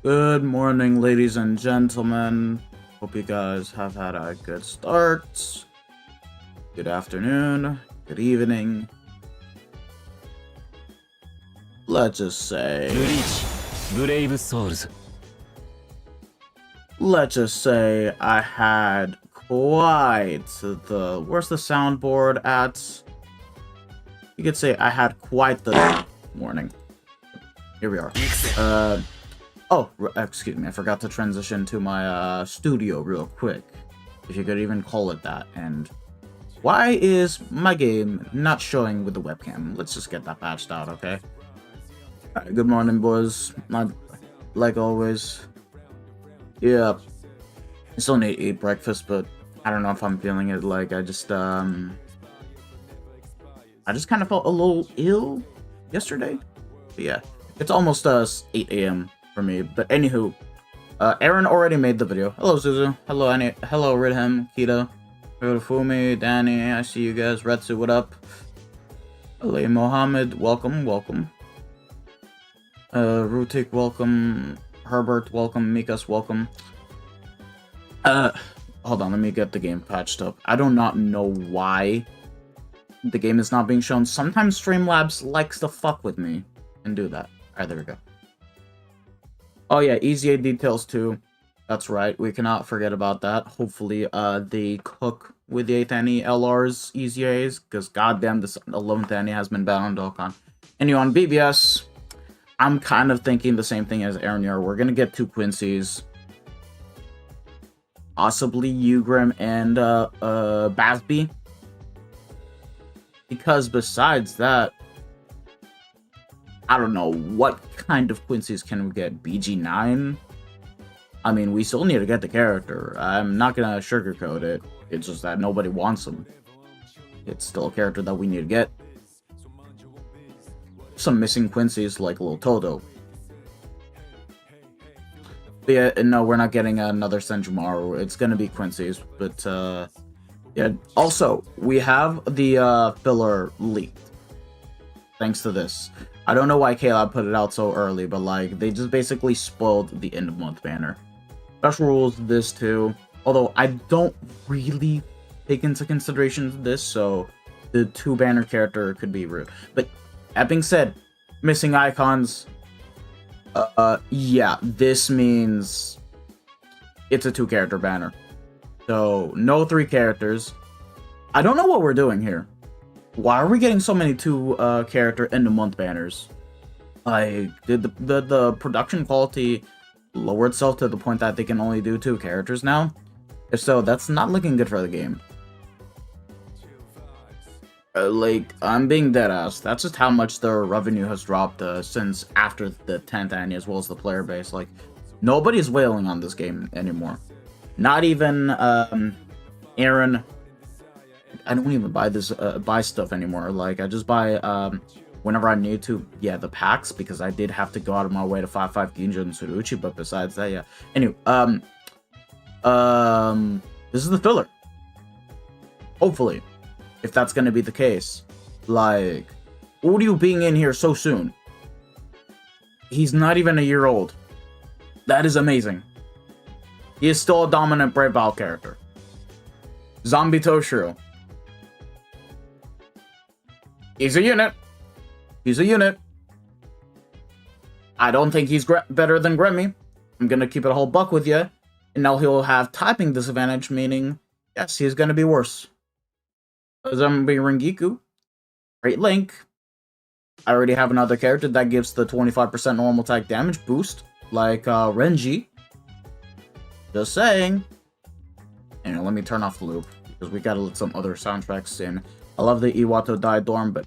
Good morning, ladies and gentlemen. Hope you guys have had a good start. Good afternoon, good evening. Let's just say... Bleach, Brave Souls. Let's just say I had quite the... Where's the soundboard at? You could say I had quite the morning. Here we are. Oh, excuse me, I forgot to transition to my studio real quick, if you could even call it that. And why is my game not showing with the webcam? Let's just get that patched out, okay? Alright, good morning, boys. Not like always. Yeah, I still need to eat breakfast, but I don't know if I'm feeling it. Like, I just kind of felt a little ill yesterday. But yeah, it's almost 8 a.m. for me. But anywho, Aaron already made the video. Hello, Zuzu. Hello, Annie. Hello, Ridham, Kita, Fumi, Danny. I see you guys. Retsu, what up? Hello, Mohammed. Welcome, welcome. Rutik, welcome. Herbert, welcome. Mikas, welcome. Hold on. Let me get the game patched up. I do not know why the game is not being shown. Sometimes Streamlabs likes to fuck with me and do that. Alright, there we go. Oh yeah, EZA details too. That's right, we cannot forget about that. Hopefully, they cook with the 8th Annie LR's EZAs, because goddamn, this 11th Annie has been banned on Dokkan. Anyway, on BBS, I'm kind of thinking the same thing as Aaron Yar. We're gonna get 2 Quincy's. Possibly Ugrim and, Basby. Because besides that, I don't know what kind of Quincy's can we get. BG9? I mean, we still need to get the character. I'm not gonna sugarcoat it. It's just that nobody wants him. It's still a character that we need to get. Some missing Quincy's like Lil Toto. But yeah, no, we're not getting another Senjumaru. It's gonna be Quincy's, but yeah. Also, we have the filler leaked. Thanks to this. I don't know why K-Lab put it out so early, but like, they just basically spoiled the end of month banner. Special rules, this too. Although, I don't really take into consideration this, so the 2 banner character could be rude. But, that being said, missing icons, yeah, this means it's a 2 character banner. So, no 3 characters. I don't know what we're doing here. Why are we getting so many 2 character end of month banners? Like, did the production quality lower itself to the point that they can only do 2 characters now? If so, that's not looking good for the game. Like, I'm being deadass. That's just how much their revenue has dropped since after the 10th Annie, as well as the player base. Like, nobody's wailing on this game anymore. Not even Aaron. I don't even buy this buy stuff anymore. Like, I just buy whenever I need to. Yeah, the packs, because I did have to go out of my way to 5-5 Ginjo and Tsuruchi. But besides that, yeah. Anyway, this is the filler. Hopefully, if that's gonna be the case. Like, Uryu being in here so soon. He's not even a year old. That is amazing. He is still a dominant Brave Val character. Zombie Toshiro. He's a unit. He's a unit. I don't think he's better than Grammy. I'm gonna keep it a whole buck with you. And now he'll have typing disadvantage, meaning, yes, he's gonna be worse. Zombie Rengiku. Great Link. I already have another character that gives the 25% normal attack damage boost, like Renji. Just saying. And let me turn off the loop, because we gotta let some other soundtracks in. I love the Iwato Dai Dorm, but...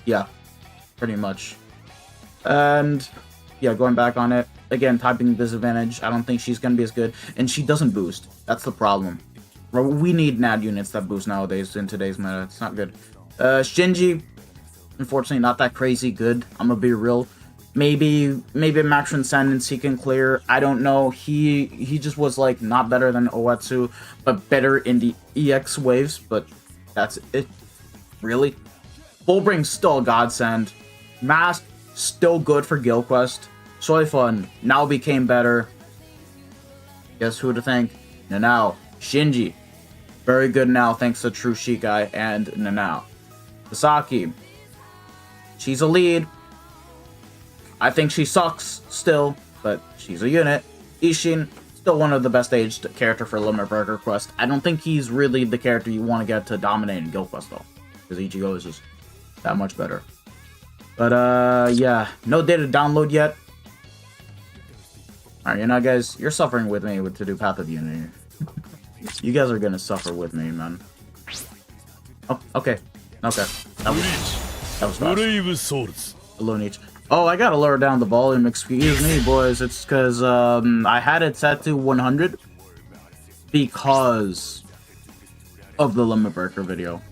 yeah, pretty much. And... yeah, going back on it. Again, typing disadvantage. I don't think she's gonna be as good. And she doesn't boost. That's the problem. We need NAD units that boost nowadays in today's meta. It's not good. Shinji, unfortunately, not that crazy good. I'm gonna be real. Maybe Max Transcendence he can clear. I don't know. He just was like not better than Oatsu, but better in the EX waves. But that's it. Really, Fullbring's still a godsend. Mask still good for Guild Quest. Soy Fun now became better. Guess who to thank? Nanao. Shinji, very good now thanks to True Shikai and Nanao. Sasaki, she's a lead. I think she sucks still, but she's a unit. Ishin, still one of the best aged character for Limit Breaker Quest. I don't think he's really the character you want to get to dominate in Guild Quest though, because Ichigo is just that much better. But yeah, no data download yet. Alright, you know guys, you're suffering with me to do Path of Unity. You guys are gonna suffer with me, man. Oh, okay. Okay. That was fast. Alone each. Oh, I gotta lower down the volume. Excuse me, boys. It's because I had it set to 100 because of the Limit Breaker video.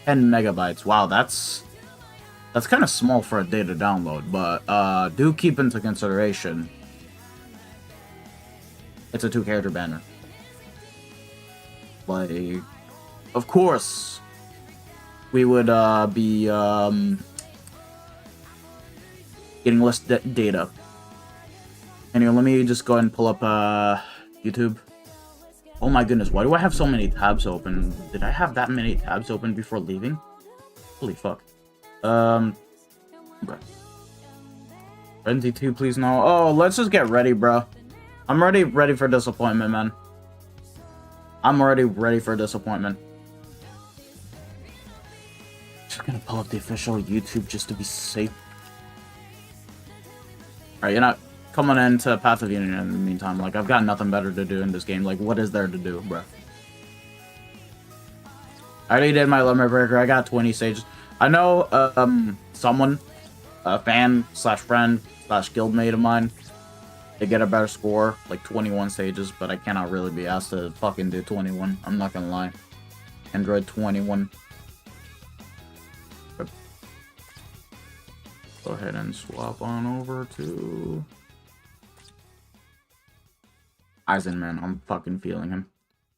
10 megabytes. Wow, that's kind of small for a data download, but do keep into consideration it's a 2-character banner. Like, of course, we would be getting less data. Anyway, let me just go ahead and pull up YouTube. Oh my goodness, why do I have so many tabs open? Did I have that many tabs open before leaving? Holy fuck. Okay. Frenzy 2, please no. Oh, let's just get ready, bro. I'm already ready for disappointment, man. I'm already ready for disappointment. Just gonna pull up the official YouTube just to be safe. Alright, you're not coming into Path of Unity in the meantime. Like, I've got nothing better to do in this game. Like, what is there to do, bro? I already did my Limit Breaker. I got 20 stages. I know, someone, a fan slash friend slash guildmate of mine, they get a better score, like 21 stages, but I cannot really be asked to fucking do 21. I'm not gonna lie. Android 21. Go ahead and swap on over to Aizen, man. I'm fucking feeling him.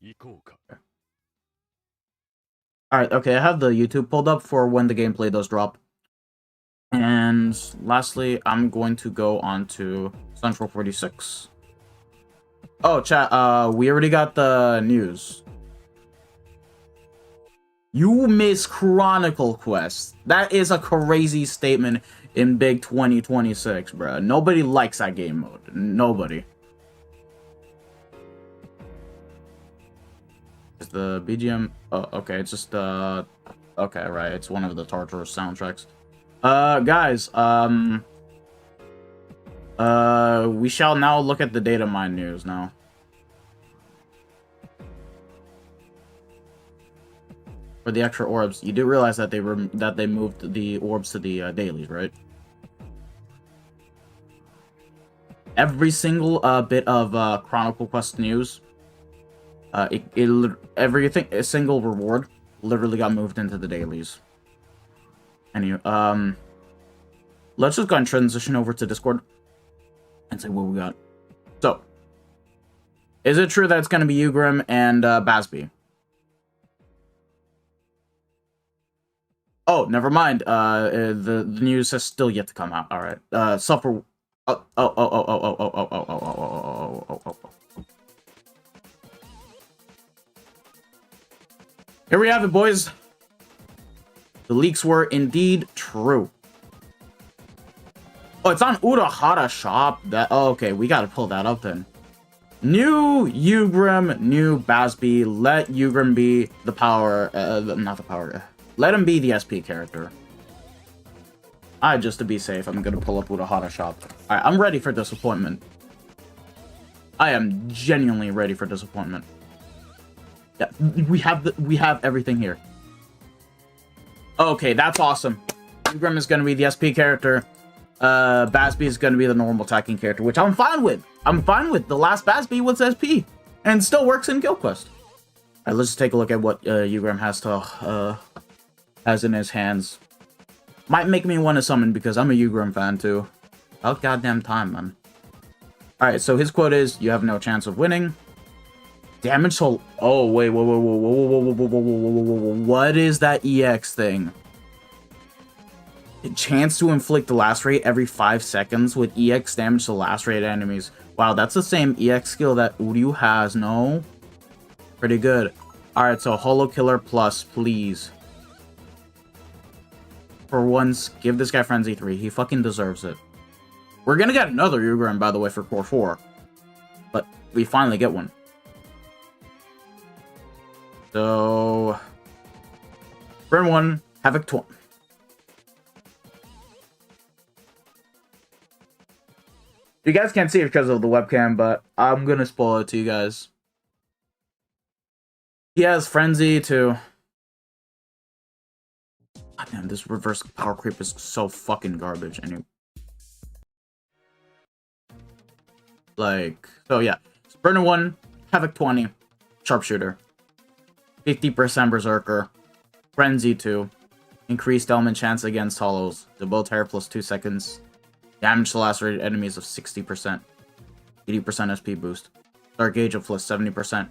Okay. Alright, okay, I have the YouTube pulled up for when the gameplay does drop. And lastly, I'm going to go on to Central 46. Oh, chat, we already got the news. You miss Chronicle Quest. That is a crazy statement in big 2026, bruh. Nobody likes that game mode. Nobody. Is the BGM... oh, okay, it's just, okay, right, it's one of the Tartarus soundtracks. Guys, we shall now look at the data mine news now. For the extra orbs, you do realize that they moved the orbs to the dailies, right? Every single bit of Chronicle Quest news, everything, a single reward, literally got moved into the dailies. Anyway, let's just go and transition over to Discord and see what we got. So, is it true that it's going to be Ugrim and Basby? Oh, never mind. The news has still yet to come out. All right. Suffer. Here we have it, boys. The leaks were indeed true. Oh, it's on Urahara Shop. Oh, okay, we gotta pull that up then. New Ugrim, new Basby. Let Ugrim be the power, not the power. Let him be the SP character. Just to be safe, I'm gonna pull up Urahara Shop. Alright, I'm ready for disappointment. I am genuinely ready for disappointment. Yeah, we have everything here. Okay, that's awesome. Ingram is going to be the SP character. Basby is going to be the normal attacking character, which I'm fine with. I'm fine with. The last Basby was SP, and still works in Guild Quest. All right, let's just take a look at what Ugram has in his hands. Might make me want to summon because I'm a Ugram fan too. About goddamn time, man. All right, so his quote is, "You have no chance of winning." Damage soul. Oh wait, whoa. What is that EX thing? Chance to inflict the last rate every 5 seconds with EX damage to last rate enemies. Wow, that's the same EX skill that Uryu has, no? Pretty good. Alright, so Holo Killer Plus, please. For once, give this guy Frenzy 3. He fucking deserves it. We're gonna get another Ugram, by the way, for Core 4. But we finally get one. So... Burn 1, Havoc 20. You guys can't see it because of the webcam, but I'm gonna spoil it to you guys. He has Frenzy too. God damn, this reverse power creep is so fucking garbage. Anyway. So yeah. Burner 1, Havoc 20, Sharpshooter. 50% Berserker. Frenzy 2. Increased element chance against hollows. Double tear plus 2 seconds. Damage to lacerated enemies of 60%. 80% SP boost. Dark Gauge of plus 70%.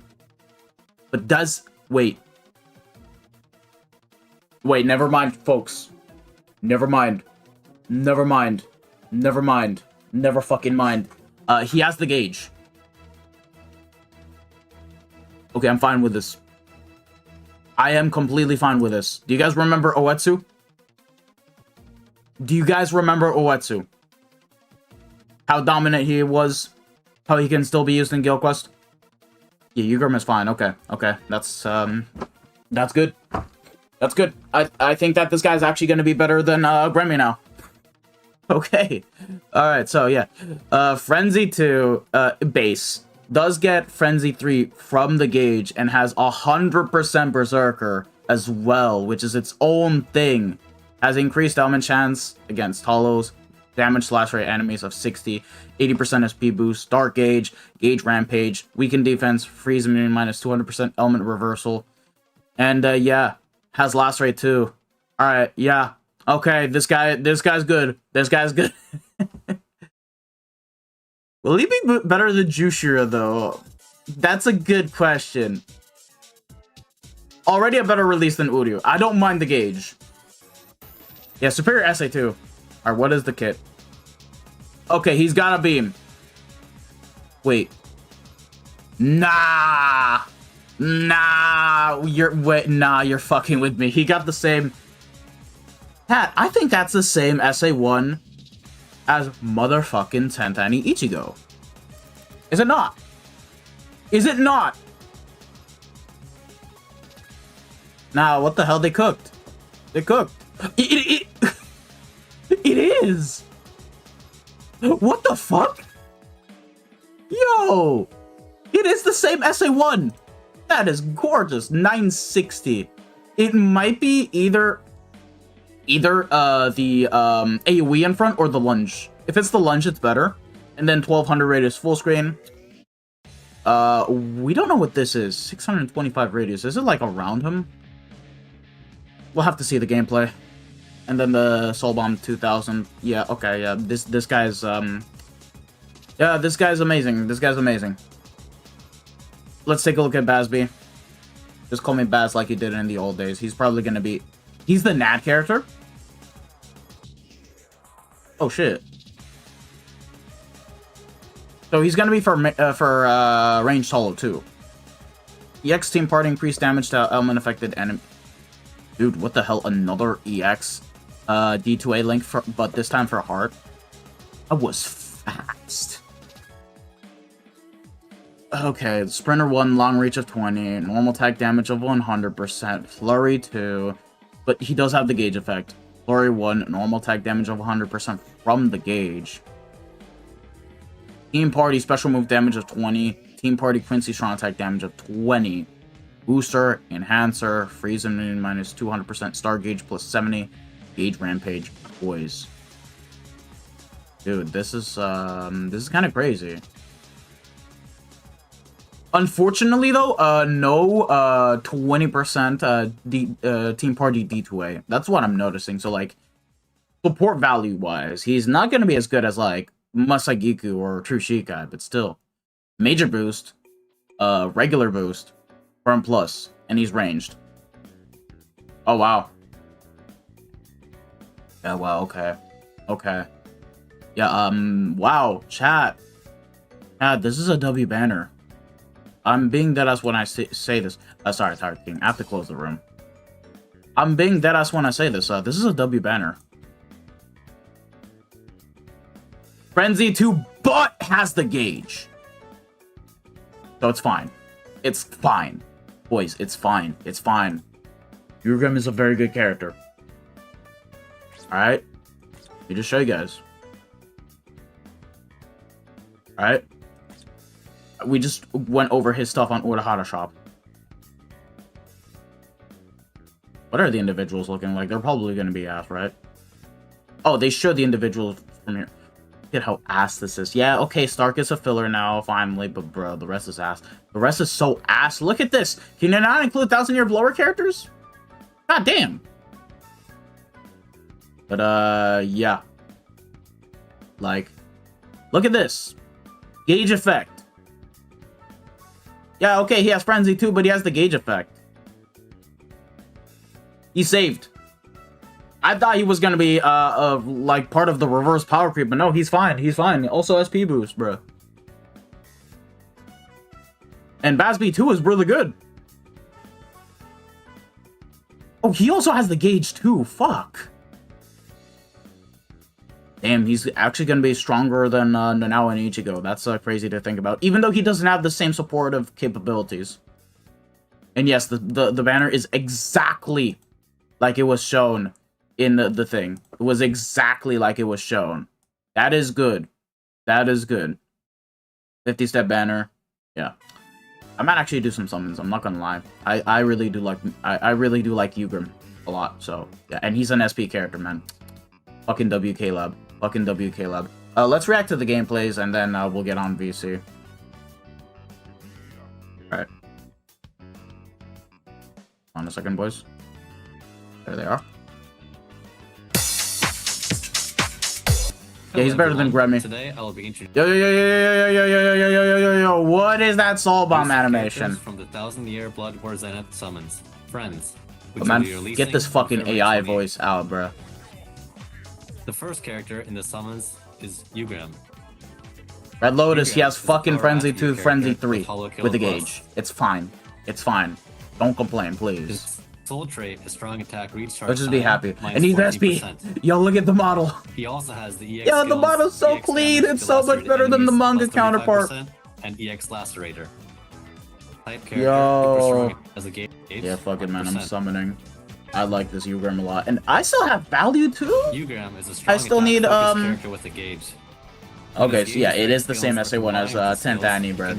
But does... Wait. Wait, never mind, folks. Never mind. Never mind. Never mind. Never fucking mind. He has the gauge. Okay, I'm fine with this. I am completely fine with this. Do you guys remember Oetsu? Do you guys remember Oetsu? How dominant he was? How he can still be used in Guild Quest? Yeah, Ugram is fine. Okay, okay. That's good. That's good. I think that this guy's actually going to be better than Grammy now. Okay. Alright, so yeah. Frenzy 2 base does get Frenzy 3 from the gauge and has 100% Berserker as well, which is its own thing. Has increased element chance against hollows, damage slash rate enemies of 60, 80% SP boost, Dark Gauge, Gauge Rampage, weakened defense, freeze immune minus 200% element reversal, and yeah, has last rate too. All right, yeah, okay, this guy's good. This guy's good. Will he be better than Jushira though? That's a good question. Already a better release than Uryu. I don't mind the gauge. Yeah, superior SA too. Alright, what is the kit? Okay, he's got a beam. Wait. Nah, you're fucking with me. He got the same... Pat, I think that's the same SA1 as motherfucking Tantani Ichigo. Is it not? Is it not? Nah, what the hell? They cooked. They cooked. It is. What the fuck? Yo, it is the same SA1. That is gorgeous. 960. It might be either the AoE in front or the lunge. If it's the lunge, it's better. And then 1200 radius full screen. We don't know what this is. 625 radius. Is it like around him? We'll have to see the gameplay. And then the Soul Bomb 2000. Yeah, okay, yeah. This guy's yeah, this guy's amazing. This guy's amazing. Let's take a look at Basby. Just call me Baz like you did in the old days. He's probably gonna be... He's the Nat character? Oh, shit. So he's gonna be for ranged solo, too. EX Team Party increased damage to element affected enemy. Dude, what the hell? Another EX D2A link, but this time for Heart. That was fast. Okay, Sprinter 1, long reach of 20, normal attack damage of 100%, Flurry 2, but he does have the gauge effect. Flurry 1, normal attack damage of 100% from the gauge. Team Party special move damage of 20. Team Party Quincy strong attack damage of 20. Booster, Enhancer, Freeze immune minus 200%, Star Gauge plus 70. Gauge Rampage, Poise. Dude, this is kind of crazy. Unfortunately, though, no 20% Team Party D2A. That's what I'm noticing. So, like, support value-wise, he's not going to be as good as, like, Masagiku or True Shikai, but still. Major boost, regular boost, Firm Plus, and he's ranged. Oh, wow. Yeah, wow, okay. Okay. Yeah, wow, chat. Chat, this is a W banner. I'm being deadass when I say this. Sorry, King. I have to close the room. I'm being deadass when I say this. This is a W banner. Frenzy 2, but has the gauge. So it's fine. It's fine. Boys, it's fine. It's fine. Yurgrim is a very good character. Alright? Let me just show you guys. Alright? We just went over his stuff on Urahara Shop. What are the individuals looking like? They're probably going to be ass, right? Oh, they showed the individuals from here. Look at how ass this is. Yeah, okay, Stark is a filler now, finally, but bro, the rest is ass. The rest is so ass. Look at this. Can you not include 1,000-year blower characters? God damn. But, yeah. Like, look at this. Gauge effect. Yeah, okay, he has Frenzy too, but he has the gauge effect. He's saved. I thought he was gonna be, like, part of the reverse power creep, but no, he's fine. He's fine. Also SP boost, bro. And Basby 2 is really good. Oh, he also has the gauge too. Fuck. Damn, he's actually going to be stronger than Nanao and Ichigo. That's crazy to think about. Even though he doesn't have the same supportive capabilities. And yes, the banner is exactly like it was shown in the thing. It was exactly like it was shown. That is good. That is good. 50-step banner. Yeah. I might actually do some summons. I'm not going to lie. I really do like Yugrim a lot. So, yeah. And he's an SP character, man. Fucking WK Lab. Fucking WK Lab. Let's react to the gameplays, and then we'll get on VC. Alright. On a second, boys. There they are. Yeah, he's better than Grammy. Today, I will be introducing Yo. What is that soul bomb animation? From the 1,000-year Blood War Zenith summons. Friends. Oh, man, get this fucking AI voice out, bruh. The first character in the summons is Yugrim. Red Lotus, he has fucking Frenzy 2, Frenzy 3 with the gauge. It's fine. It's fine. Don't complain, please. His soul trait is strong attack recharge. Let's just be happy. And he's SP. Yo, look at the model. He also has the EX Yo, the model's so clean. It's so much better than the manga counterpart. And EX Lacerator. Type character, Yo. as a gauge. Yeah, fuck it, man. I'm summoning. I like this Yugrim a lot. And I still have value too? Yugrim is a strong I still need, character with a gauge. Okay, so yeah, it is the same SA1 as 10th Annie, bro.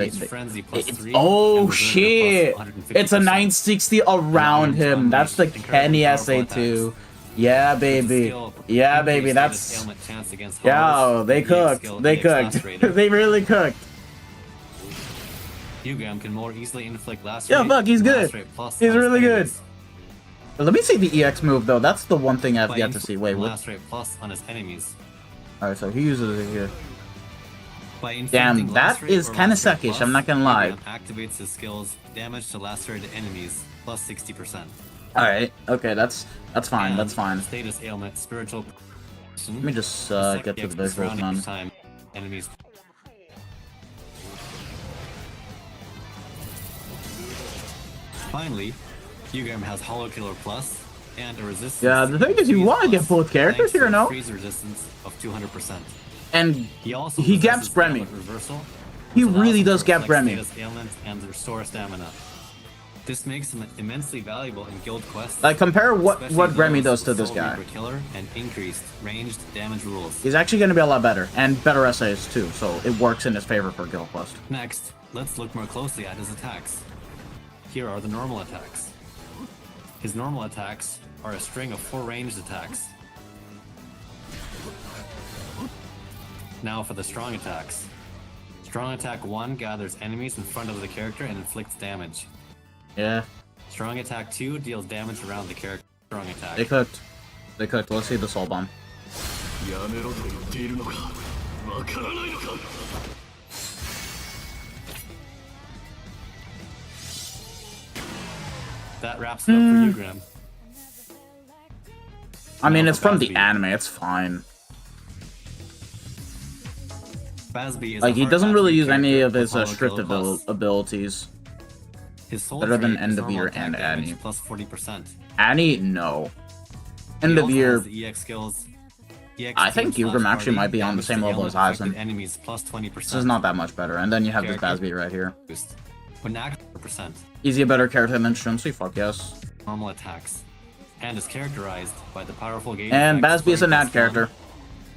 Oh shit! It's a 960 around him. That's the Kenny SA2. Yeah, baby. Yeah, baby. That's. Yo, they cooked. They cooked. They really cooked. Yugrim can more easily inflict last. Yeah, fuck, he's good. He's really good. Let me see the EX move though. That's the one thing I've yet to see. Wait, what? Plus on his enemies. All right, so he uses it here. Damn, that is kind of suckish. I'm not gonna lie. Activates his skills, damage to lacerated enemies, plus 60%. All right, okay, that's fine. That's fine. Status ailment, spiritual. Let me just get to the visuals, man. Enemies. Finally, Yugrim has Hollow Killer Plus and a resistance. Yeah, the thing is, you want to get both characters here, no? Freeze resistance of 200%. And he gaps Bremy. Reversal, he really does gap Bremy. Ailments and restore stamina. This makes him immensely valuable in guild quests. Like, compare what especially Remy those does to with this Soul guy. Reaper Killer and increased ranged damage rules. He's actually going to be a lot better, and better essays too, so it works in his favor for guild quest. Next, let's look more closely at his attacks. Here are the normal attacks. His normal attacks are a string of 4 ranged attacks. Now for the strong attacks. Strong attack 1 gathers enemies in front of the character and inflicts damage. Yeah. Strong attack 2 deals damage around the character. Strong attack. They cooked. They cooked. Let's see the soul bomb. That wraps it up for you, Graham. I mean, Now it's for from the Bazby. anime. It's fine. Bazby is Like, a he hard doesn't really attribute use any character of his with strict Hollow Killer Plus. abilities. His soul better than trait End is of normal Year attack and damage Annie. plus 40%. Annie, no. He End of also Year, has the EX skills. EX I think team Yugrim slash actually party might be on the damage same to level heal as Aizen. infected enemies plus 20%. this is not that much better. And then you have this Character. Bazby right here. boost. When active percent Is he a better character than Shunsui? Fuck yes. normal attacks. And is characterized by the powerful gauge And effects Bazby is a Flurry NAD plus character. 1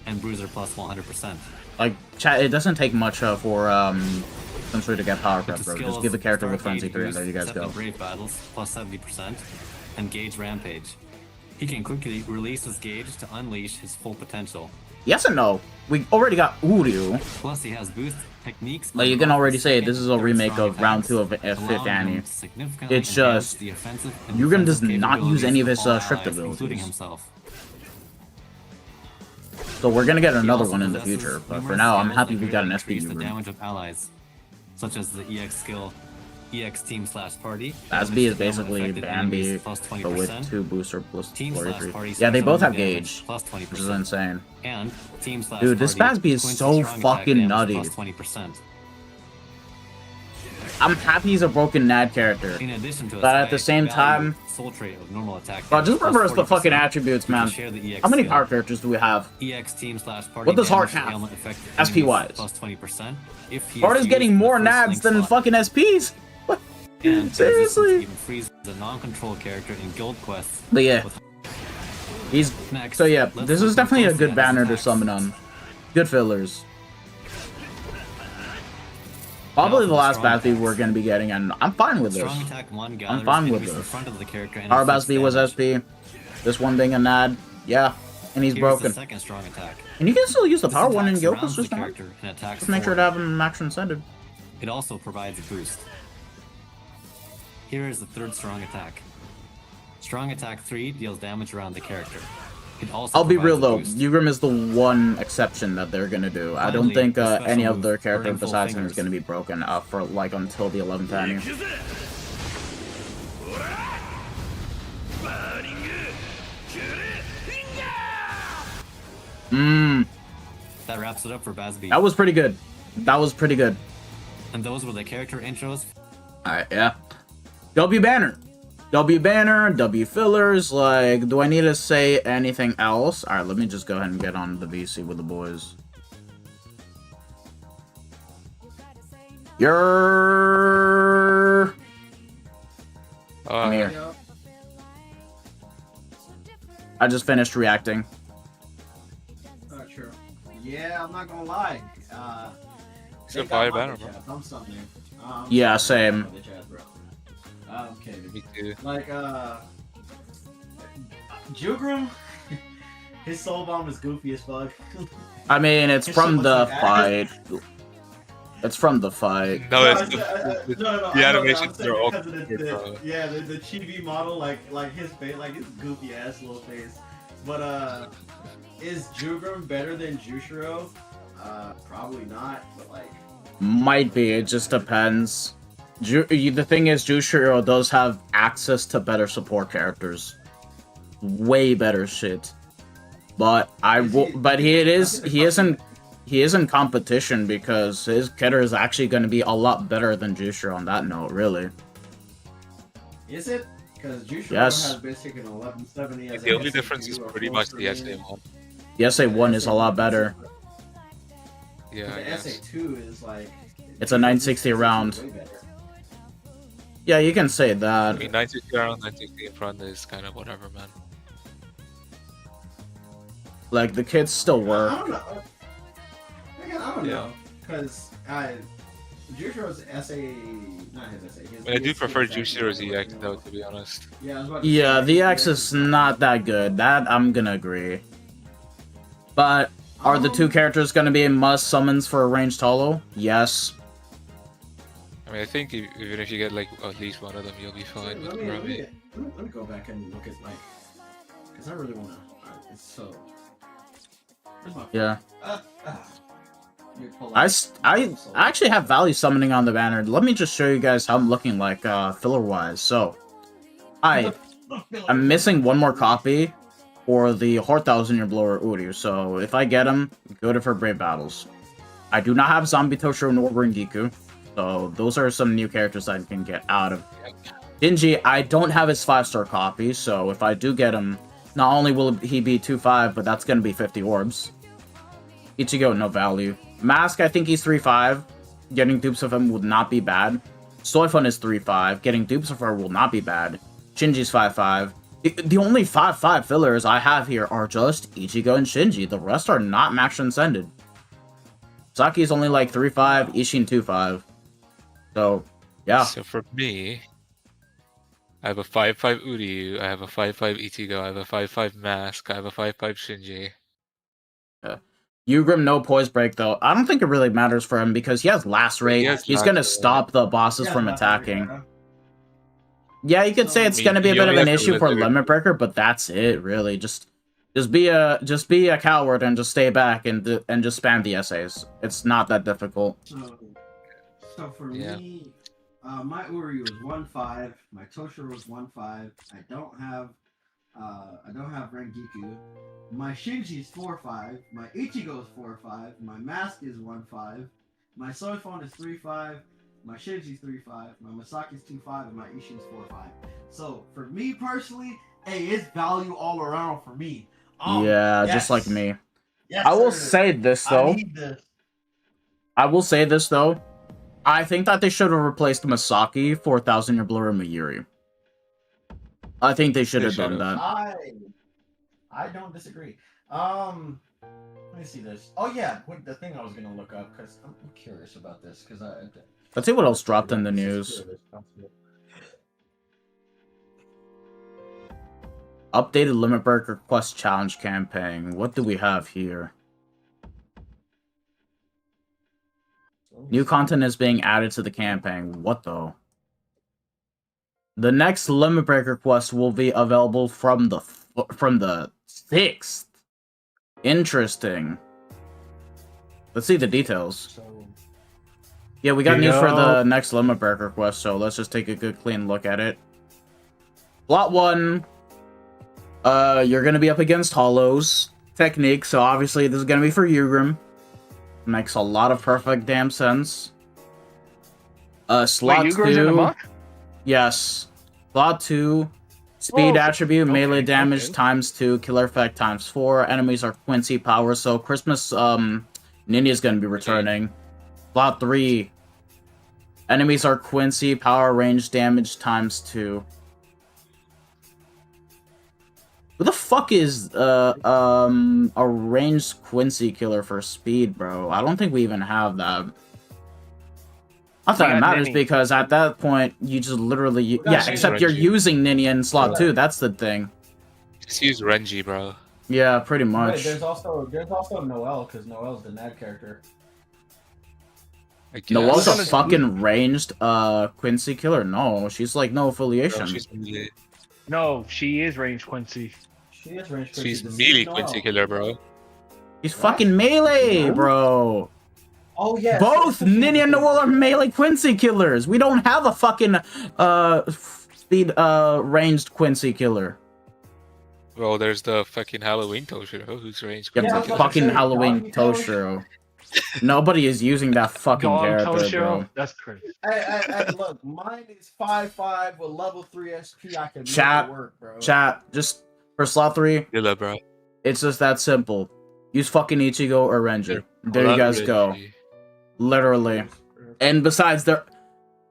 and Bruiser plus 100%. Like, chat, it doesn't take much for Shunsui to get power With prep, the bro. skills Just give the character Start with Frenzy Gauge 3 and boost, there you guys Set the go. Brave Battles plus 70% and Gauge Rampage. He can quickly release his gauge to unleash his full potential. Yes and no. We already got Uryu. Plus, he has boost techniques. Like, you can already say this is a remake of round 2 of Fifth Annie. It's just Yugrim does not use any of his strict abilities. So we're gonna get another one in the future, but for now, I'm happy we got an SP the Yugrim. damage of allies, such as the EX skill, EX team slash party. Bazby is basically Bambi, plus but with 20%, 2 booster plus Team Flurry slash 3. party Yeah, they special both have damage gauge, plus which is 20%, insane. and team slash Dude, this party Bazby is 20 so strong attack fucking damage nutty. plus 20%. I'm happy he's a broken NAD character. In addition to But at the same time, soul trait of normal attack. bro, just plus reverse the 40%, fucking attributes, we can man. share the EX How many skill. power characters do we have? EX team slash party What does Heart damage have? ailment effect SP wise. enemies plus 20%. If he Heart is getting more NADs than fucking SPs. What? Seriously? Even freeze the non-control character in guild quests. But yeah, he's Next, so yeah. let's This look is more definitely a closely good at his banner to attacks. summon on. Good fillers. Probably the last strong Bazby attacks. we're gonna be getting, and I'm fine with this. Strong attack 1 gathers fine with enemies in this. front of the character and Our inflicts Bazby was damage. SP. This one being a NAD, yeah, and he's Here's broken. the second strong attack. And you can still use the This power one in attack Yoko's surrounds the just not. character and attacks Just make sure to forward. have him max incentive. It also provides a boost. Here is the third strong attack. Strong attack 3 deals damage around the character. It also I'll be real provides a though, boost. Yugrim is the one exception that they're gonna do. I don't Finally, think the special any move, other character Burning Full besides him is Fingers. gonna be broken for like until the 11th Annie. That wraps it up for Bazby. That was pretty good. That was pretty good. And those were the character intros. Alright, yeah. W banner. W banner, W fillers, like, do I need to say anything else? Alright, let me just go ahead and get on the VC with the boys. You're... Come here. I just finished reacting. True. Yeah, I'm not gonna lie. It's they a got fire my banner, chat. bro. I'm something. Yeah, same. The chat, bro. I'm kidding. Me too. Like, Jugrim, his soul bomb is goofy as fuck. I mean, it's It's from so the much fight. It's from the fight. No, it's the the animations are all because of good, bro. the chibi model, like his face, like his goofy ass little face. But is Jugrim better than Jushiro? Probably not. But like, Might be, it just depends. The thing is, Jushiro does have access to better support characters. Way better shit. But he is in competition because his Keter is actually going to be a lot better than Jushiro on that note, really. is it? Because Jushiro Yes. has basically an 1170 as The a only difference is SAQ or pretty much the 4-3. SA1. The SA1 is a lot better. Yeah, I The guess. SA2 is like It's a 960 round. Way better. Yeah, you can say I that. mean, 960 around 960 in front is kind of whatever, man. Like, the kids still work. I don't know. Again, I don't Yeah. know. Because Jushiro's essay, not his essay. His I do DSC prefer is actually Jushiro's more, EX though, to be honest. Yeah, I was about to Yeah, say, the EX X is not that good. That, I'm gonna agree. But, are the two characters gonna be must summons for a ranged holo? Yes. I mean, I think even if you get like at least one of them, you'll be fine with Kurami. Let me go back and look at like, because I really want to. It's so. Where's my? Yeah. You're pulling- I actually have value summoning on the banner. Let me just show you guys how I'm looking like filler-wise. So, I'm missing one more copy for the Horthousand Blower Uryu. So, if I get him, good for Brave Battles. I do not have Zombie Toshiro nor Rengiku. So, those are some new characters I can get out of. Shinji, I don't have his 5-star copy. So, if I do get him, not only will he be 2-5, but that's going to be 50 orbs. Ichigo, no value. Mask, I think he's 3-5. Getting dupes of him would not be bad. Soifun is 3-5. Getting dupes of her will not be bad. Shinji's 5-5. The only 5-5 fillers I have here are just Ichigo and Shinji. The rest are not max transcended. Saki's only like 3-5. Ishin 2-5. So, yeah. So for me, I have a 5-5 Uryu, I have a 5-5 Ichigo, I have a 5-5 Mask, I have a 5-5 Shinji. Ugrim, no poise break, though. I don't think it really matters for him because he has last rate. He's going to stop the bosses from attacking. Yeah, you could say it's going to be a bit of an issue for Limit Breaker, but that's it, really. Just be a coward and just stay back and just spam the essays. It's not that difficult. So for me, my Uryu is 1-5. My Toshiro is 1-5. I don't have Rengiku. My Shinji is 4-5. My Ichigo is 4-5. My Mask is 1-5. My Soifon is 3-5. My Shinji's 3-5. My Masaki's 2-5, and my Ishin's 4-5. So for me personally, hey, it's value all around for me. Yeah, yes. just like me. Yes, I will sir. say this though. I need this. I will say this though. I think that they should have replaced Masaki for 1000-Year Blower Mayuri. I think they should have done that. I don't disagree. Let me see this. Oh yeah, the thing I was gonna look up because I'm curious about this because Let's see what else dropped in the news. Updated Limit Breaker Quest Challenge campaign. What do we have here? New content is being added to the campaign. What though? The next Limit Breaker quest will be available from the 6th. Interesting. Let's see the details. Yeah, we got news for the next Limit Breaker quest, so let's just take a good clean look at it. Plot 1. You're gonna be up against Hollows technique, so obviously this is gonna be for Ugrim. Makes a lot of perfect damn sense. Slot 2. Yes. Slot 2. Speed attribute, melee damage times 2, killer effect times 4. Enemies are Quincy power, so Christmas Ninja is gonna be returning. Slot 3. Enemies are Quincy power, range damage times 2. Who the fuck is a ranged Quincy killer for speed, bro? I don't think we even have that. I thought it matters because at that point you just literally yeah, except you're using Ninja in slot 2. That's the thing. Just use Renji, bro. Yeah, pretty much. Wait, there's also Noelle because Noelle's the Nad character. Noelle's a fucking ranged Quincy killer. No, she's like no affiliation. No, she is ranged Quincy. She is ranged Quincy. She's melee Quincy killer, bro. She's fucking melee, bro. Oh yeah. Both Ninja and Noelle are melee Quincy killers. We don't have a fucking speed ranged Quincy killer. Well, there's the fucking Halloween Toshiro who's ranged Yeah, Quincy killer. fucking Halloween Toshiro. Nobody is using that fucking character, Toshiro? bro. That's crazy. Hey, look, mine is 5-5 with level 3 SP. I can make Chat, it work, bro. Chat, just for slot 3, Yeah, bro. it's just that simple. Use fucking Ichigo or Renji. There you guys go. Literally. And besides,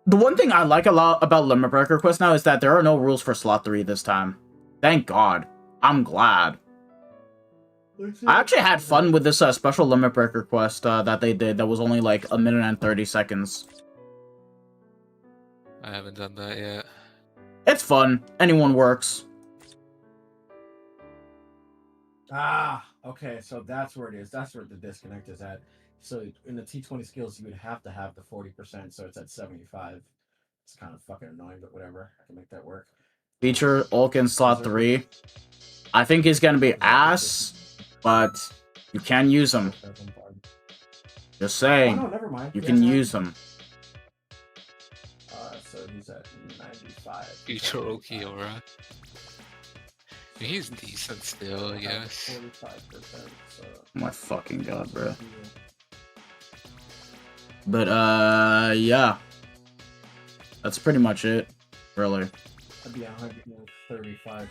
The one thing I like a lot about Limit Breaker Quest now is that there are no rules for slot 3 this time. Thank God. I'm glad. I actually had fun with this special Limit Breaker Quest that they did that was only like 1 minute and 30 seconds. I haven't done that yet. It's fun. Anyone works. Ah, okay, so that's where it is. That's where the disconnect is at. So in the T20 skills, you would have to have the 40%, so it's at 75. It's kind of fucking annoying, but whatever. I can make that work. Feature Ulk in slot 3. I think he's gonna be ass, but you can use him. Just saying. Oh, no, never mind. You can use him. So he's at 95. Future Okiora. He's decent still, I guess. 45%, so... Oh my fucking god, bro. But, yeah. That's pretty much it, really. That'd be 135%.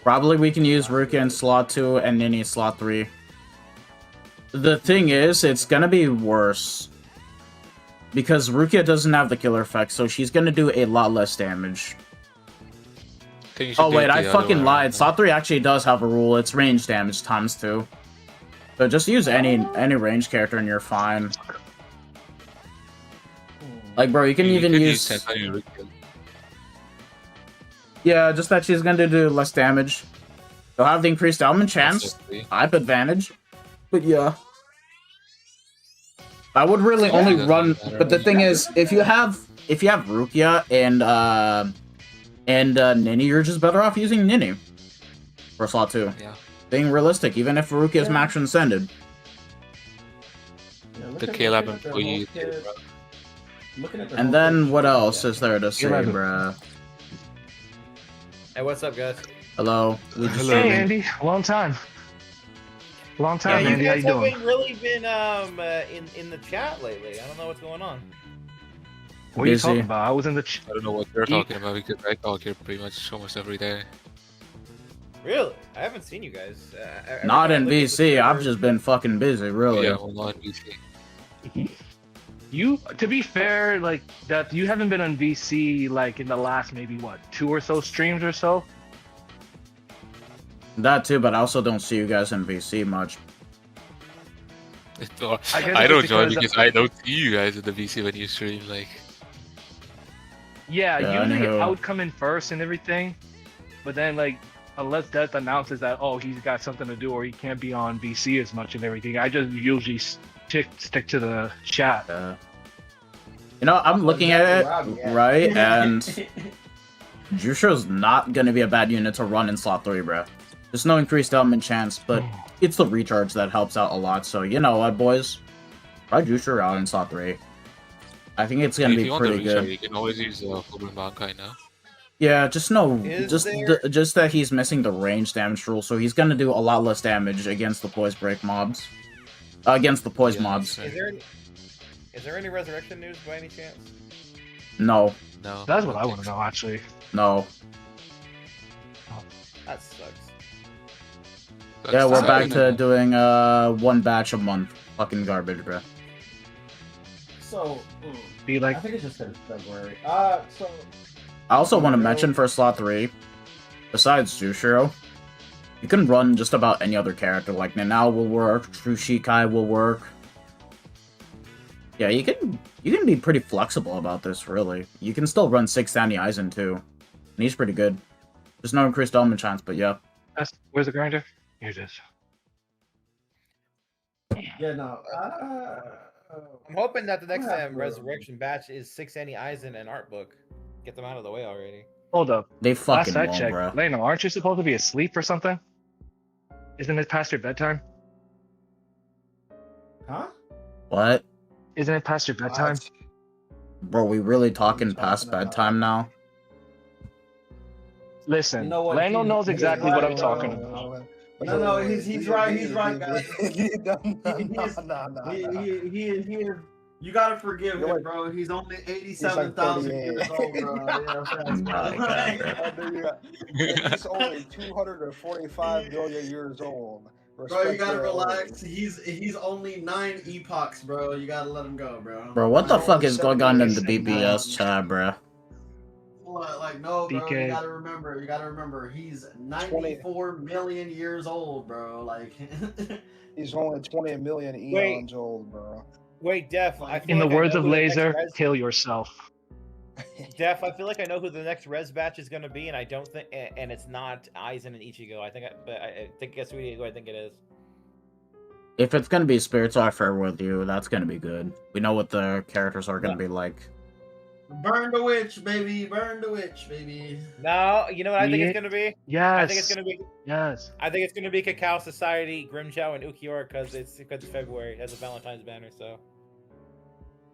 Probably we can use Rukia in slot 2 and Nini slot 3. The thing is, it's gonna be worse. Because Rukia doesn't have the killer effect, so she's gonna do a lot less damage. Oh wait, I fucking lied. Slot 3 actually does have a rule. It's range damage times 2. So just use any range character and you're fine. Like, bro, you can even use... Yeah, just that she's gonna do less damage. You'll have the increased element chance. Type advantage. But yeah. I would really only run... But the thing is, if you have Rukia and Nini, you're just better off using Nini for slot 2. Yeah. Being realistic, even if Rukia is max transcended. The Caleb employee. And then what else is there to say, bruh? Hey, what's up, guys? Hello. Hey, Andy. Long time. Long time, Yeah, Andy. you How guys you doing? haven't really been in the chat lately. I don't know what's going on. What are you Busy. talking about? I was in the I don't know what they're talking about because I talk here pretty much almost every day. Really? I haven't seen you guys. Not in every time I look at the VC, I've server- just been fucking busy, really. Yeah, well, not VC. You, to be fair, like that, you haven't been on VC like in the last maybe what 2 or so streams or so. That too, but I also don't see you guys in VC much. I don't join because I don't see you guys in the VC when you stream. Like, Yeah, Yeah, I usually know. I would come in first and everything, but then like unless Death announces that he's got something to do or he can't be on VC as much and everything, I just usually stick to the chat. You know, I'm looking at it, right, and Jusho's not gonna be a bad unit to run in slot 3, bruh. There's no increased element chance, but it's the recharge that helps out a lot, so you know what, boys? Try Jusho out in slot 3. I think it's gonna if be you want the pretty recharge, good. you can always use Fullbring Bankai now. Yeah, just know, Is just that he's missing the range damage rule, so he's gonna do a lot less damage against the poise break mobs. Against the poise mobs. Is there any resurrection news by any chance? No, No. That's what I want to know actually. no. That sucks. Yeah, we're That's back to sad. doing one batch a month. Fucking garbage, bruh. So, Be like, I think it's just in February. So... I also want to mention for slot 3, besides Jushiro, you can run just about any other character, like Nanao will work, True Shikai will work. Yeah, you can be pretty flexible about this, really. You can still run 6 Danny Eisen too. And he's pretty good. There's no increased element chance, but yeah. where's the grinder? Here it is. Yeah, no. I'm hoping that the next I have resurrection batch is 6 Annie Eisen and art book. Get them out of the way already. Hold up. They Last fucking I won't, checked, bruh. Leno, aren't you supposed to be asleep or something? Isn't it past your bedtime? Huh? What? Isn't it past your bedtime? Bro, we really talking past bedtime now? Listen, You know what? Leno He's- knows he's exactly right, what I'm no, talking no, about. No, he's right, guys. Nah. He is. You gotta forgive You're him, like- bro. He's only like 87,000 years 38. old, bro. He's only 245 million years old. Bro, you gotta relax. He's only 9 epochs, bro. You gotta let him go, bro. Bro, what the Like, fuck is going on in the Seven BBS chat, bro? like no, bro. DK. You gotta remember. He's 94 million years old, bro. Like, He's only 20 million eons old, bro. Wait, Def. I feel In the like I words know of who the next Laser, res- kill yourself. Def, I feel like I know who the next res batch is gonna be, and I don't think, and it's not Aizen and Ichigo. I think it's Ichigo. I think it is. If it's gonna be Spirits Are Fair with you, that's gonna be good. We know what the characters are gonna be like. burn the witch, baby. Burn the witch, baby. No, you know what I think it's gonna be? Yes. I think it's gonna be. Yes. I think it's gonna be Cacao Society, Grimjow, and Ukiora because it's February. It has a Valentine's banner, so.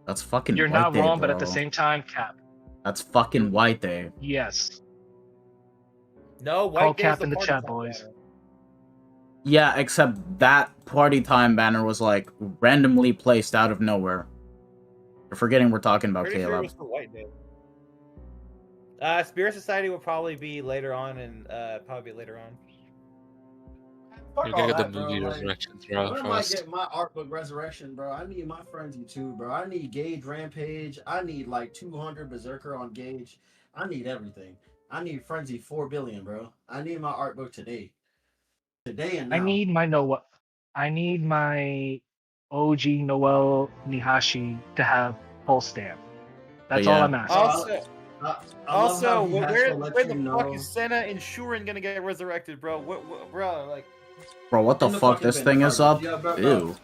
That's fucking You're White not Day, wrong, but at the bro. same time, Cap. That's fucking White Day. Yes. No, Call White Day Cap is in the party chat, time boys. banner. Yeah, except that party time banner was like randomly placed out of nowhere. You're forgetting we're talking about Pretty sure it Caleb. was for White Day. Spirit Society will probably be later on, and probably be later on. Fuck You're all gonna get that, the bro. movie Like, Resurrection when am I first. getting my art book Resurrection, bro? I need my frenzy too, bro. I need Gauge Rampage. I need like 200 Berserker on Gauge. I need everything. I need Frenzy 4 billion, bro. I need my art book today. Today and now. I need my Noel. I need my OG Noel Nihashi to have full stamp. That's But all yeah. I'm asking. Also, he has where to let the you fuck know- is Senna and Shuren gonna get resurrected, bro? Bro, like. Bro, what the In the fuck? fucking This bin, thing is up? yeah, bro. Ew.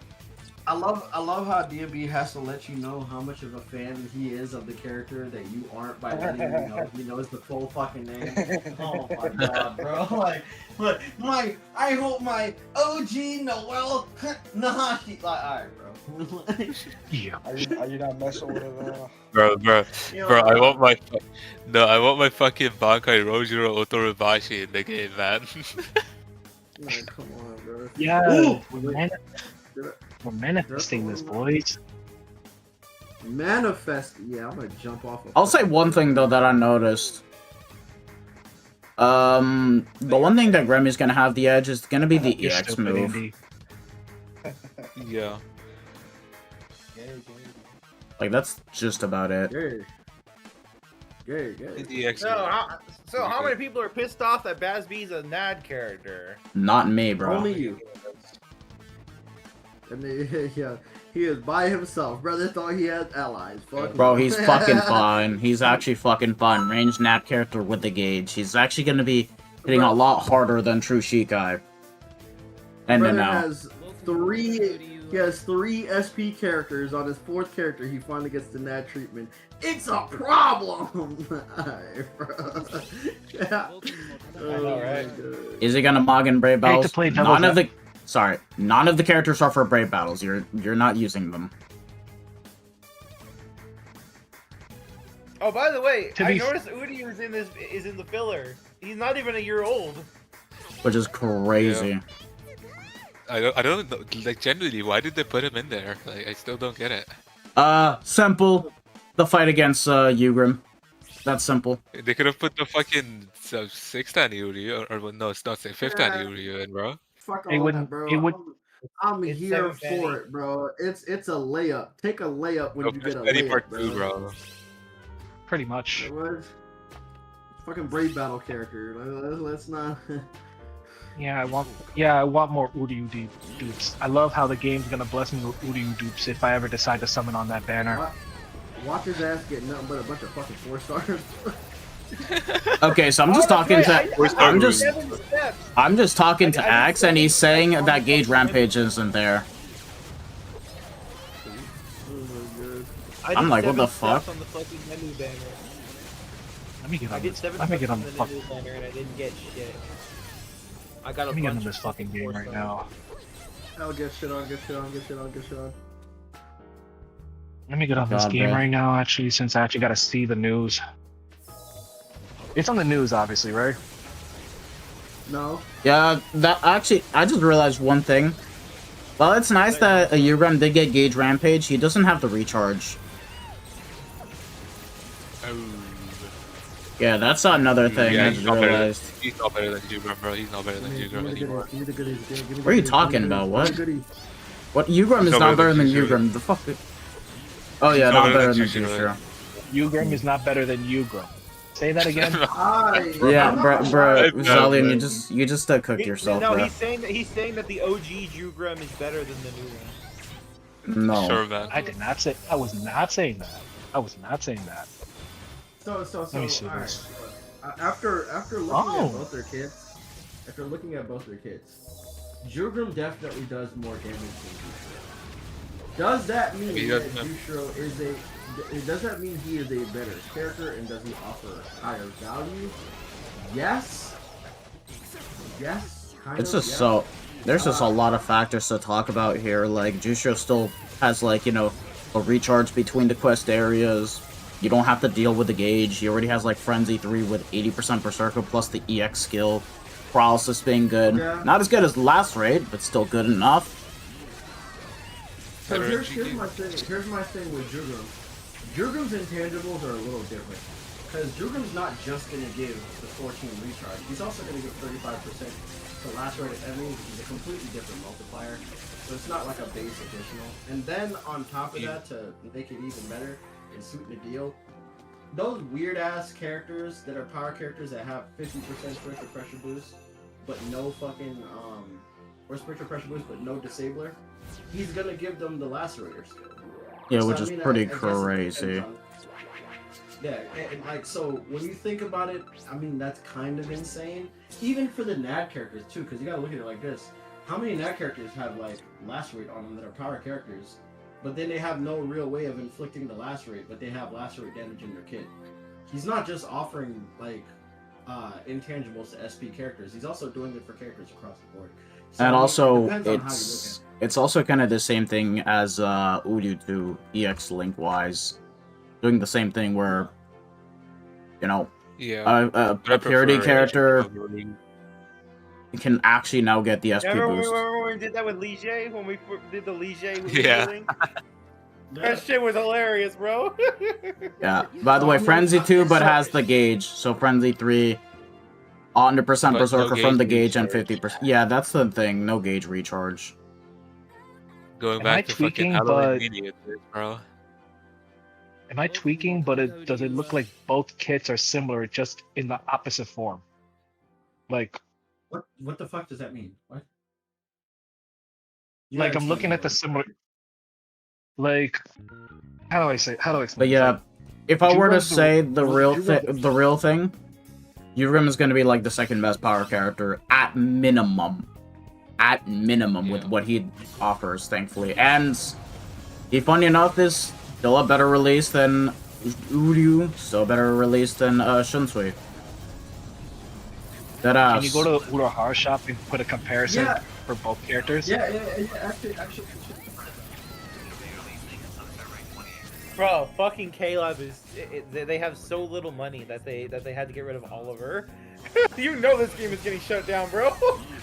I love how DMB has to let you know how much of a fan he is of the character that you aren't by letting you know he knows the full fucking name. Oh my god, bro! Like, I hope my OG Noel Nahashi. Like, alright, bro. Yeah. Are you not messing with it? Bro, You know, bro, I want my fucking Bankai Rojiro Otorubashi in the game, man. like, come on, bro. Yeah. Ooh! We're manifesting this, boys. Manifest. Yeah, I'm gonna jump off. I'll say one thing though that I noticed. The one thing that Remy's gonna have the edge is gonna be the You're EX stupid, move. Andy. Yeah. Like that's just about it. Gay. The EX So how many people are pissed off that Bazby's a NAD character? Not me, bro. Only you. And yeah, he is by himself. Brother thought he had allies. Fuck Bro, no. he's fucking fine. He's actually fucking fine. Ranged nap character with the gauge. He's actually gonna be hitting a lot harder than True Shikai. And Brother now. has he has 3 SP characters. On his 4th character, he finally gets the NAD treatment. It's a problem! Alright, bro. Yeah. I know, right? Is he gonna Moggen Brave Hate Battles? to play devil's None of the characters are for Brave Battles. You're not using them. Oh, by the way, To I be- noticed Udi is in the filler. He's not even a year old. Which is crazy. I don't know, like, genuinely, why did they put him in there? Like, I still don't get it. Simple. The fight against Ugrim. That's simple. They could have put the fucking 6th Aniuri, or no, it's not 5th Aniuri in, bro. Fuck It all wouldn't- that, bro. it would- I'm It's here 7th for Annie. it, bro. It's a layup. Take a layup when No, you get a Any layup, part bro. 2, bro. Pretty much. It was fucking Brave Battle character. Let's not. Yeah, I want more Uryu dupes. I love how the game's gonna bless me with Uryu dupes if I ever decide to summon on that banner. Watch his ass get nothing but a bunch of fucking 4 stars. Okay, so I'm just talking to I'm just talking to Axe, and he's saying that Gauge Rampage isn't there. I'm like, what the fuck? On the fucking menu banner. Let me get I on did this. 7 Let me get on on the the fuck. menu banner and I didn't get shit. I got a Let me get on bunch this of fucking game 4 right stars. now. I'll get shit on. Let me get on this God, game man. right now, actually, since I actually gotta see the news. It's on the news, obviously, right? No. Yeah, that actually, I just realized one thing. Well, it's nice that Ugrim did get Gauge Rampage. He doesn't have the recharge. Oh. Yeah, that's another thing I Yeah, just he's not better than, realized. he's not better than Jugram, bro. He's not better than Jugram anymore. What are you talking about? What? What? Ugram He's is not not better better than than Juice, Ugram. The fuck? Oh He's yeah, not not better better than than Juice, Jushiro. Ugram is not better than Ugram. Say that again. Yeah, bruh, It's Zalian, bad, you just cooked yourself, no, bruh. he's saying that the OG Jugram is better than the new one. No. Sure, man. I did not say. I was not saying that. I was not saying that. So, Let me see alright. this. After looking Oh. at both their kits, Jugram definitely does more damage than Jushiro. Does that mean He that doesn't. Jushiro is a? Does that mean he is a better character and does he offer higher value? Yes. Yes. Kind It's of, just yes. so... There's just a lot of factors to talk about here. Like, Jushiro still has, like, you know, a recharge between the quest areas. You don't have to deal with the gauge. He already has, like, Frenzy 3 with 80% Berserker plus the EX skill. Paralysis being good. Yeah. Not as good as Lacerate, but still good enough. So Better here's GG. my thing. Here's my thing with Jugram. Jugram's intangibles are a little different. Because Jugram's not just going to give the 14 recharge. He's also going to give 35% to lacerated enemies, which is a completely different multiplier. So it's not like a base additional. And then on top of that, to make it even better and sweeten the deal, those weird ass characters that are power characters that have 50% spiritual pressure boost, but no fucking or spiritual pressure boost, but no disabler. He's gonna give them the lacerator skill. Yeah, So, which I is mean, pretty I guess it depends crazy. on- Yeah, and like, so when you think about it, I mean, that's kind of insane. Even for the NAD characters too, because you gotta look at it like this. How many NAD characters have like lacerate on them that are power characters, but then they have no real way of inflicting the lacerate, but they have lacerate damage in their kit? He's not just offering like intangibles to SP characters. He's also doing it for characters across the board. So, And I mean, also, it depends on how you look at it. it's also kind of the same thing as Udu 2 EX Link wise, doing the same thing where, you know, Yeah. a But I purity prefer character Jugram. can actually now get the SP Remember boost. when we did that with Lige? When we did the Lige with Yeah. Link? That shit was hilarious, bro. Yeah. By the way, Frenzy 2 but has the gauge, so Frenzy 3, 100% But no Berserker from the gauge gauge and recharge. 50%. Yeah, that's the thing. No gauge recharge. Going Am I back to fucking tweaking, Halloween but- Media, bro. Am I tweaking? But does it look like both kits are similar, just in the opposite form? Like, What the fuck does that mean? What? like I'm looking at the similar. Like, how do I say? How do I explain? But this? yeah, Like, if I were to Juram's the- say the Juram's real thing, Urim is going to be like the second best power character at minimum. At minimum with Yeah. what he offers, thankfully. And he, funny enough, is still a better release than Uryu, still a better release than Shunsui. That Can you go to Urahara shop and put a comparison Yeah. for both characters? Yeah, actually. Bro, fucking Caleb is. They have so little money that they had to get rid of Oliver. You know this game is getting shut down, bro.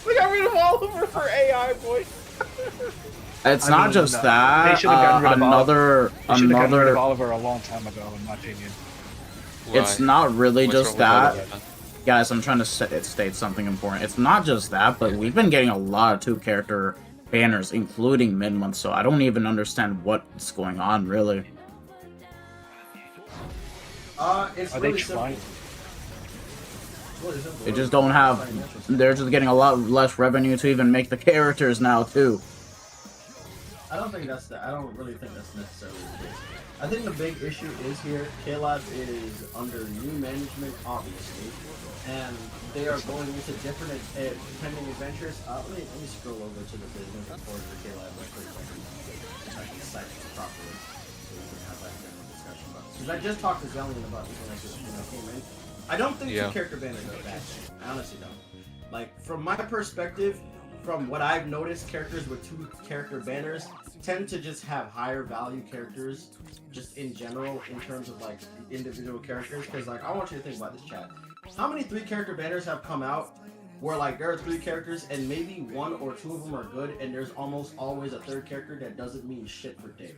They got rid of Oliver for AI, boy. It's I not mean, just no, that. they should've gotten rid of Another They should have gotten rid of Oliver a long time ago, in my opinion. It's Why? not really What's just wrong with that. Oliver? Guys, I'm trying to state something important. It's not just that, but we've been getting a lot of two-character banners, including mid-month, so I don't even understand what's going on, really. It's Are they really simple. trying? It's really simple. They just don't have... They're just getting a lot less revenue to even make the characters now, too. I don't really think that's necessarily the case. I think the big issue is here, K-Lab is under new management, obviously, and they are going into different pending adventures. Let me scroll over to the business report for K-Lab real quick so I can cite it properly so we can have that general discussion about it. Because I just talked to Zellian about this when I came in. I don't think Yeah. two character banners are bad. I honestly don't. Like, from my perspective, from what I've noticed, characters with two character banners tend to just have higher value characters just in general in terms of like individual characters. Because like, I want you to think about this, chat. How many 3 character banners have come out where like there are 3 characters and maybe 1 or 2 of them are good, and there's almost always a 3rd character that doesn't mean shit for dick.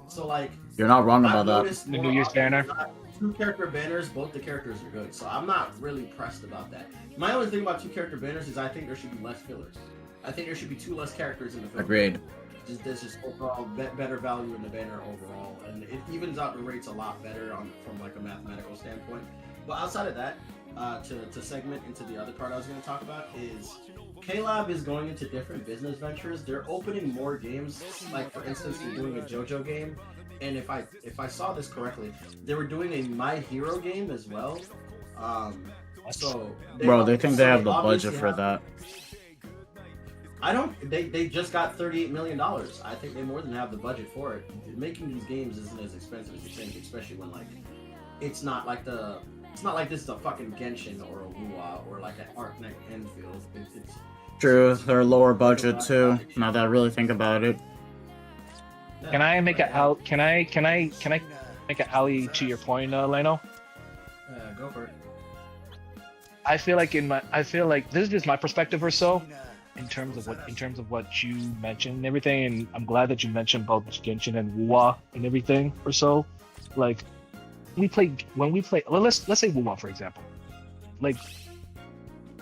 So like, You're not wrong about I've that. noticed The more New Year's often banner. than not, 2 character banners, both the characters are good. So I'm not really pressed about that. My only thing about 2 character banners is I think there should be less fillers. I think there should be 2 less characters in the filler. Agreed. There's just overall better value in the banner overall, and it evens out the rates a lot better from like a mathematical standpoint. But outside of that, to segment into the other part I was going to talk about is K-Lab is going into different business ventures. They're opening more games. Like for instance, they're doing a JoJo game, and if I saw this correctly, they were doing a My Hero game as well. So Bro, they think they have the obviously budget for that. I don't. They just got $38 million. I think they more than have the budget for it. Making these games isn't as expensive as you think, especially when like it's not like this is a fucking Genshin or a Lua or like an Arc Knight Enfield. It's True, they're lower budget too. Now that I really think about it. Can I make a out? Can I make an alley to your point, Leno? Go for it. I feel like this is just my perspective or so, in terms of what you mentioned and everything, and I'm glad that you mentioned both Genshin and Wuwa and everything or so. Like when we play, well, let's say Wuwa for example. Like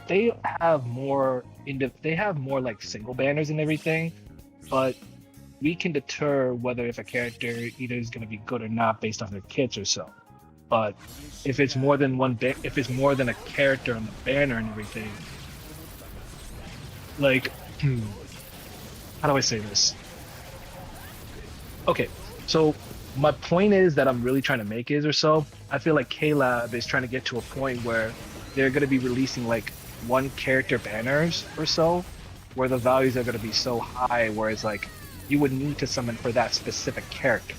they have more like single banners and everything, but we can deter whether if a character either is going to be good or not based on their kits or so. But if it's more than if it's more than a character on the banner and everything, like, how do I say this? Okay, so my point is that I'm really trying to make is or so. I feel like K-Lab is trying to get to a point where they're going to be releasing like 1 character banners or so, where the values are going to be so high, where it's like you would need to summon for that specific character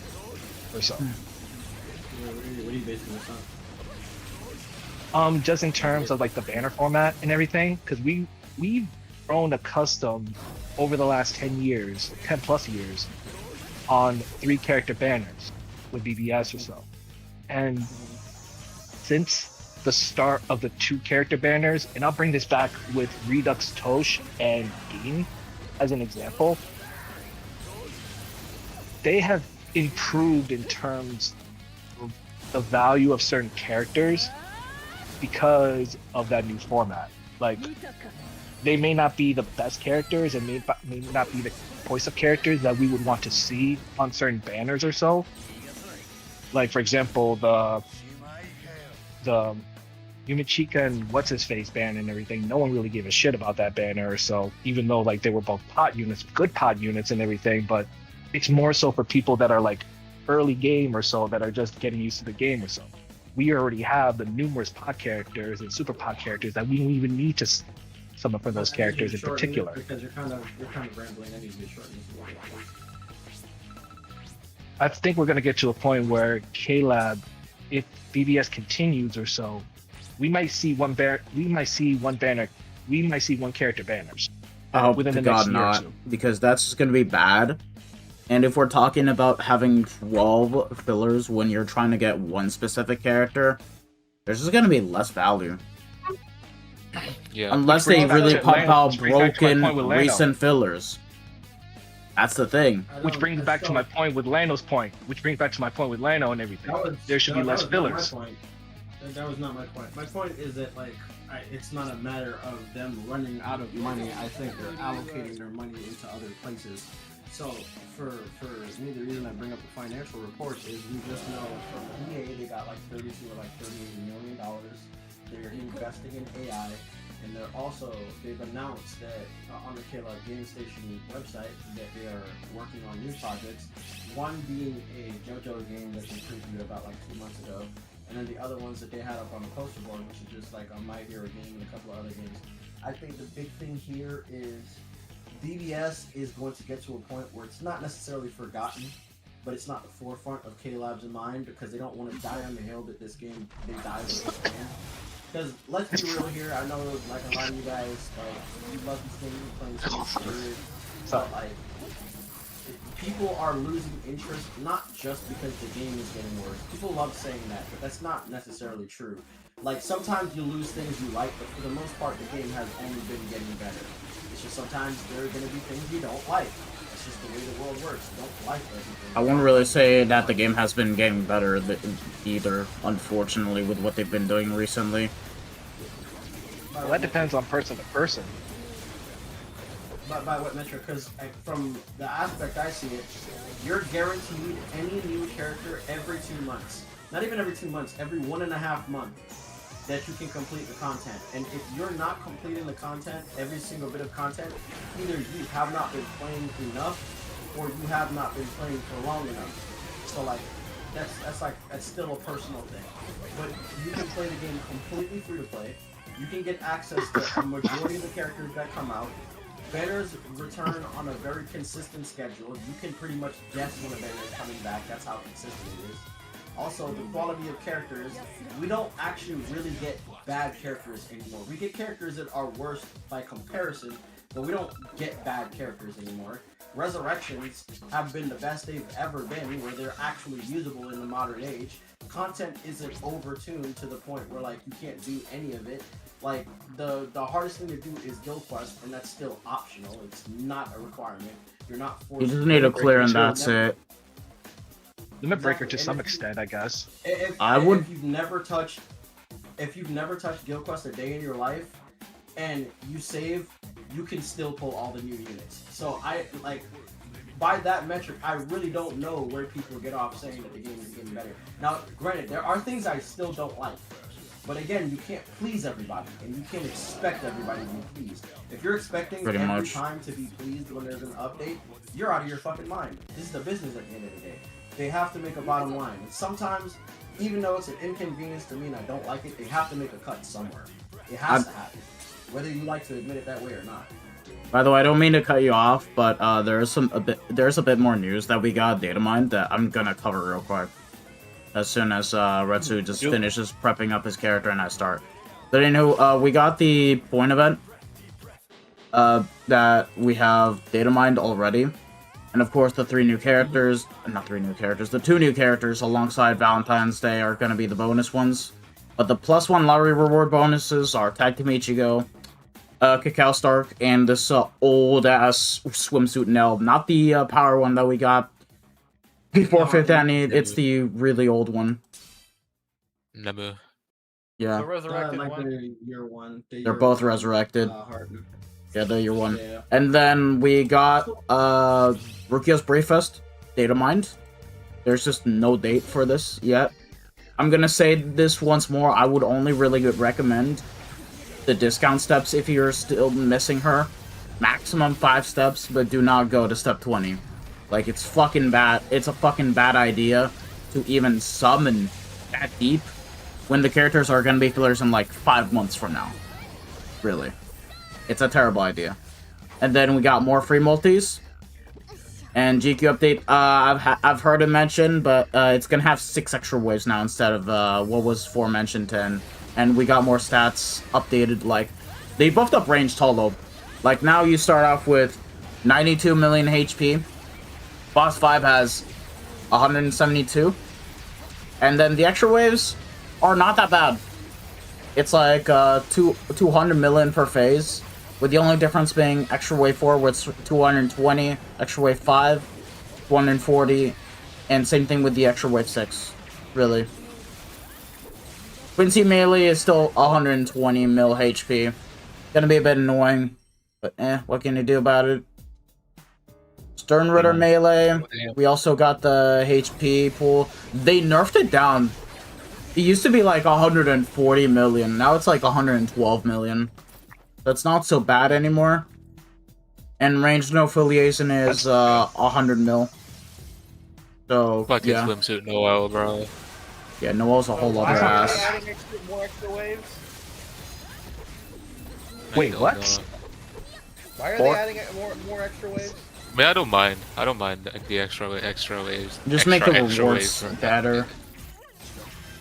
or so. What are you basing this on? Just in terms of like the banner format and everything, because we've grown accustomed over the last 10 plus years on 3 character banners with BBS or so. And since the start of the 2 character banners, and I'll bring this back with Redux Tosh and Bean as an example, they have improved in terms of the value of certain characters because of that new format. Like, they may not be the best characters and may not be the voice of characters that we would want to see on certain banners or so. Like, for example, the Yumichika and what's-his-face banner and everything, no one really gave a shit about that banner or so, even though like they were both pot units, good pot units and everything, but it's more so for people that are like early game or so, that are just getting used to the game or so. We already have the numerous pot characters and super pot characters that we don't even need to summon for those characters in particular. Because you're kind of rambling. I need to be shortened. I think we're going to get to a point where K-Lab, if BBS continues or so, we might see one character banners. I hope within to the next God year or not, two. because that's just going to be bad. And if we're talking about having 12 fillers when you're trying to get one specific character, there's just going to be less value. Yeah. Unless they really pump out broken Leno. recent fillers. That's the thing. Which brings back to my point with Lano's point. And everything. There should be less fillers. That was not my point. My point is that like it's not a matter of them running out of money. I think they're allocating their money into other places. So for me, the reason I bring up the financial reports is we just know from EA they got like $32 or like $38 million. They're investing in AI, and they've announced that on the K-Lab Game Station website that they are working on new projects. One being a JoJo game that they previewed about like 2 months ago, and then the other ones that they had up on the poster board, which is just like a My Hero game and a couple of other games. I think the big thing here is BBS is going to get to a point where it's not necessarily forgotten, but it's not the forefront of K-Lab's mind, because they don't want to die on the hill that this game, they died with this game. Because let's be real here, I know like a lot of you guys, like, you love this game, you're playing Spirit, but like, people are losing interest, not just because the game is getting worse. People love saying that, but that's not necessarily true. like sometimes you lose things you like, but for the most part, the game has only been getting better. It's just sometimes there are going to be things you don't like. That's just the way the world works. You don't like everything. I won't really say that the game has been getting better either, unfortunately, with what they've been doing recently. Well, that depends on person to person. By what metric? Because from the aspect I see it, you're guaranteed any new character every 2 months. Not even every 2 months, every 1.5 months that you can complete the content. And if you're not completing the content, every single bit of content, either you have not been playing enough or you have not been playing for long enough. So like, that's still a personal thing. But you can play the game completely free to play. You can get access to a majority of the characters that come out. Banners return on a very consistent schedule. You can pretty much guess when a banner is coming back. That's how consistent it is. Also, the quality of characters. We don't actually really get bad characters anymore. We get characters that are worse by comparison, but we don't get bad characters anymore. Resurrections have been the best they've ever been, where they're actually usable in the modern age. Content isn't overtuned to the point where like you can't do any of it. Like the hardest thing to do is guild quest, and that's still optional. It's not a requirement. You're not forced. You just need to clear, and that's it. Limit breaker to some extent, I guess. If you've never touched guild quest a day in your life, and you save, you can still pull all the new units. So I like. By that metric, I really don't know where people get off saying that the game is getting better. Now, granted, there are things I still don't like. But again, you can't please everybody, and you can't expect everybody to be pleased. If you're expecting every time to be pleased when there's an update, you're out of your fucking mind. This is the business at the end of the day. They have to make a bottom line. And sometimes, even though it's an inconvenience to me and I don't like it, they have to make a cut somewhere. It has to happen. Whether you like to admit it that way or not. By the way, I don't mean to cut you off, but there's a bit more news that we got data mined that I'm gonna cover real quick. As soon as Retsu just finishes prepping up his character and I start. But anyway, we got the point event that we have data mined already. And of course the the 2 new characters alongside Valentine's Day are gonna be the bonus ones. But the +1 lottery reward bonuses are Tag Team Ichigo, Cacao Stark, and this old-ass swimsuit Nell. Not the power one that we got before 5th Annie, it's the really old one. Nebu. Yeah. The resurrected like one. the year one. They're both resurrected. Yeah, they're year 1. Yeah. And then we got Rukio's Briefest data mined. There's just no date for this yet. I'm gonna say this once more. I would only really recommend the discount steps if you're still missing her. Maximum 5 steps, but do not go to step 20. Like, it's fucking bad. It's a fucking bad idea to even summon that deep when the characters are gonna be fillers in like 5 months from now. Really. It's a terrible idea. And then we got more free multis. And GQ update, I've heard it mentioned, but it's gonna have 6 extra waves now instead of what was aforementioned 10. And we got more stats updated, like, they buffed up ranged hollow. Like, now you start off with 92 million HP. Boss 5 has 172. And then the extra waves are not that bad. It's like 200 million per phase, with the only difference being extra wave 4, where it's 220, extra wave 5, 140, and same thing with the extra wave 6, really. Quincy melee is still 120 mil HP. Gonna be a bit annoying, but what can you do about it? Stern Ritter melee. We also got the HP pool. They nerfed it down. It used to be like 140 million. Now it's like 112 million. That's not so bad anymore. And ranged no affiliation is 100 mil. So Fucking yeah. swimsuit Noel, bro. Yeah, Noel's a whole other Are ass. they adding more extra waves? Wait, what? Why are they adding more extra waves? I mean, I don't mind. I don't mind the extra waves. Just make the rewards better.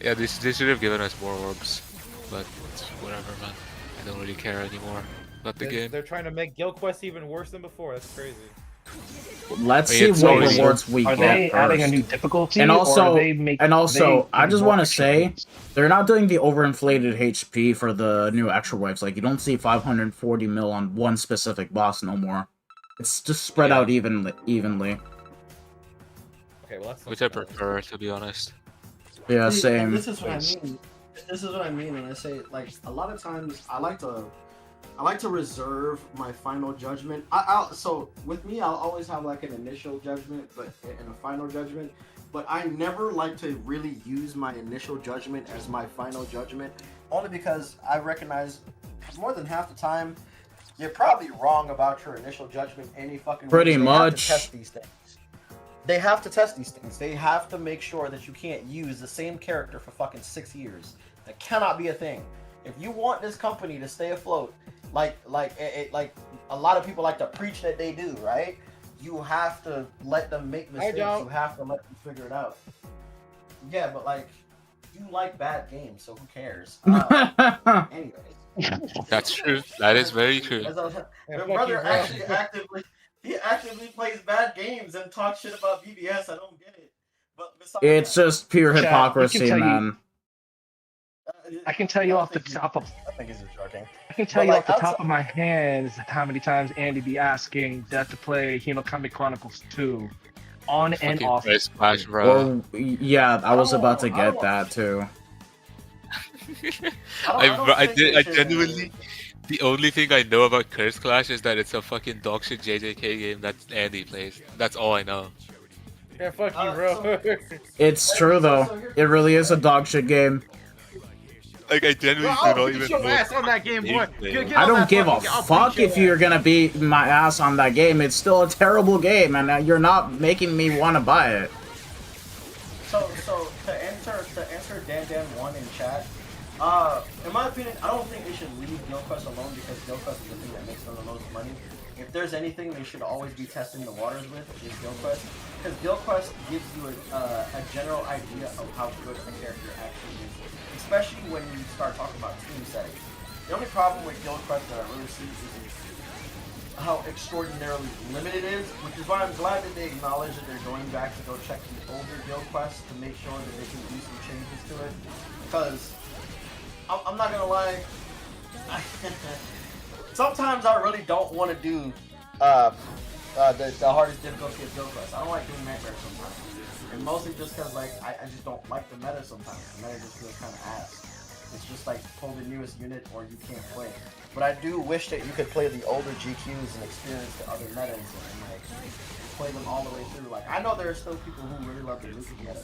Yeah, they should have given us more orbs, but it's whatever, man. I don't really care anymore about the game. They're trying to make Guild Quest even worse than before. That's crazy. Let's I mean, see it's what already- rewards we Are get they first. adding a new difficulty? And or also, are they making, I just want to say, games? they're not doing the overinflated HP for the new extra waves. Like, you don't see 540 mil on one specific boss no more. It's just spread Yeah. out evenly. Okay, well that's Which I something else. prefer, to be honest. Yeah, See, and same. this is what I mean. This is what I mean when I say, like, a lot of times I like to reserve my final judgment. So with me, I'll always have like an initial judgment, and a final judgment. But I never like to really use my initial judgment as my final judgment, only because I recognize more than half the time you're probably wrong about your initial judgment any fucking way. Pretty They have much. to test these things. They have to test these things. They have to make sure that you can't use the same character for fucking 6 years. That cannot be a thing. If you want this company to stay afloat, like a lot of people like to preach that they do, right? You have to let them make mistakes. You have to let them figure it out. Yeah, but like, you like bad games, so who cares? Anyways. That's true. That is very true. My brother actively plays bad games and talks shit about BBS. I don't get it. But besides It's that, just pure Chad, hypocrisy, we can tell you- man. I can tell you off the top of I think he's just joking. I can tell But, you like, off the top outside- of my hands how many times Andy be asking Death to play Hinokami Chronicles 2 on and Fucking off. Christ Splash, bro. Well, yeah, I was about to I get don't- that too. I genuinely, the only thing I know about Curse Clash is that it's a fucking dogshit JJK game that Andy plays. That's all I know. Yeah, fuck you, bro. It's true though. It really is a dogshit game. Like, I genuinely Bro, do not get even your know. ass on that game, boy. Get I on don't that give a fucking- I'll fuck beat if your you're ass. gonna beat my ass on that game. It's still a terrible game, and you're not making me want to buy it. So to answer Dan1 in chat, in my opinion, I don't think they should leave GuildQuest alone because GuildQuest is the thing that makes them the most money. If there's anything they should always be testing the waters with, is GuildQuest, because GuildQuest gives you a general idea of how good a character actually is, especially when you start talking about team settings. The only problem with GuildQuest that I really see is how extraordinarily limited it is, which is why I'm glad that they acknowledge that they're going back to go check the older guild quests to make sure that they can do some changes to it. Because I'm not gonna lie, sometimes I really don't want to do the hardest difficulty of guild quests. I don't like doing nightmares sometimes, and mostly just because like I just don't like the meta sometimes. The meta just feels kind of ass. It's just like pull the newest unit or you can't play. But I do wish that you could play the older GQs and experience the other metas and like play them all the way through. Like I know there are still people who really love the Luka meta.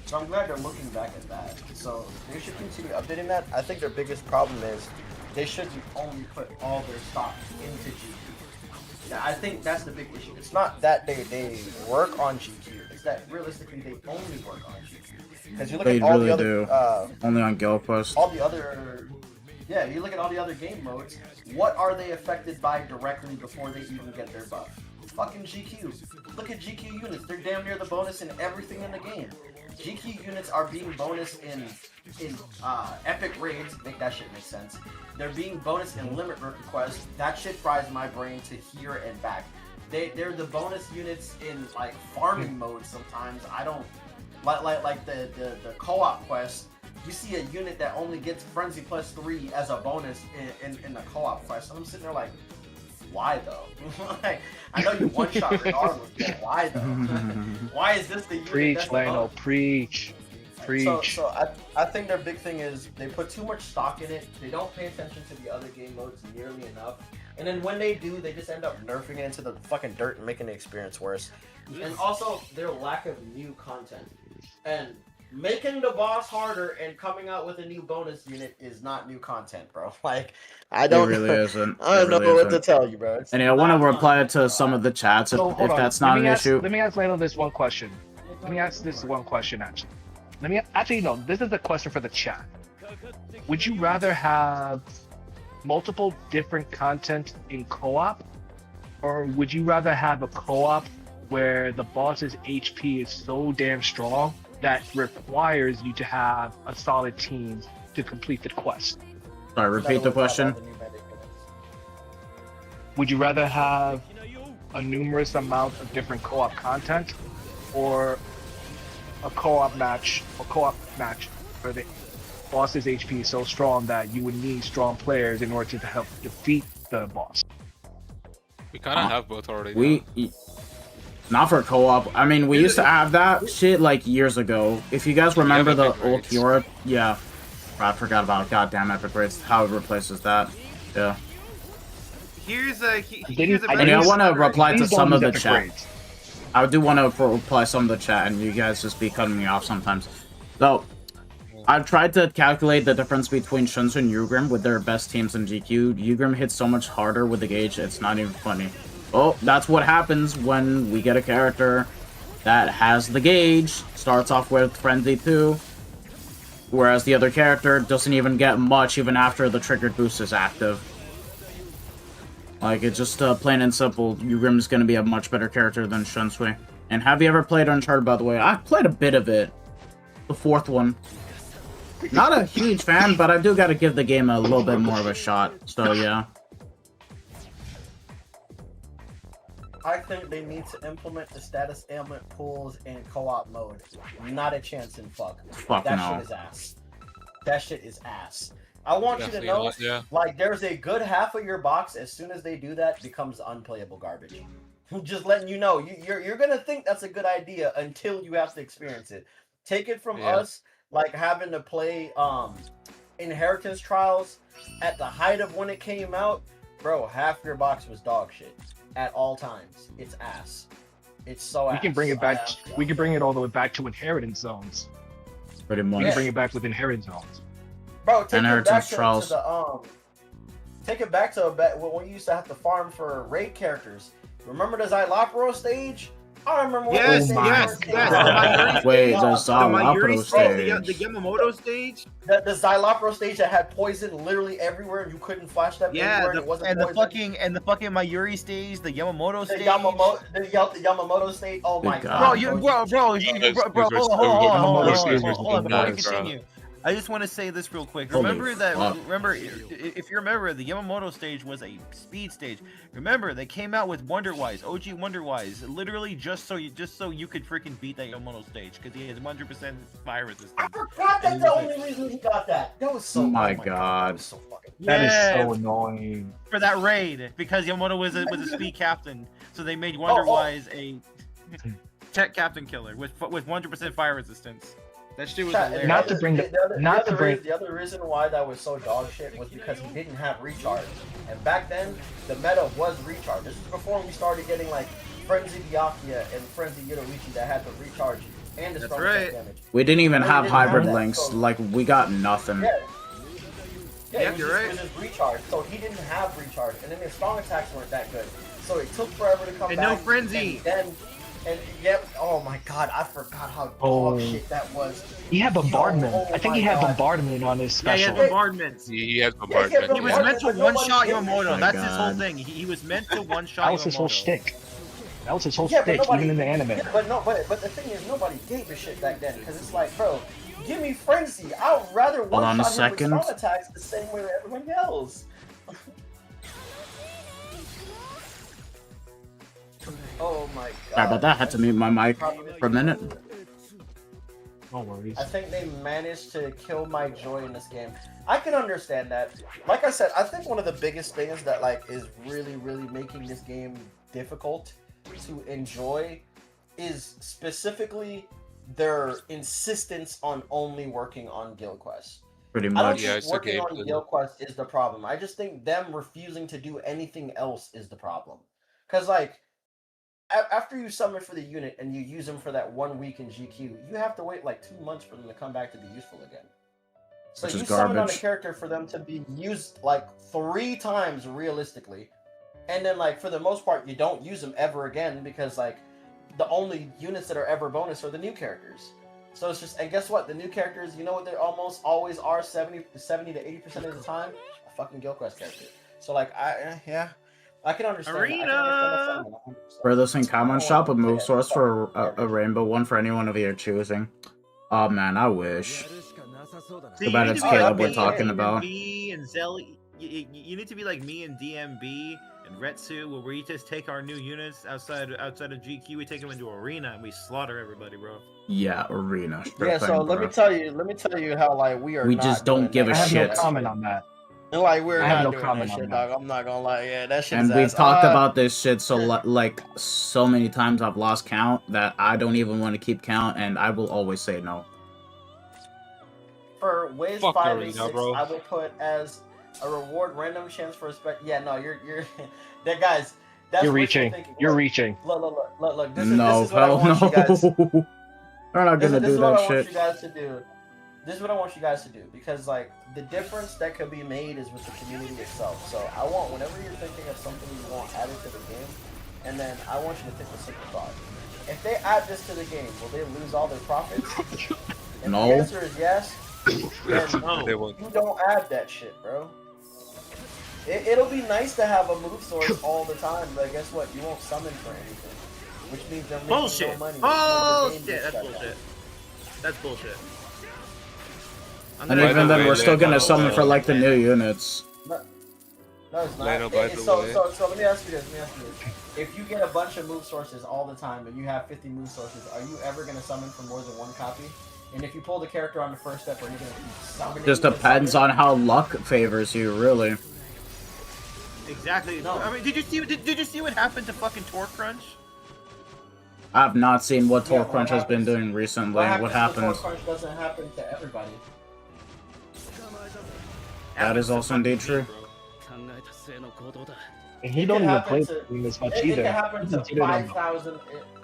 So I'm glad they're looking back at that. So they should continue updating that. I think their biggest problem is they should only put all their stock into GQ. Now, I think that's the big issue. It's not that they work on GQ. It's that realistically they only work on GQ. Because you look They at all really the other do. Only on GuildQuest. all the other, yeah, you look at all the other game modes, what are they affected by directly before they even get their buff? Fucking GQ. Look at GQ units, they're damn near the bonus in everything in the game. GQ units are being bonus in epic raids, make that shit make sense. They're being bonus in limit requests, that shit fries my brain to here and back. They're the bonus units in like farming mode sometimes. I don't like the co-op quest. You see a unit that only gets Frenzy plus 3 as a bonus in the co-op quest. And I'm sitting there like, why though? Like, I know you one shot regardless, but why though? Why is this the unit Preach, that's the Lano, bonus? preach. Preach. So I think their big thing is they put too much stock in it. They don't pay attention to the other game modes nearly enough. And then when they do, they just end up nerfing it into the fucking dirt and making the experience worse. And also their lack of new content. And making the boss harder and coming out with a new bonus unit is not new content, bro. Like I don't It really isn't. I don't It know really what to isn't. tell you, bro. It's And I want to not reply fun. to some of the chats if, So, hold on. that's not an issue. Let me ask Lano this one question. Let me ask this one question, actually. No, this is a question for the chat. Would you rather have multiple different content in co-op? Or would you rather have a co-op where the boss's HP is so damn strong that requires you to have a solid team to complete the quest? Sorry, repeat the question. Would you rather have a numerous amount of different co-op content, or a co-op match where the boss's HP is so strong that you would need strong players in order to help defeat the boss. We kind of have both already. We not for co-op. I mean, we used to have that shit like years ago. If you guys remember the old Kiora, yeah, I forgot about goddamn Epic Rates. How it replaces that. Yeah. Here's I want to reply to some of the chat. I do want to reply some of the chat, and you guys just be cutting me off sometimes. So, I've tried to calculate the difference between Shunsu and Ugrim with their best teams in GQ. Ugrim hits so much harder with the gauge, it's not even funny. Oh, that's what happens when we get a character that has the gauge, starts off with Frenzy 2, whereas the other character doesn't even get much even after the triggered boost is active. Like, it's just plain and simple, Ugrim's gonna be a much better character than Shunsui. And have you ever played Uncharted, by the way? I've played a bit of it. The fourth one. Not a huge fan, but I do gotta give the game a little bit more of a shot, so yeah. I think they need to implement the status ailment pools in co-op mode. Not a chance in fuck. That shit is ass. That shit is ass. I want you to know, like, there's a good half of your box, as soon as they do that, becomes unplayable garbage. Just letting you know, you're gonna think that's a good idea until you have to experience it. Take it from us, like having to play Inheritance Trials at the height of when it came out, bro, half your box was dog shit at all times. It's ass. It's so ass. We can bring it back. We can bring it all the way back to Inheritance Zones. Pretty much. We can bring it back with Inheritance Zones. Bro, take it back to the take it back to when we used to have to farm for raid characters. Remember the Xylopro stage? I remember when yes. Wait, the Xylopro stage. The Yamamoto stage? The Xylopro stage that had poison literally everywhere and you couldn't flash that anywhere and it wasn't and poison. the fucking Mayuri stage, the Yamamoto stage. The Yamamoto stage. Oh my god. Bro, hold on, before we continue. I just want to say this real quick. Remember, if you remember, the Yamamoto stage was a speed stage. Remember, they came out with Wonderwise, OG Wonderwise, literally just so you could freaking beat that Yamamoto stage because he has 100% fire resistance. I forgot that's the only reason he got that. That was so. Oh my god. That is so annoying. For that raid, because Yamamoto was a speed captain, so they made Wonderwise a tech captain killer with 100% fire resistance. That shit was hilarious. The other reason why that was so dog shit was because he didn't have recharge. And back then, the meta was recharge. This is before we started getting like Frenzy Byakuya and Frenzy Yoruichi that had the recharge and the strong damage. We didn't even have hybrid links. So, like, we got nothing. Yeah, you're right. It was just recharge. So he didn't have recharge. And then his strong attacks weren't that good. So it took forever to come back. And no Frenzy. And oh my god, I forgot how dog shit that was. He had bombardment. I think he had bombardment on his special. Yeah, he had bombardment. He had bombardment. He was meant to one-shot Yamamoto. That's his whole thing. He was meant to one-shot Yamamoto. That was his whole shtick. That was his whole shtick, even in the anime. Yeah, but the thing is, nobody gave a shit back then, because it's like, bro, give me Frenzy. I would rather one-shot him with strong attacks the same way as everybody else. Oh my god. Sorry about that, I had to mute my mic for a minute. No worries. I think they managed to kill my joy in this game. I can understand that. Like I said, I think one of the biggest things that like is really making this game difficult to enjoy is specifically their insistence on only working on Guild Quests. Pretty much. I don't think working on Guild Quests is the problem. I just think them refusing to do anything else is the problem. Because like, after you summon for the unit and you use them for that 1 week in GQ, you have to wait like 2 months for them to come back to be useful again. So you summon on a character for them to be used like 3 times realistically, and then like for the most part you don't use them ever again because like the only units that are ever bonus are the new characters. So it's just, and guess what? The new characters, you know what they almost always are 70 to 80% of the time? A fucking Guild Quest character. So like I can understand. Arena! For this in comment shop, a move source for a rainbow one for anyone of your choosing. Oh man, I wish. Too bad it's Caleb we're talking about. Me and Zelly, you need to be like me and DMB And Retsu, where we just take our new units outside of GQ, we take them into arena and we slaughter everybody, bro. Yeah, arena. Sure Yeah, so thing, let bro. me tell you how like we are. We not just don't doing give that. a I have shit. no comment on that. And like we're I have not no doing comment that on shit, that. dog. I'm not gonna lie. Yeah, that shit And is we've ass. talked about this shit like so many times I've lost count that I don't even want to keep count, and I will always say no. For Wiz Fuck 5 and arena, 6, bro. I will put as a reward random chance for respect. Yeah, no, you're that guys. That's You're wishful reaching. thinking. You're Look, reaching. Look. This No, is what I hell want you guys. no. We're not This gonna is do what that I want shit. you guys to do. This is what I want you guys to do, because like the difference that could be made is with the community itself. So I want, whenever you're thinking of something you want added to the game, and then I want you to think of simple thought. If they add this to the game, will they lose all their profits? If No. the answer is yes, then They won't. you don't add that shit, bro. It'll be nice to have a move source all the time, but guess what? You won't summon for anything, which means they're making Bullshit. no money. Bullshit. That's bullshit. That's bullshit. And even then, we're still gonna summon for like the new units. No, it's not. Leno, by the So way. let me ask you this. If you get a bunch of move sources all the time and you have 50 move sources, are you ever going to summon for more than one copy? And if you pull the character on the first step, are you going to keep summoning? Just depends on how luck favors you, really. Exactly. No. I mean, did you see what happened to fucking Torque Crunch? I've not seen what Yeah, Torque Crunch has been doing recently. What happened? Torque Crunch doesn't happen to everybody. That is also indeed true. And he It don't can even happen play to- the game as much It either. can happen He to considered him- 5,000.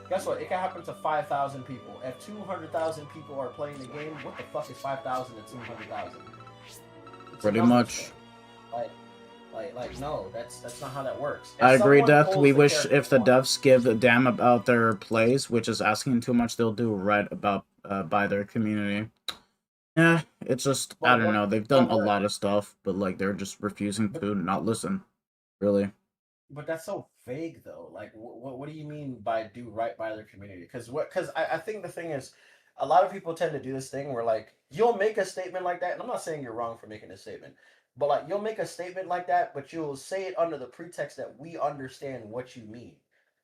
Guess what? It can happen to 5,000 people. If 200,000 people are playing the game, what the fuck is 5,000 to 200,000? Pretty much. Like, no, that's not how that works. If I agree, someone Death. pulls We the wish character if the on- devs give a damn about their plays, which is asking too much, they'll do right about by their community. Yeah, it's just I don't know. They've done a lot of stuff, but like they're just refusing to not listen. Really. But that's so vague, though. Like, what do you mean by do right by their community? Because I think the thing is, a lot of people tend to do this thing where like you'll make a statement like that, and I'm not saying you're wrong for making a statement, but like you'll make a statement like that, but you'll say it under the pretext that we understand what you mean.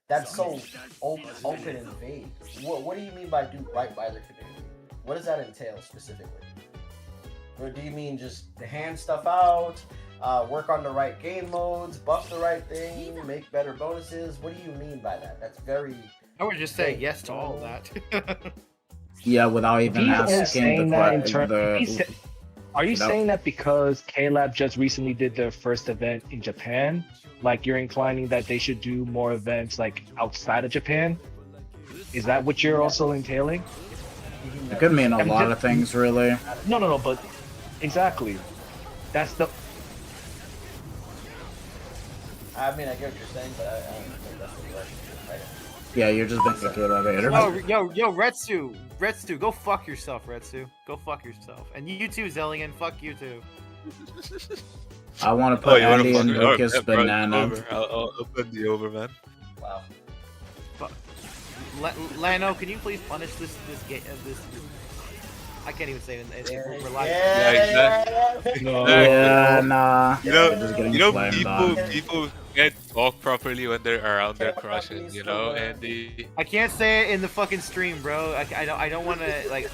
That's so open and vague. What do you mean by do right by their community? What does that entail specifically? Or do you mean just hand stuff out? Work on the right game modes, buff the right thing, make better bonuses. What do you mean by that? That's very. I would just say yes to all of that. Yeah, without If even he's only asking saying that in terms, the. are you without- saying that because K-Lab just recently did their first event in Japan? Like you're inclining that they should do more events like outside of Japan? Is that what you're also entailing? It could mean a lot of things, really. No, but exactly. That's the. I mean, I get what you're saying, but I don't think that's the direction. Right? Yeah, you're just being a K-Lab hater. Yo, Retsu, go fuck yourself, Retsu. Go fuck yourself. And you too, Zellian, fuck you too. I want to put you wanna Andy and fuck her? Lucas Bro, Banana. over. I'll put the over, man. Wow. Lano, can you please punish this game? This I can't even say it. We're live. Yeah, nah. You know, Just getting you know, flamed on. people can't talk properly when they're around their crushes, you know, and I can't say it in the fucking stream, bro. I don't want to like.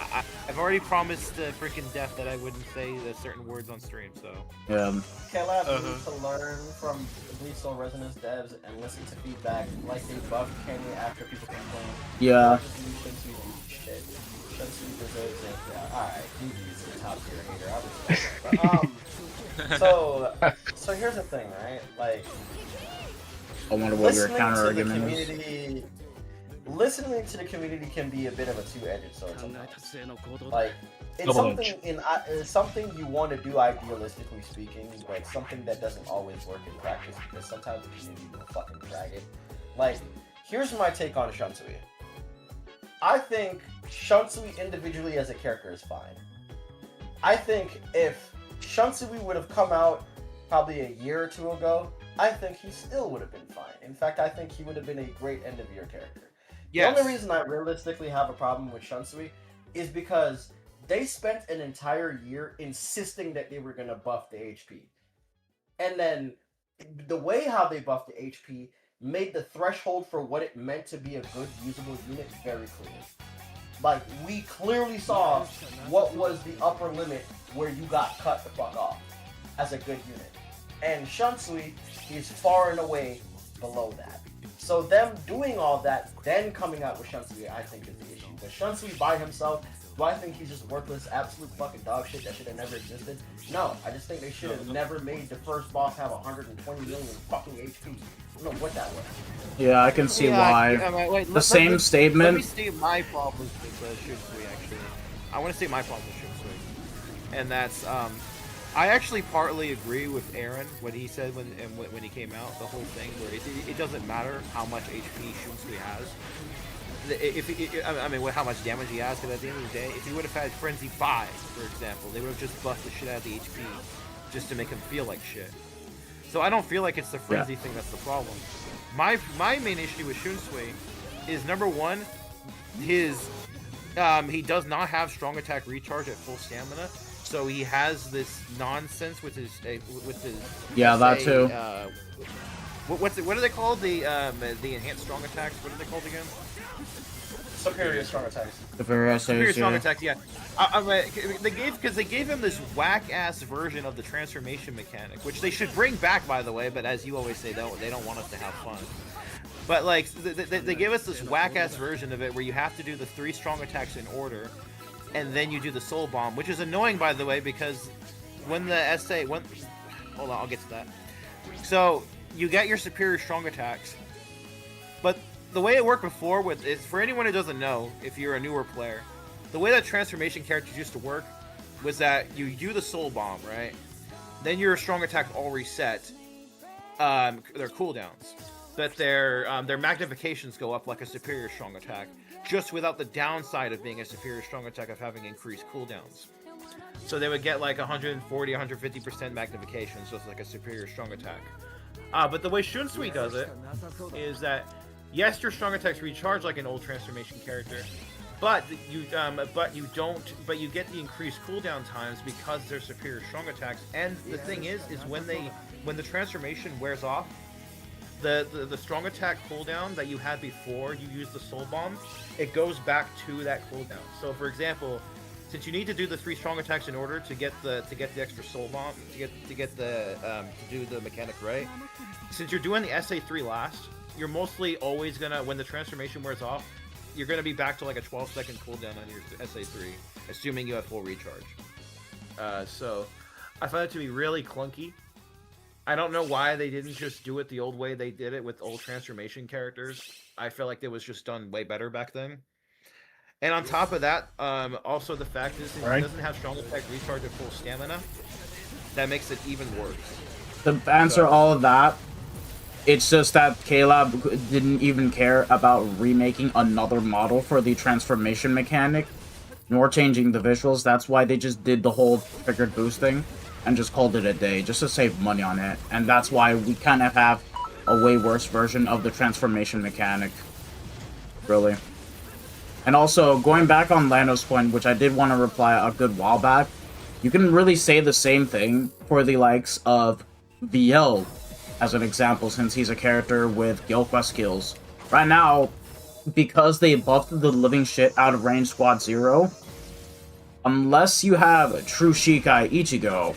I've already promised freaking Death that I wouldn't say the certain words on stream. So Yeah. K-Lab needs to learn from the Bleach Soul Resonance devs and listen to feedback, like they buffed Kenny after people complain. Yeah. Shensu deserves it. Yeah, alright, he's a top tier hater. I respect that. So here's the thing, right? Like, I wonder what your listening counter to the argument is. community, listening to the community can be a bit of a two-edged sword sometimes. Like, it's something you want to do idealistically speaking, but something that doesn't always work in practice because sometimes the community will fucking drag it. Like, here's my take on Shunsui. I think Shunsui individually as a character is fine. I think if Shunsui would have come out probably a year or two ago, I think he still would have been fine. In fact, I think he would have been a great end-of-year character. yes. The only reason I realistically have a problem with Shunsui is because they spent an entire year insisting that they were going to buff the HP. And then the way how they buffed the HP made the threshold for what it meant to be a good usable unit very clear. Like, we clearly saw what was the upper limit where you got cut the fuck off as a good unit. And Shunsui is far and away below that. So them doing all that, then coming out with Shunsui, I think is the issue. But Shunsui by himself, do I think he's just worthless, absolute fucking dog shit that should have never existed? No, I just think they should have never made the first boss have 120 million fucking HP. I don't know what that was. Yeah, I can see why. The same statement. Let me state my problems with Shunsui, actually. I want to state my problem with Shunsui. And that's, I actually partly agree with Aaron, what he said when he came out, the whole thing, where it doesn't matter how much HP Shunsui has. How much damage he has, because at the end of the day, if he would have had Frenzy 5, for example, they would have just buffed the shit out of the HP just to make him feel like shit. So I don't feel like it's the Frenzy thing that's the problem. My main issue with Shunsui is, number one, he does not have strong attack recharge at full stamina, so he has this nonsense with his that too. What are they called? The enhanced strong attacks. What are they called again? Superior strong attacks. Superior strong attacks. Yeah. They gave him this whack ass version of the transformation mechanic, which they should bring back, by the way. But as you always say, they don't want us to have fun. But like they gave us this whack ass version of it where you have to do the 3 strong attacks in order, and then you do the soul bomb, which is annoying, by the way, because when the essay hold on, I'll get to that. So you get your superior strong attacks, but the way it worked before is, for anyone who doesn't know, if you're a newer player, the way that transformation characters used to work was that you do the soul bomb, right? Then your strong attacks all reset. Their cooldowns, but their magnifications go up like a superior strong attack, just without the downside of being a superior strong attack of having increased cooldowns. So they would get like 140, 150% magnification, so it's like a superior strong attack. But the way Shunsui does it is that, yes, your strong attacks recharge like an old transformation character, but you get the increased cooldown times because they're superior strong attacks. And the thing is when the transformation wears off, the strong attack cooldown that you had before you use the soul bomb, it goes back to that cooldown. So for example, since you need to do the 3 strong attacks in order to get the extra soul bomb, to do the mechanic right, since you're doing the SA3 last, you're mostly always gonna, when the transformation wears off, you're gonna be back to like a 12-second cooldown on your SA3, assuming you have full recharge. So I find it to be really clunky. I don't know why they didn't just do it the old way they did it with old transformation characters. I feel like it was just done way better back then. And on top of that, also the fact is it doesn't have strong attack recharge at full stamina. That makes it even worse. To answer all of that, it's just that Caleb didn't even care about remaking another model for the transformation mechanic, nor changing the visuals. That's why they just did the whole triggered boosting and just called it a day, just to save money on it. And that's why we kind of have a way worse version of the transformation mechanic. Really. And also, going back on Lando's point, which I did want to reply a good while back, you can really say the same thing for the likes of VL, as an example, since he's a character with Guild Quest skills. Right now, because they buffed the living shit out of Range Squad 0, unless you have a true Shikai Ichigo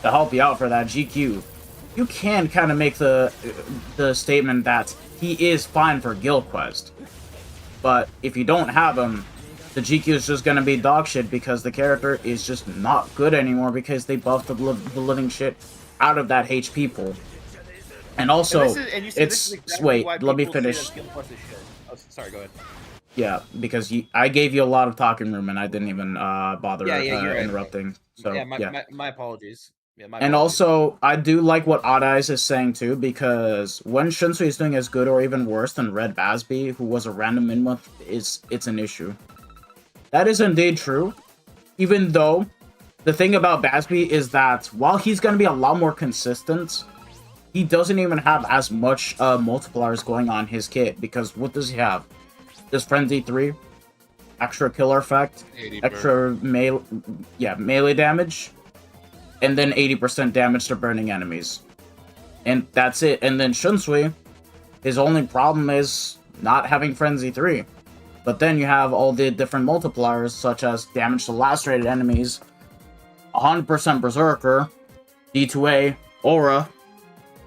to help you out for that GQ, you can kind of make the statement that he is fine for Guild Quest. But if you don't have him, the GQ is just going to be dog shit because the character is just not good anymore because they buffed the living shit out of that HP pool. And also, wait, let me finish. Oh, sorry, go ahead. Yeah, because I gave you a lot of talking room and I didn't even bother interrupting. Right. So my apologies. And also, I do like what Odd Eyes is saying too, because when Shunsui is doing as good or even worse than Red Basby, who was a random min-month, it's an issue. That is indeed true, even though the thing about Basby is that while he's going to be a lot more consistent, he doesn't even have as much multipliers going on his kit, because what does he have? Just Frenzy 3, extra killer effect, extra melee damage, and then 80% damage to burning enemies. And that's it. And then Shunsui, his only problem is not having Frenzy 3. But then you have all the different multipliers, such as damage to lacerated enemies, 100% Berserker, D2A, Aura.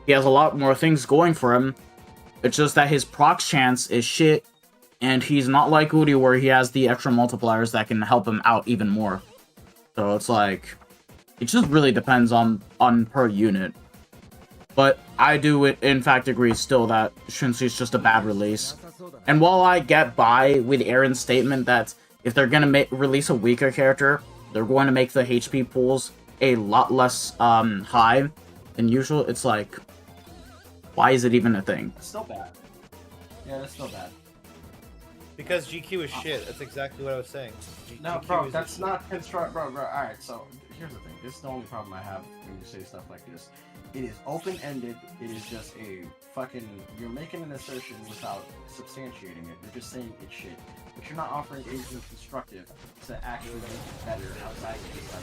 He has a lot more things going for him. It's just that his proc chance is shit, and he's not like Uri where he has the extra multipliers that can help him out even more. So it's like, it just really depends on per unit. But I do, in fact, agree still that Shunsui is just a bad release. And while I get by with Aaron's statement that if they're going to release a weaker character, they're going to make the HP pools a lot less high than usual, it's like, why is it even a thing? It's still bad. Yeah, that's still bad. Because GQ is shit. That's exactly what I was saying. No, GQ bro, is that's not construct, bro. Alright, so here's the thing. This is the only problem I have when you say stuff like this. It is open-ended. It is just a fucking... You're making an assertion without substantiating it. You're just saying it's shit. But you're not offering anything constructive to actually make it better outside of this. Like,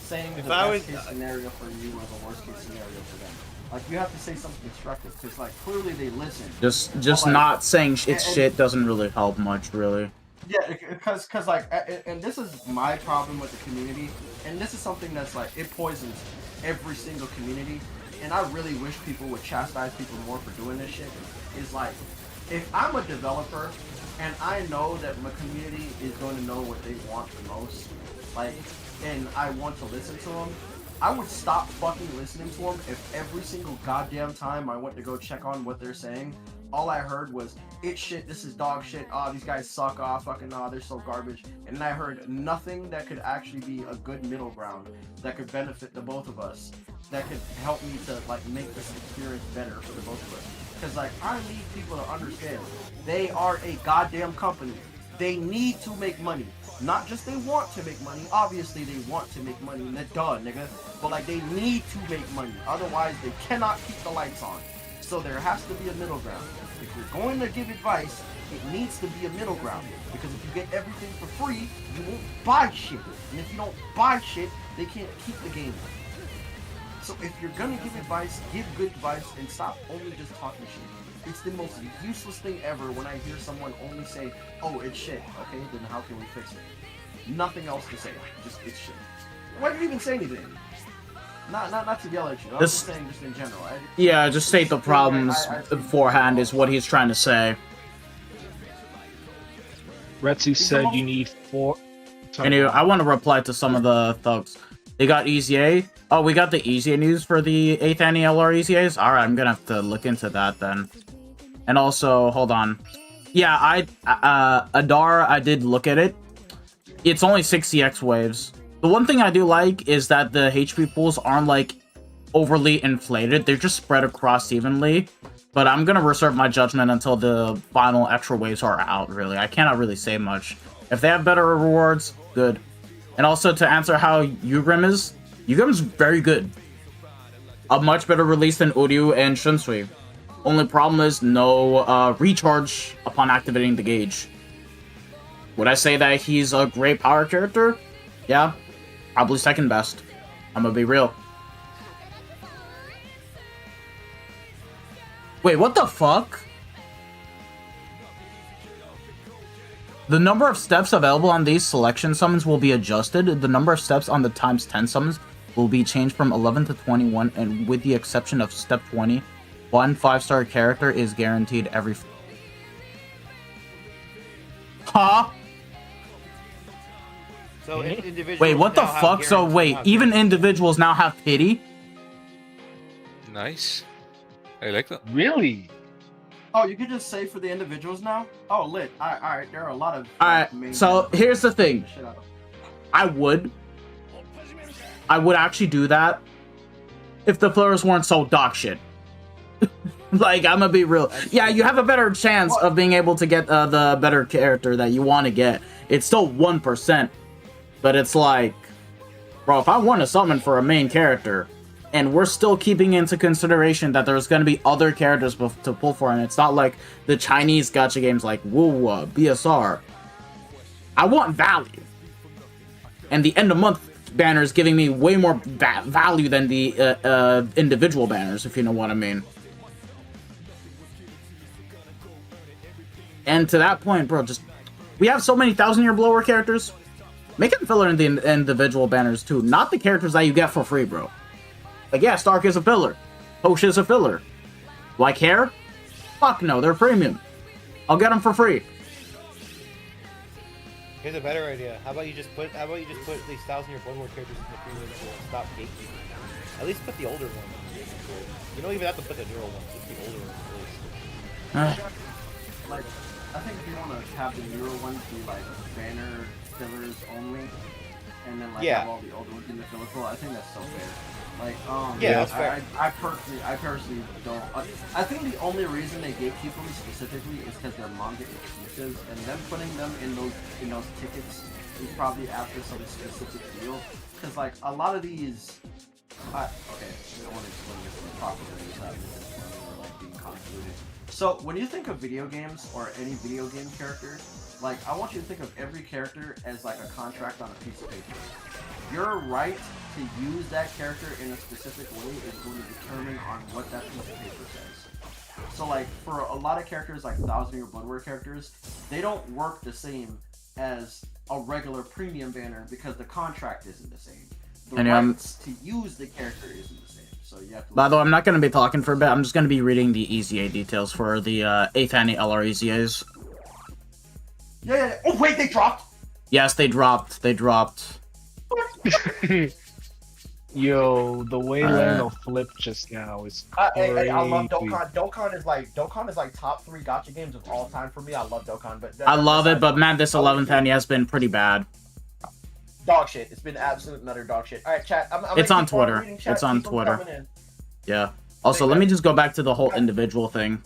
saying the best-case scenario for you or the worst-case scenario for them. Like, you have to say something constructive, because, like, clearly they listen. Just like, not saying it's shit doesn't really help much, really. Yeah, because like, and this is my problem with the community, and this is something that's like, it poisons every single community, and I really wish people would chastise people more for doing this shit, is like, if I'm a developer, and I know that my community is going to know what they want the most, like, and I want to listen to them, I would stop fucking listening to them if every single goddamn time I went to go check on what they're saying, all I heard was, it's shit, this is dog shit, oh, these guys suck, oh, fucking, oh, they're so garbage. And I heard nothing that could actually be a good middle ground, that could benefit the both of us, that could help me to, like, make this experience better for the both of us. Because, like, I need people to understand, they are a goddamn company. They need to make money. Not just they want to make money, obviously they want to make money, duh, nigga. But, like, they need to make money, otherwise they cannot keep the lights on. So there has to be a middle ground. If you're going to give advice, it needs to be a middle ground. Because if you get everything for free, you won't buy shit. And if you don't buy shit, they can't keep the game. So if you're gonna give advice, give good advice and stop only just talking shit. It's the most useless thing ever when I hear someone only say, oh, it's shit. Okay, then how can we fix it? Nothing else to say. Just, it's shit. Why did you even say anything? Not to yell at you. I'm just saying just in general. Yeah, just state the problems beforehand is what he's trying to say. Retsu said you need 4... Anyway, I want to reply to some of the thugs. They got EZA. Oh, we got the EZA news for the 8th NELR EZAs? Alright, I'm gonna have to look into that then. And also, hold on. Yeah, Adar, I did look at it. It's only 60x waves. The one thing I do like is that the HP pools aren't, like, overly inflated. They're just spread across evenly. But I'm gonna reserve my judgment until the final extra waves are out, really. I cannot really say much. If they have better rewards, good. And also, to answer how Ugrim is very good. A much better release than Uryu and Shunsui. Only problem is no recharge upon activating the gauge. Would I say that he's a great power character? Yeah. Probably second best. I'm gonna be real. Wait, what the fuck? The number of steps available on these selection summons will be adjusted. The number of steps on the times 10 summons will be changed from 11 to 21, and with the exception of step 20, one 5-star character is guaranteed every... Huh? So individuals wait, what the now have fuck? So wait, even individuals now have pity? Nice. I like that. Really? Oh, you could just say for the individuals now? Oh, lit. Alright, there are a lot of... Alright, so here's the thing. I would actually do that if the players weren't so dog shit. Like, I'm gonna be real. Yeah, you have a better chance of being able to get the better character that you want to get. It's still 1%. But it's like, bro, if I want to summon for a main character, and we're still keeping into consideration that there's going to be other characters to pull for, and it's not like the Chinese gacha games like WoWa, BSR. I want value. And the end of month banners giving me way more value than the individual banners, if you know what I mean. And to that point, bro, just we have so many 1,000-year blower characters. Make them filler in the individual banners too, not the characters that you get for free, bro. Like, yeah, Stark is a filler. Hosh is a filler. Do I care? Fuck no, they're premium. I'll get them for free. Here's a better idea. How about you just put these 1,000-year Bloodborne characters in the premium pool and stop gatekeeping? At least put the older ones in the premium pool. You don't even have to put the newer ones, just the older ones, please. Like, I think if you want to have the newer ones be like banner fillers only, and then like have all the older ones in the filler pool, I think that's so fair. Like, yeah, that's fair. I personally don't. I think the only reason they gatekeep them specifically is because they're manga exclusives, and them putting them in those tickets is probably after some specific deal. Because like a lot of these, okay, I don't want to explain this properly without like being convoluted. So when you think of video games or any video game character, like I want you to think of every character as like a contract on a piece of paper. Your right to use that character in a specific way is going to determine on what that piece of paper says. So like for a lot of characters like 1,000-year Bloodware characters, they don't work the same as a regular premium banner because the contract isn't the same. The rights to use the character isn't the same. So you have to. By the way, I'm not going to be talking for a bit. I'm just going to be reading the EZA details for the 8th Annie LR EZAs. Yeah. Oh wait, they dropped. Yes, they dropped. They dropped. Yo, the way Leno flipped just now is crazy. Hey, I love Dokkan. Dokkan is like top 3 gacha games of all time for me. I love Dokkan, but I love it, but man, this 11th Annie has been pretty bad. Dog shit. It's been absolute nutter dog shit. All right, chat. It's on Twitter. It's on Twitter. Yeah. Also, let me just go back to the whole individual thing.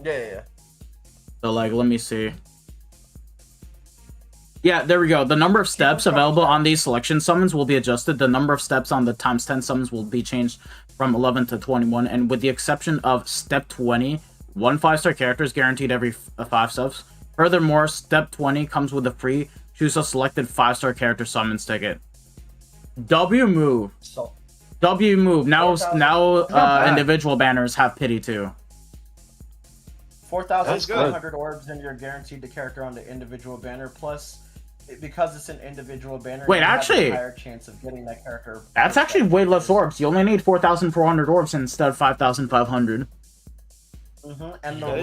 Yeah. So, like, let me see. Yeah, there we go. The number of steps available on these selection summons will be adjusted. The number of steps on the ×10 summons will be changed from 11 to 21. And with the exception of step 20, 1 5-star character is guaranteed every 5 steps. Furthermore, step 20 comes with a free choose a selected 5-star character summons ticket. W move. W move. Now individual banners have pity too. 4,500 orbs and you're guaranteed the character on the individual banner. Plus, because it's an individual banner, wait, you actually, have a higher chance of getting that character. That's actually way less orbs. You only need 4,400 orbs instead of 5,500. And the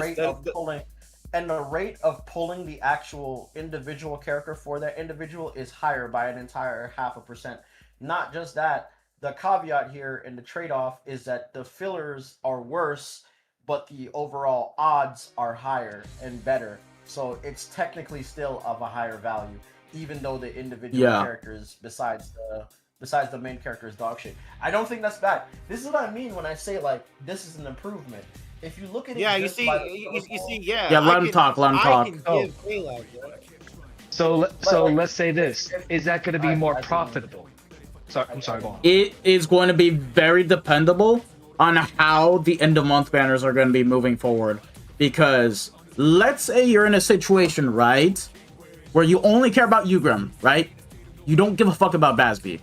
rate of pulling the actual individual character for that individual is higher by an entire 0.5%. Not just that, the caveat here and the trade-off is that the fillers are worse, but the overall odds are higher and better. So it's technically still of a higher value, even though the individual characters besides the main character is dog shit. I don't think that's bad. This is what I mean when I say like this is an improvement. If you look at it, let him talk. So let's say this: is that going to be more profitable? I'm sorry. Go on. It is going to be very dependable on how the end of month banners are going to be moving forward. Because let's say you're in a situation, right, where you only care about Ugram, right? You don't give a fuck about Basby.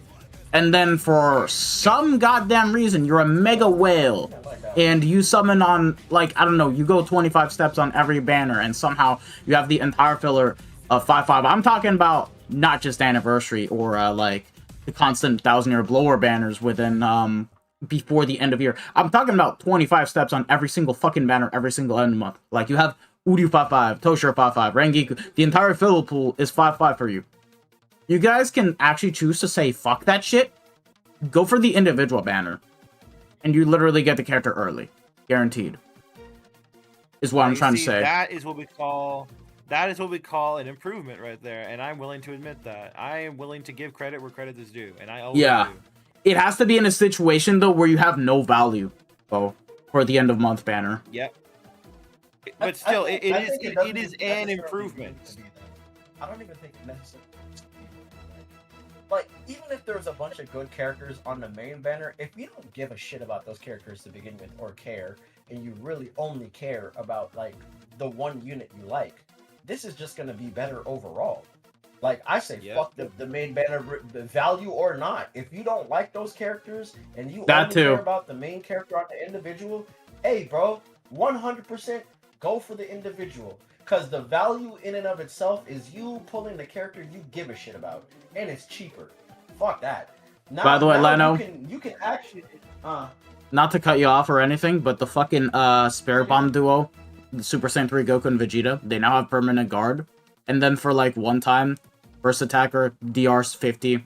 And then for some goddamn reason, you're a mega whale, and you summon on, like, I don't know, you go 25 steps on every banner, and somehow you have the entire filler of 5/5. I'm talking about not just Anniversary or, like, the constant 1,000-year blower banners within, before the end of year. I'm talking about 25 steps on every single fucking banner every single end of month. Like, you have Uryu 5/5, Toshiro 5/5, Rengiku. The entire filler pool is 5/5 for you. You guys can actually choose to say, fuck that shit. Go for the individual banner. And you literally get the character early. Guaranteed. Is what I'm trying to say. That is what we call an improvement right there. And I'm willing to admit that. I am willing to give credit where credit is due. And I always do. It has to be in a situation, though, where you have no value, though, for the end of month banner. Yep. But still, it is an improvement. I don't even think necessarily. Like, even if there's a bunch of good characters on the main banner, if you don't give a shit about those characters to begin with or care, and you really only care about, like, the one unit you like, this is just going to be better overall. Like I say, Yeah. fuck the main banner value or not. If you don't like those characters and you That only too. care about the main character on the individual, hey, bro, 100% go for the individual. Because the value in and of itself is you pulling the character you give a shit about. And it's cheaper. Fuck that. Now, By the way, Leno, you can actually... not to cut you off or anything, but the fucking Spirit Bomb duo, the Super Saiyan 3 Goku and Vegeta, they now have permanent guard. And then for like one time, first attacker, DR's 50.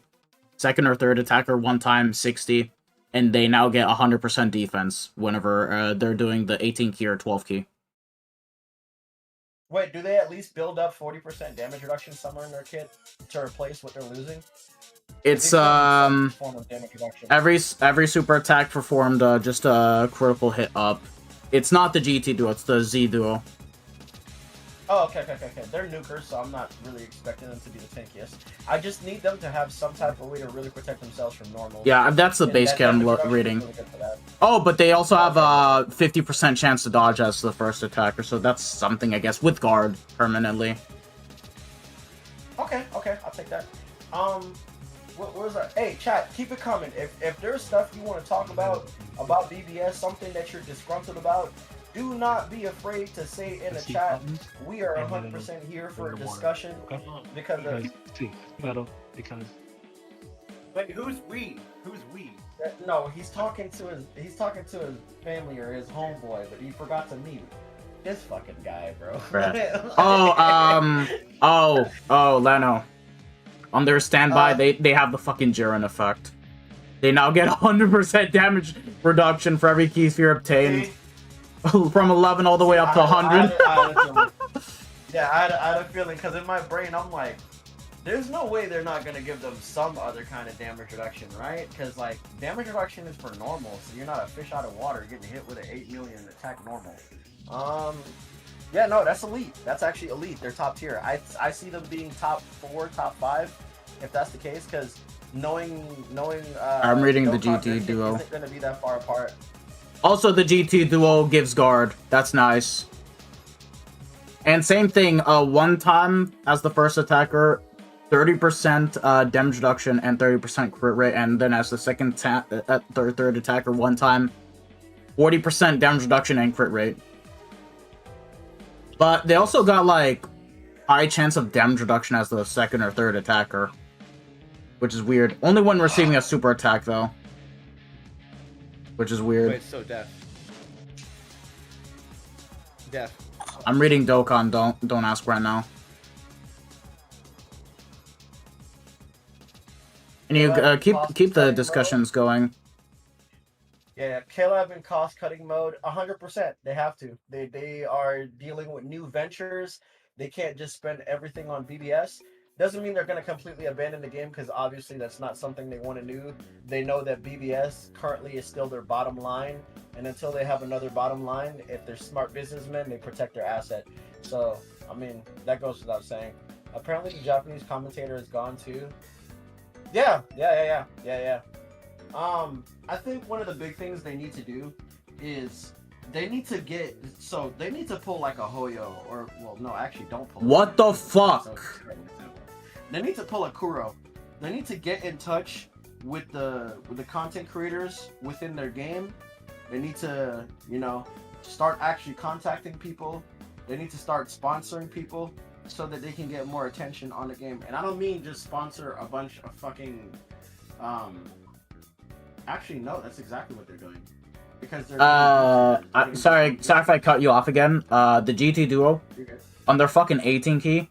Second or third attacker, one time, 60. And they now get 100% defense whenever they're doing the 18 key or 12 key. Wait, do they at least build up 40% damage reduction somewhere in their kit to replace what they're losing? It's every super attack performed just a critical hit up. It's not the GT duo, it's the Z duo. Oh, okay. They're nukers, so I'm not really expecting them to be the tankiest. I just need them to have some type of way to really protect themselves from normal. Yeah, that's the base cam reading. Really good for that. Oh, but they also have a 50% chance to dodge as the first attacker, so that's something, I guess, with guard permanently. Okay, I'll take that. What was that? Hey, chat, keep it coming. If there's stuff you want to talk about BBS, something that you're disgruntled about, do not be afraid to say in the chat. We are 100% here for a discussion because of... Wait, who's we? Who's we? No, he's talking to his family or his homeboy, but he forgot to mute. This fucking guy, bro. Leno. On their standby, they have the fucking Jiren effect. They now get 100% damage reduction for every key sphere obtained. From 11 all the way up to 100. I had a feeling, because in my brain, I'm like, there's no way they're not going to give them some other kind of damage reduction, right? Because, like, damage reduction is for normal, so you're not a fish out of water getting hit with an 8 million attack normal. Yeah, no, that's elite. That's actually elite. They're top tier. I see them being top 4, top 5, if that's the case, because knowing I'm reading the GT duo. Isn't going to be that far apart. Also, the GT duo gives guard. That's nice. And same thing, one time as the first attacker, 30% damage reduction and 30% crit rate, and then as the second third attacker, one time, 40% damage reduction and crit rate. But they also got, like, high chance of damage reduction as the second or third attacker. Which is weird. Only when receiving a super attack, though. Which is weird. Wait, so Def. I'm reading Dokkan, don't ask right now. And you keep the discussions going. Yeah, Caleb in cost-cutting mode, 100%. They have to. They are dealing with new ventures. They can't just spend everything on BBS. Doesn't mean they're going to completely abandon the game, because obviously that's not something they want to do. They know that BBS currently is still their bottom line, and until they have another bottom line, if they're smart businessmen, they protect their asset. So, I mean, that goes without saying. Apparently the Japanese commentator is gone too. Yeah. I think one of the big things they need to do is they need to pull like a Hoyo, or, well, no, actually don't pull. What the fuck? They need to pull a Kuro. They need to get in touch with the content creators within their game. They need to, start actually contacting people. They need to start sponsoring people so that they can get more attention on the game. And I don't mean just sponsor a bunch of fucking actually no, that's exactly what they're doing. Because they're sorry if I cut you off again. The GT duo on their fucking 18 key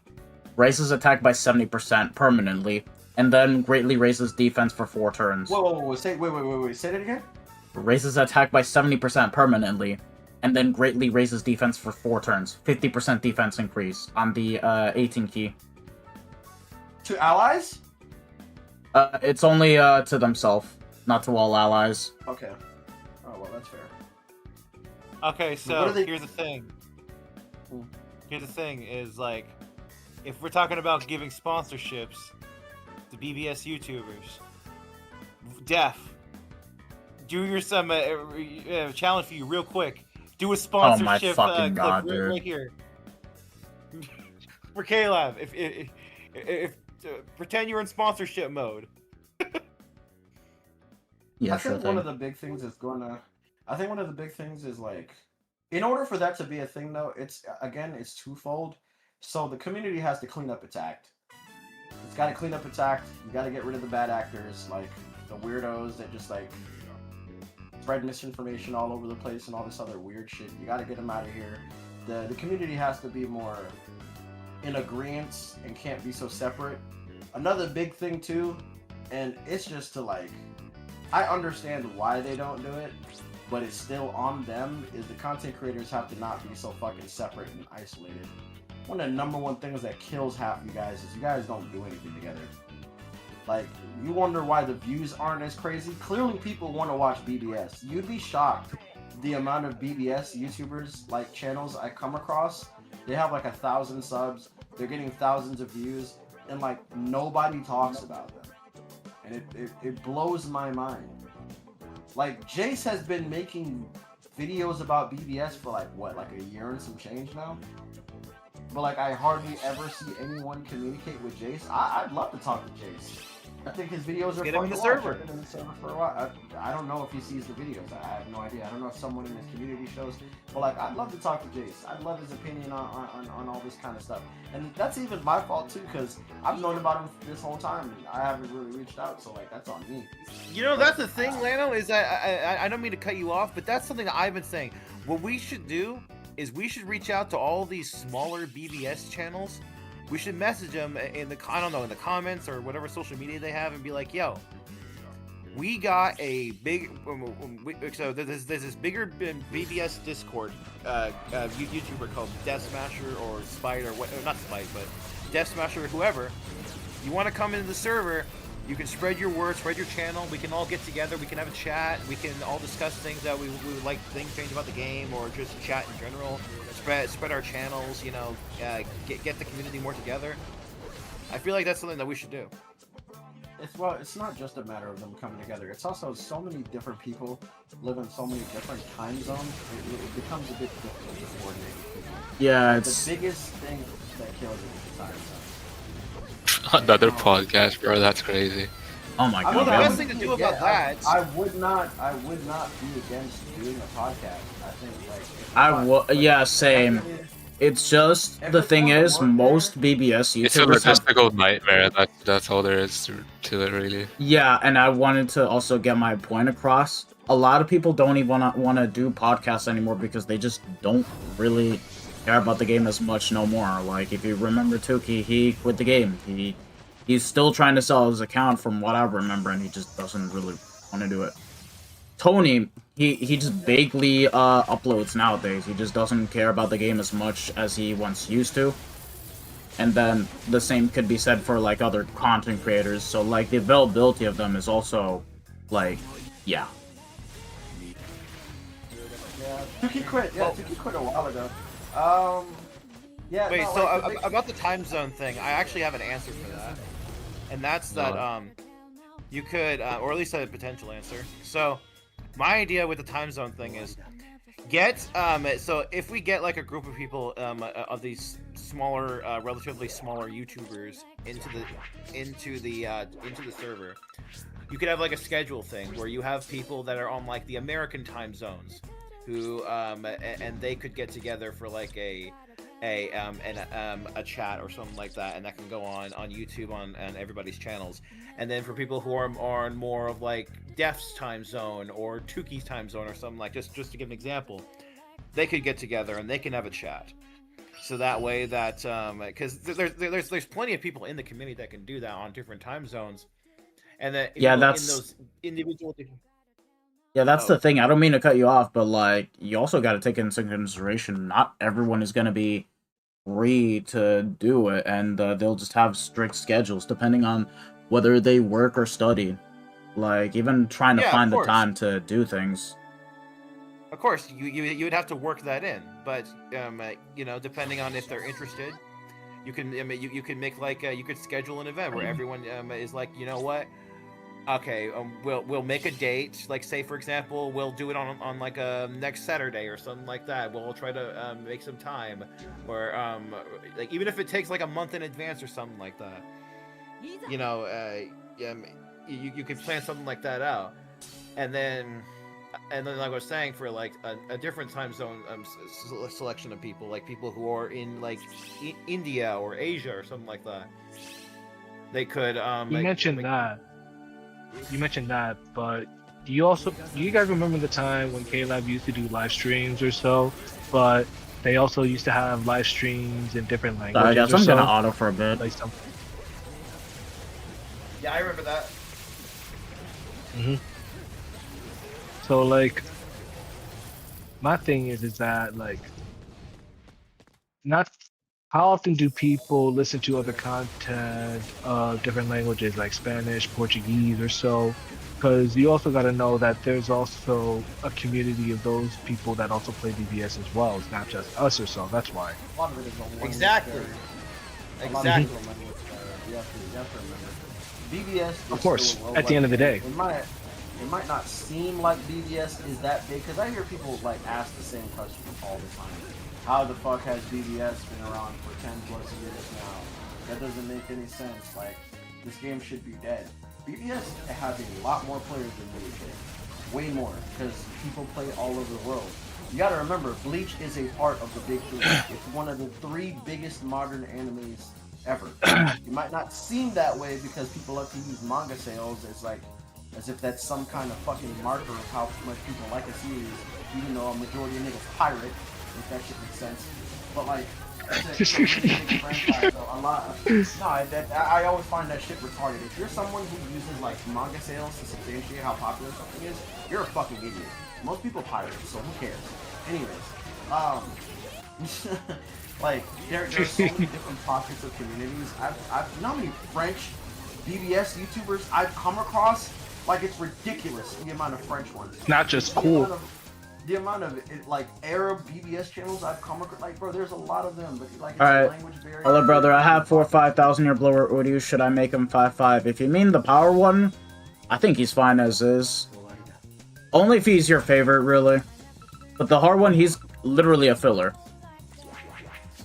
raises attack by 70% permanently, and then greatly raises defense for 4 turns. Whoa, say that again? Raises attack by 70% permanently, and then greatly raises defense for 4 turns. 50% defense increase on the 18 key. To allies? It's only to themselves, not to all allies. Okay. Oh, well, that's fair. Okay, so here's the thing. Here's the thing is, like, if we're talking about giving sponsorships to BBS YouTubers, Def, do your challenge for you real quick. Do a sponsorship fucking God, clip right here for Caleb. If pretend you're in sponsorship mode. Yeah, I sure think thing. one of the big things is I think one of the big things is like, in order for that to be a thing, though, it's twofold. So the community has to clean up its act. It's got to clean up its act. You got to get rid of the bad actors, like the weirdos that just like spread misinformation all over the place and all this other weird shit. You got to get them out of here. The community has to be more in agreement and can't be so separate. Another big thing too, and it's just to like, I understand why they don't do it, but it's still on them, is the content creators have to not be so fucking separate and isolated. One of the number one things that kills half you guys is you guys don't do anything together. Like, you wonder why the views aren't as crazy? Clearly people want to watch BBS. You'd be shocked the amount of BBS YouTubers, like channels I come across. They have like 1,000 subs, they're getting thousands of views, and like nobody talks about them. And it blows my mind. Like, Jace has been making videos about BBS for like, what, like a year and some change now? But like, I hardly ever see anyone communicate with Jace. I'd love to talk to Jace. I think his videos are Get fun him in to the watch. server. I've been in the server for a while. I don't know if he sees the videos. I have no idea. I don't know if someone in his community shows. But like, I'd love to talk to Jace. I'd love his opinion on all this kind of stuff. And that's even my fault too, because I've known about him this whole time and I haven't really reached out. So like, that's on me. You know, that's the thing, Lano, is that I don't mean to cut you off, but that's something that I've been saying. What we should do is we should reach out to all these smaller BBS channels. We should message them in the comments or whatever social media they have and be like, yo, we got a big, so there's this bigger BBS Discord YouTuber called Death Smasher or Spite or what, not Spite, but Death Smasher or whoever. You want to come into the server, you can spread your word, spread your channel, we can all get together, we can have a chat, we can all discuss things that we would like, things change about the game, or just chat in general, spread our channels, you know, get the community more together. I feel like that's something that we should do. It's not just a matter of them coming together. It's also so many different people live in so many different time zones. It becomes a bit difficult to coordinate with people. Yeah, The it's biggest thing that kills it is the time zone. Another podcast, bro. That's crazy. oh my I god. mean, the I best would thing to be do aga- about that- I would not be against doing a podcast. I think like if I pod- will. like, Yeah, same. definitely- It's just If the it's thing gonna is, work, most BBS It's a YouTubers have. logistical nightmare. That's all there is to it, really. Yeah, and I wanted to also get my point across. A lot of people don't even want to do podcasts anymore because they just don't really care about the game as much no more. Like, if you remember Tuki, he quit the game. He's still trying to sell his account from what I remember, and he just doesn't really want to do it. Tony, he just vaguely uploads nowadays. He just doesn't care about the game as much as he once used to. And then the same could be said for like other content creators. So like the availability of them is also like, yeah. Yeah, Tuki quit. Yeah, Tuki quit a while ago. Yeah. Wait, no, so like, the big- about the time zone thing, I actually have an answer for that. And that's that you could, or at least a potential answer. So my idea with the time zone thing is get so if we get like a group of people of these smaller, relatively smaller YouTubers into the server, you could have like a schedule thing where you have people that are on like the American time zones who and they could get together for like a chat or something like that, and that can go on YouTube on everybody's channels. And then for people who are on more of like Def's time zone or Tuki's time zone or something like just to give an example, they could get together and they can have a chat. So that way that because there's plenty of people in the community that can do that on different time zones, and that Yeah, in that's- those individual. Yeah, that's the thing. I don't mean to cut you off, but like you also got to take into consideration not everyone is going to be free to do it, and they'll just have strict schedules depending on whether they work or study. Like even trying to Yeah, of find the course. time to do things. Of course, you would have to work that in, but you know, depending on if they're interested, you can you can make like you could schedule an event where everyone is like, you know what, okay, we'll make a date. Like say for example, we'll do it on like next Saturday or something like that. We'll try to make some time, or like even if it takes like a month in advance or something like that. you know, you could plan something like that out, and then like I was saying, for like a different time zone selection of people, like people who are in like India or Asia or something like that, they could You mentioned that. You mentioned that, but do you guys remember the time when K-Lab used to do live streams or so, but they also used to have live streams in different languages? I guess I'm gonna auto for a bit. Like some... Yeah, I remember that. So like, my thing is that like, not how often do people listen to other content of different languages like Spanish, Portuguese, or so? Because you also got to know that there's also a community of those people that also play BBS as well. It's not just us or so. That's why. A lot of it is on Exactly. Exactly. You have to remember. BBS. Of course. At the end of the day. It might not seem like BBS is that big, because I hear people like ask the same question all the time. How the fuck has BBS been around for 10 plus years now? That doesn't make any sense. Like, this game should be dead. BBS has a lot more players than Bleach. Way more, because people play all over the world. You gotta remember, Bleach is a part of the big three. It's one of the 3 biggest modern animes ever. It might not seem that way because people like to use manga sales as if that's some kind of fucking marker of how much people like a series, even though a majority of niggas pirate, if that shit makes sense. But like, I always find that shit retarded. If you're someone who uses like manga sales to substantiate how popular something is, you're a fucking idiot. Most people pirate, so who cares? Anyways, like there's so many different pockets of communities. You know how many French BBS YouTubers I've come across? Like, it's ridiculous the amount of French ones. It's not just cool. The amount of like Arab BBS channels I've come across, like, bro, there's a lot of them, but like, it's Alright. language barrier. Hello, brother. I have 4 5,000 year blower Udiu. Should I make him 5-5? If you mean the power one, I think he's fine as is. Only if he's your favorite, really. But the hard one, he's literally a filler.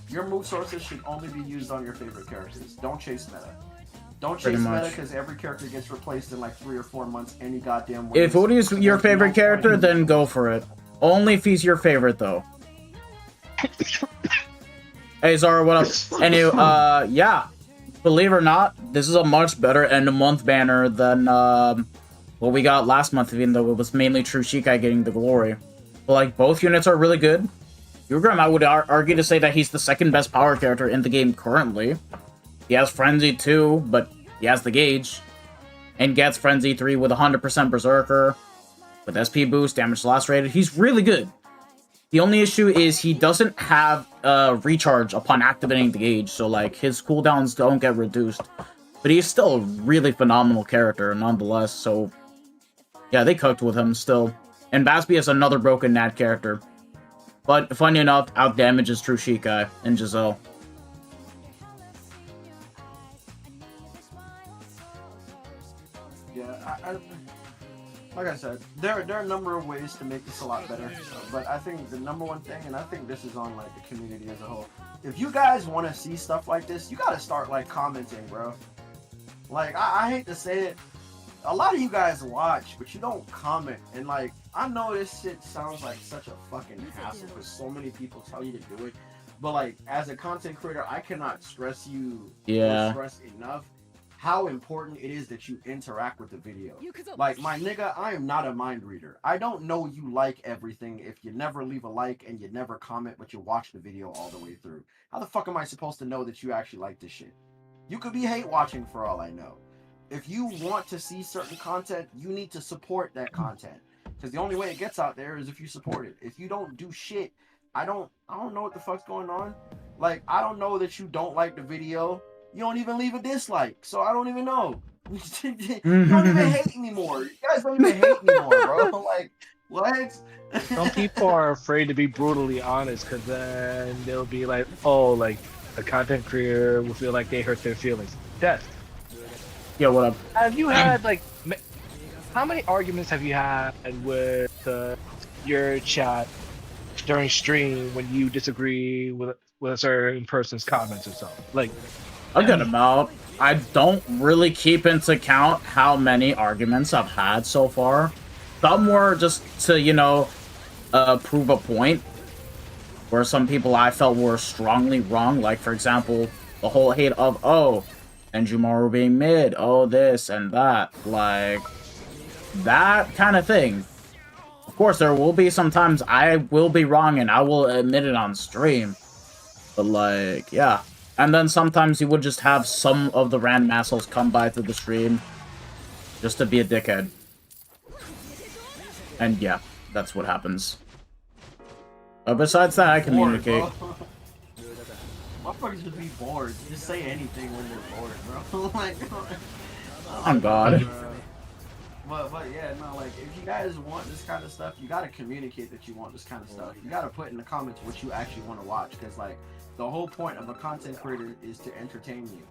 Your move sources should only be used on your favorite characters. Don't chase meta. Don't chase meta because every character gets replaced in like 3 or 4 months any goddamn way. If Udiu's your favorite character, then go for it. Only if he's your favorite, though. Hey, Zara, what up? Anyway, yeah. Believe it or not, this is a much better end-of-month banner than what we got last month, even though it was mainly True Shikai getting the glory. But, like, both units are really good. Ugram, I would argue to say that he's the second best power character in the game currently. He has Frenzy 2, but he has the gauge. And gets Frenzy 3 with 100% Berserker. With SP boost, damage lacerated. He's really good. The only issue is he doesn't have recharge upon activating the gauge. So, like, his cooldowns don't get reduced. But he's still a really phenomenal character, nonetheless. So, yeah, they cooked with him still. And Basby is another broken Nat character. But, funny enough, outdamages True Shikai and Giselle. Yeah, like I said, there are a number of ways to make this a lot better. But I think the number one thing, and I think this is on, like, the community as a whole, if you guys want to see stuff like this, you gotta start, like, commenting, bro. Like, I hate to say it, a lot of you guys watch, but you don't comment. And, like, I know this shit sounds like such a fucking hassle because so many people tell you to do it. But, like, as a content creator, I cannot stress enough how important it is that you interact with the video. Like, my nigga, I am not a mind reader. I don't know you like everything if you never leave a like and you never comment, but you watch the video all the way through. How the fuck am I supposed to know that you actually like this shit? You could be hate watching for all I know. If you want to see certain content, you need to support that content. Because the only way it gets out there is if you support it. If you don't do shit, I don't know what the fuck's going on. Like, I don't know that you don't like the video. You don't even leave a dislike, so I don't even know. You don't even hate anymore. You guys don't even hate anymore, bro. Like, what? Some people are afraid to be brutally honest because then they'll be like, oh, like, a content creator will feel like they hurt their feelings. Death. Yeah, what up? Have you had, like, how many arguments have you had with your chat during stream when you disagree with a certain person's comments or something? Like, a good amount. I don't really keep into account how many arguments I've had so far. Some were just to, you know, prove a point, where some people I felt were strongly wrong. Like, for example, the whole hate of, oh, Enjumaru being mid, oh, this and that. Like, that kind of thing. Of course, there will be sometimes I will be wrong and I will admit it on stream. But, like, yeah. And then sometimes you would just have some of the random assholes come by to the stream just to be a dickhead. And yeah, that's what happens. Besides that, I communicate. Motherfuckers just be bored. Just say anything when they're bored, bro. Like, Oh God. But yeah, no, like, if you guys want this kind of stuff, you gotta communicate that you want this kind of stuff. You gotta put in the comments what you actually want to watch, because, like, the whole point of a content creator is to entertain you.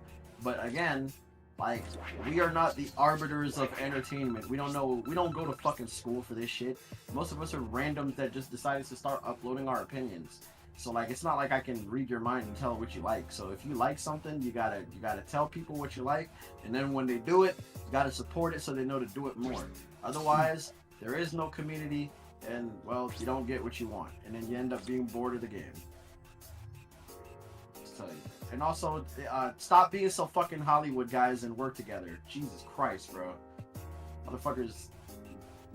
But again, like, we are not the arbiters of entertainment. We don't know, we don't go to fucking school for this shit. Most of us are randoms that just decided to start uploading our opinions. So, like, it's not like I can read your mind and tell what you like. So if you like something, you gotta tell people what you like, and then when they do it, you gotta support it so they know to do it more. Otherwise, there is no community, and, well, you don't get what you want, and then you end up being bored of the game. Just tell you. And also, stop being so fucking Hollywood, guys, and work together. Jesus Christ, bro. Motherfuckers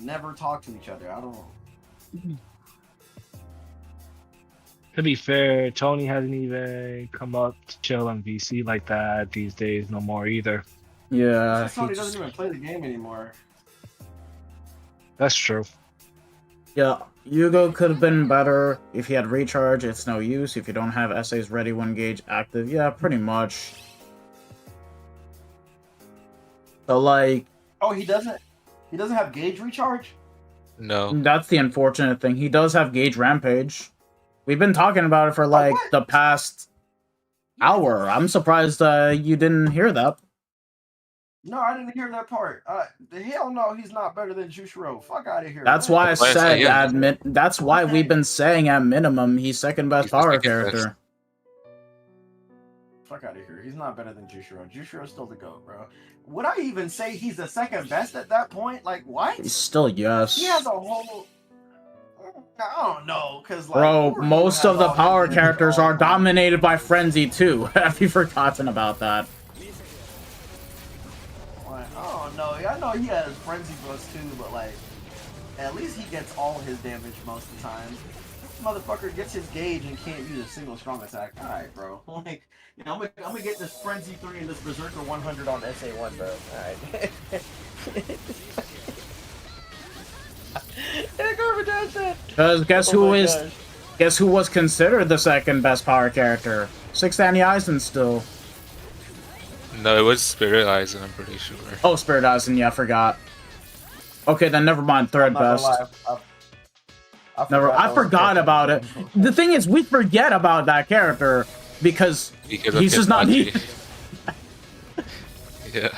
never talk to each other. I don't know. To be fair, Tony hasn't even come up to chill on VC like that these days no more either. Yeah. Tony doesn't even play the game anymore. That's true. Yeah, Yugo could have been better if he had recharge. It's no use if you don't have essays ready when gauge active. Yeah, pretty much. So, like... Oh, he doesn't have gauge recharge? No. That's the unfortunate thing. He does have gauge rampage. We've been talking about it for, like, the past hour. I'm surprised you didn't hear that. No, I didn't hear that part. The hell no, he's not better than Jushiro. Fuck out of here. That's why I said that's why we've been saying at minimum he's second best power character. Fuck out of here. He's not better than Jushiro. Jushiro's still the GOAT, bro. Would I even say he's the second best at that point? Like, what? He's still yes. He has a whole... I don't know, because, like... Bro, most of the power characters are dominated by Frenzy, too. Have you forgotten about that? I don't know. I know he has Frenzy Boost, too, but, like, at least he gets all his damage most of the time. This motherfucker gets his gauge and can't use a single strong attack. Alright, bro. Like, you know, I'm gonna get this Frenzy 3 and this Berserker 100 on SA1, bro. Alright. Because guess who was considered the second best power character? Six Danny Eisen still. No, it was Spirit Eisen, I'm pretty sure. Oh, Spirit Eisen, yeah, I forgot. Okay, then never mind, third best. I forgot about it. The thing is, we forget about that character because he's just not needed. Yeah.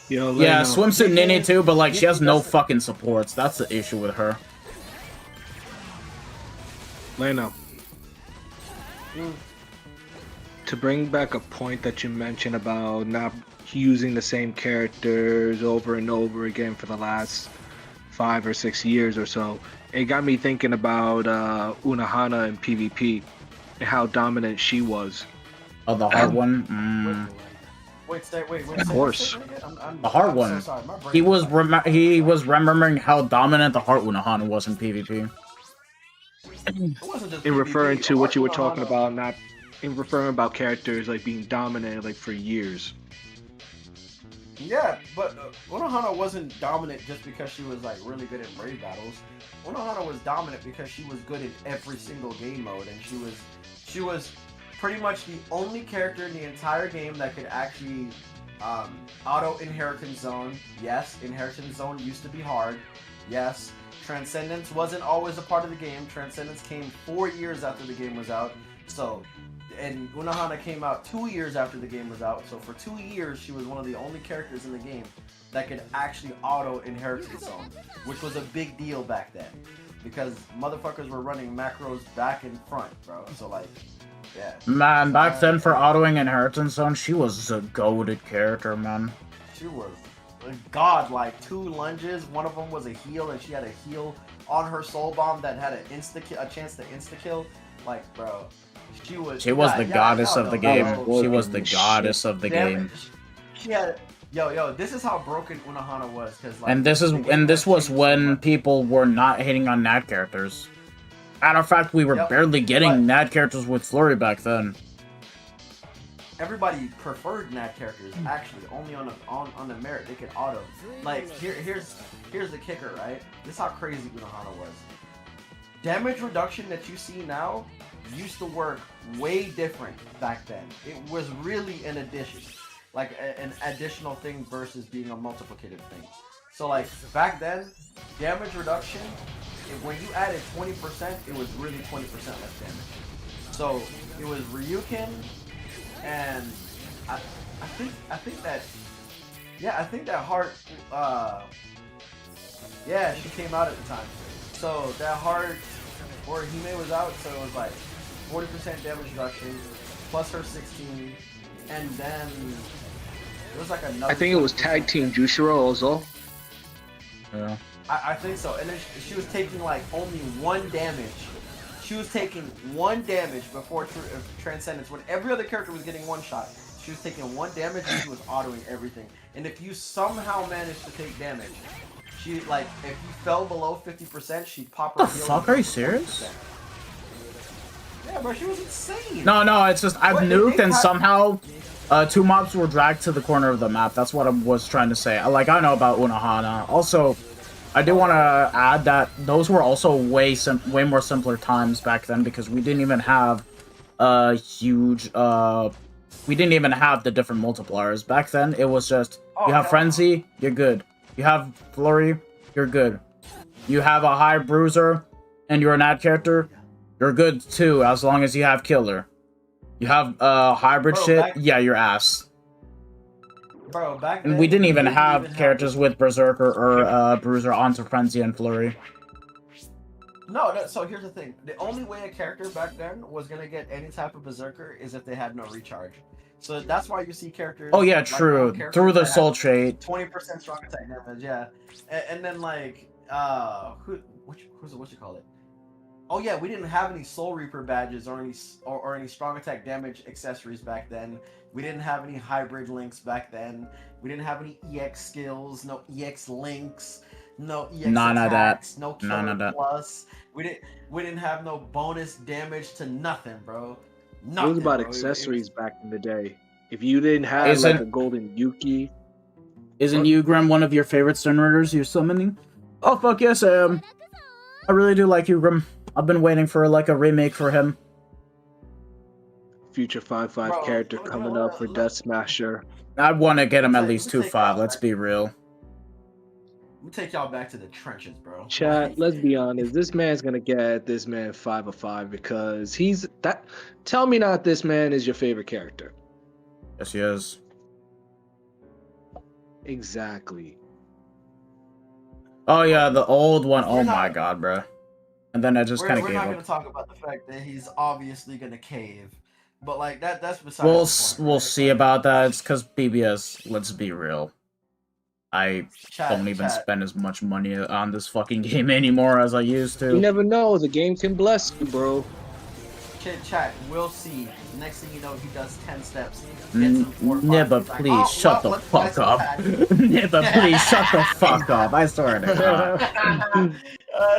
Yeah, Swimsuit Nini too, but like she has no fucking supports. That's the issue with her. Leno. To bring back a point that you mentioned about not using the same characters over and over again for the last 5 or 6 years or so, it got me thinking about Unohana in PvP and how dominant she was. Oh, the hard one? Wait. Of course. The hard one. He was remembering how dominant the hard Unohana was in PvP. In referring to what you were talking about, not in referring about characters like being dominant like for years. Yeah, but Unohana wasn't dominant just because she was like really good at raid battles. Unohana was dominant because she was good in every single game mode, and she was pretty much the only character in the entire game that could actually auto inheritance zone. Yes, inheritance zone used to be hard. Yes, Transcendence wasn't always a part of the game. Transcendence came 4 years after the game was out. So, and Unohana came out 2 years after the game was out. So for 2 years, she was one of the only characters in the game that could actually auto inheritance zone, which was a big deal back then because motherfuckers were running macros back and front, bro. So like, Yeah. Man, back then for autoing Inheritance Zone, she was a goated character, man. She was a god, like 2 lunges. One of them was a heal, and she had a heal on her soul bomb that had a chance to insta kill. Like, bro, she was the goddess of the game. She was the goddess of the game. She had. Yo, this is how broken Unohana was, cause like. And this was when people were not hating on Nat characters. Matter of fact, we were barely getting Nat characters with Flurry back then. Everybody preferred Nat characters, actually, only on the merit they could auto. Like, here's the kicker, right? This is how crazy Unohana was. Damage reduction that you see now used to work way different back then. It was really an addition, like an additional thing versus being a multiplicative thing. So like back then, damage reduction, when you added 20%, it was really 20% less damage. So it was Ryukin, and I think that Heart, yeah, she came out at the time. So that Heart, or Hime was out, so it was like 40% damage reduction, plus her 16, and then it was like another. I think it was Tag Team Jushiro also. Yeah. I think so, and then she was taking like only 1 damage. She was taking 1 damage before Transcendence, when every other character was getting 1 shot. She was taking 1 damage and she was autoing everything. And if you somehow managed to take damage, she, like, if you fell below 50%, she'd pop her What the fuck? Are you serious? Yeah, bro, she was insane. No, it's just I've nuked and somehow 2 mobs were dragged to the corner of the map. That's what I was trying to say. Like, I know about Unohana. Also, I do want to add that those were also way more simpler times back then, because we didn't even have we didn't even have the different multipliers. Back then, it was just, you have Frenzy, you're good. You have Flurry, you're good. You have a high bruiser, and you're an ad character, you're good too, as long as you have Killer. You have hybrid shit, yeah, you're ass. Bro, back then, and we didn't even have characters with Berserker or Bruiser onto Frenzy and Flurry. No, so here's the thing. The only way a character back then was going to get any type of Berserker is if they had no recharge. So that's why you see characters... Oh yeah, true. Through the Soul Trait. 20% strong attack damage, yeah. And then like, what you call it? Oh yeah, we didn't have any Soul Reaper badges or any strong attack damage accessories back then. We didn't have any hybrid links back then. We didn't have any EX skills, no EX links, no EX attacks, no Killer Plus. We didn't have no bonus damage to nothing, bro. Nothing, it was about accessories back in the day. If you didn't have like a golden Yuki. Isn't Ugrim one of your favorite Sunriders you're summoning? Oh fuck yes I am. I really do like Ugrim. I've been waiting for like a remake for him. Future 5/5 character coming up for Death Smasher. I want to get him at least 2/5. Let's be real. Let me take y'all back to the trenches, bro. Chat, let's be honest. This man's gonna get this man 5/5 because he's that. Tell me not this man is your favorite character. Yes, he is. Exactly. Oh yeah, the old one. Oh my god, bro. And then I just kind of gave up. We're not gonna talk about the fact that he's obviously gonna cave, but like that's besides. We'll see about that. It's because BBS. Let's be real. I don't even spend as much money on this fucking game anymore as I used to. You never know. The game can bless you, bro. Chat, we'll see. Next thing you know, he does 10 steps. Nibba, please shut the fuck up. Nibba, please shut the fuck up. I swear to God.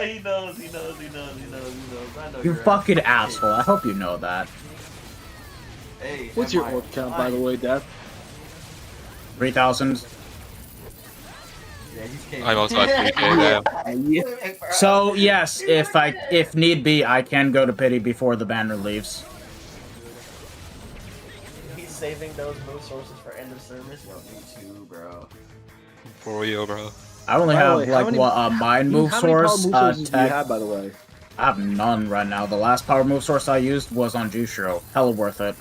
He knows. I know you fucking asshole. I hope you know that. Hey, what's your orc count, by the way, Death? 3,000. I'm also at 3K. So yes, if need be, I can go to pity before the banner leaves. He's saving those move sources for end of service. Yo, me too, bro. For you, bro. I only have a mind move source. How many power move sources do you have, by the way? I have none right now. The last power move source I used was on Jushiro. Hella worth it.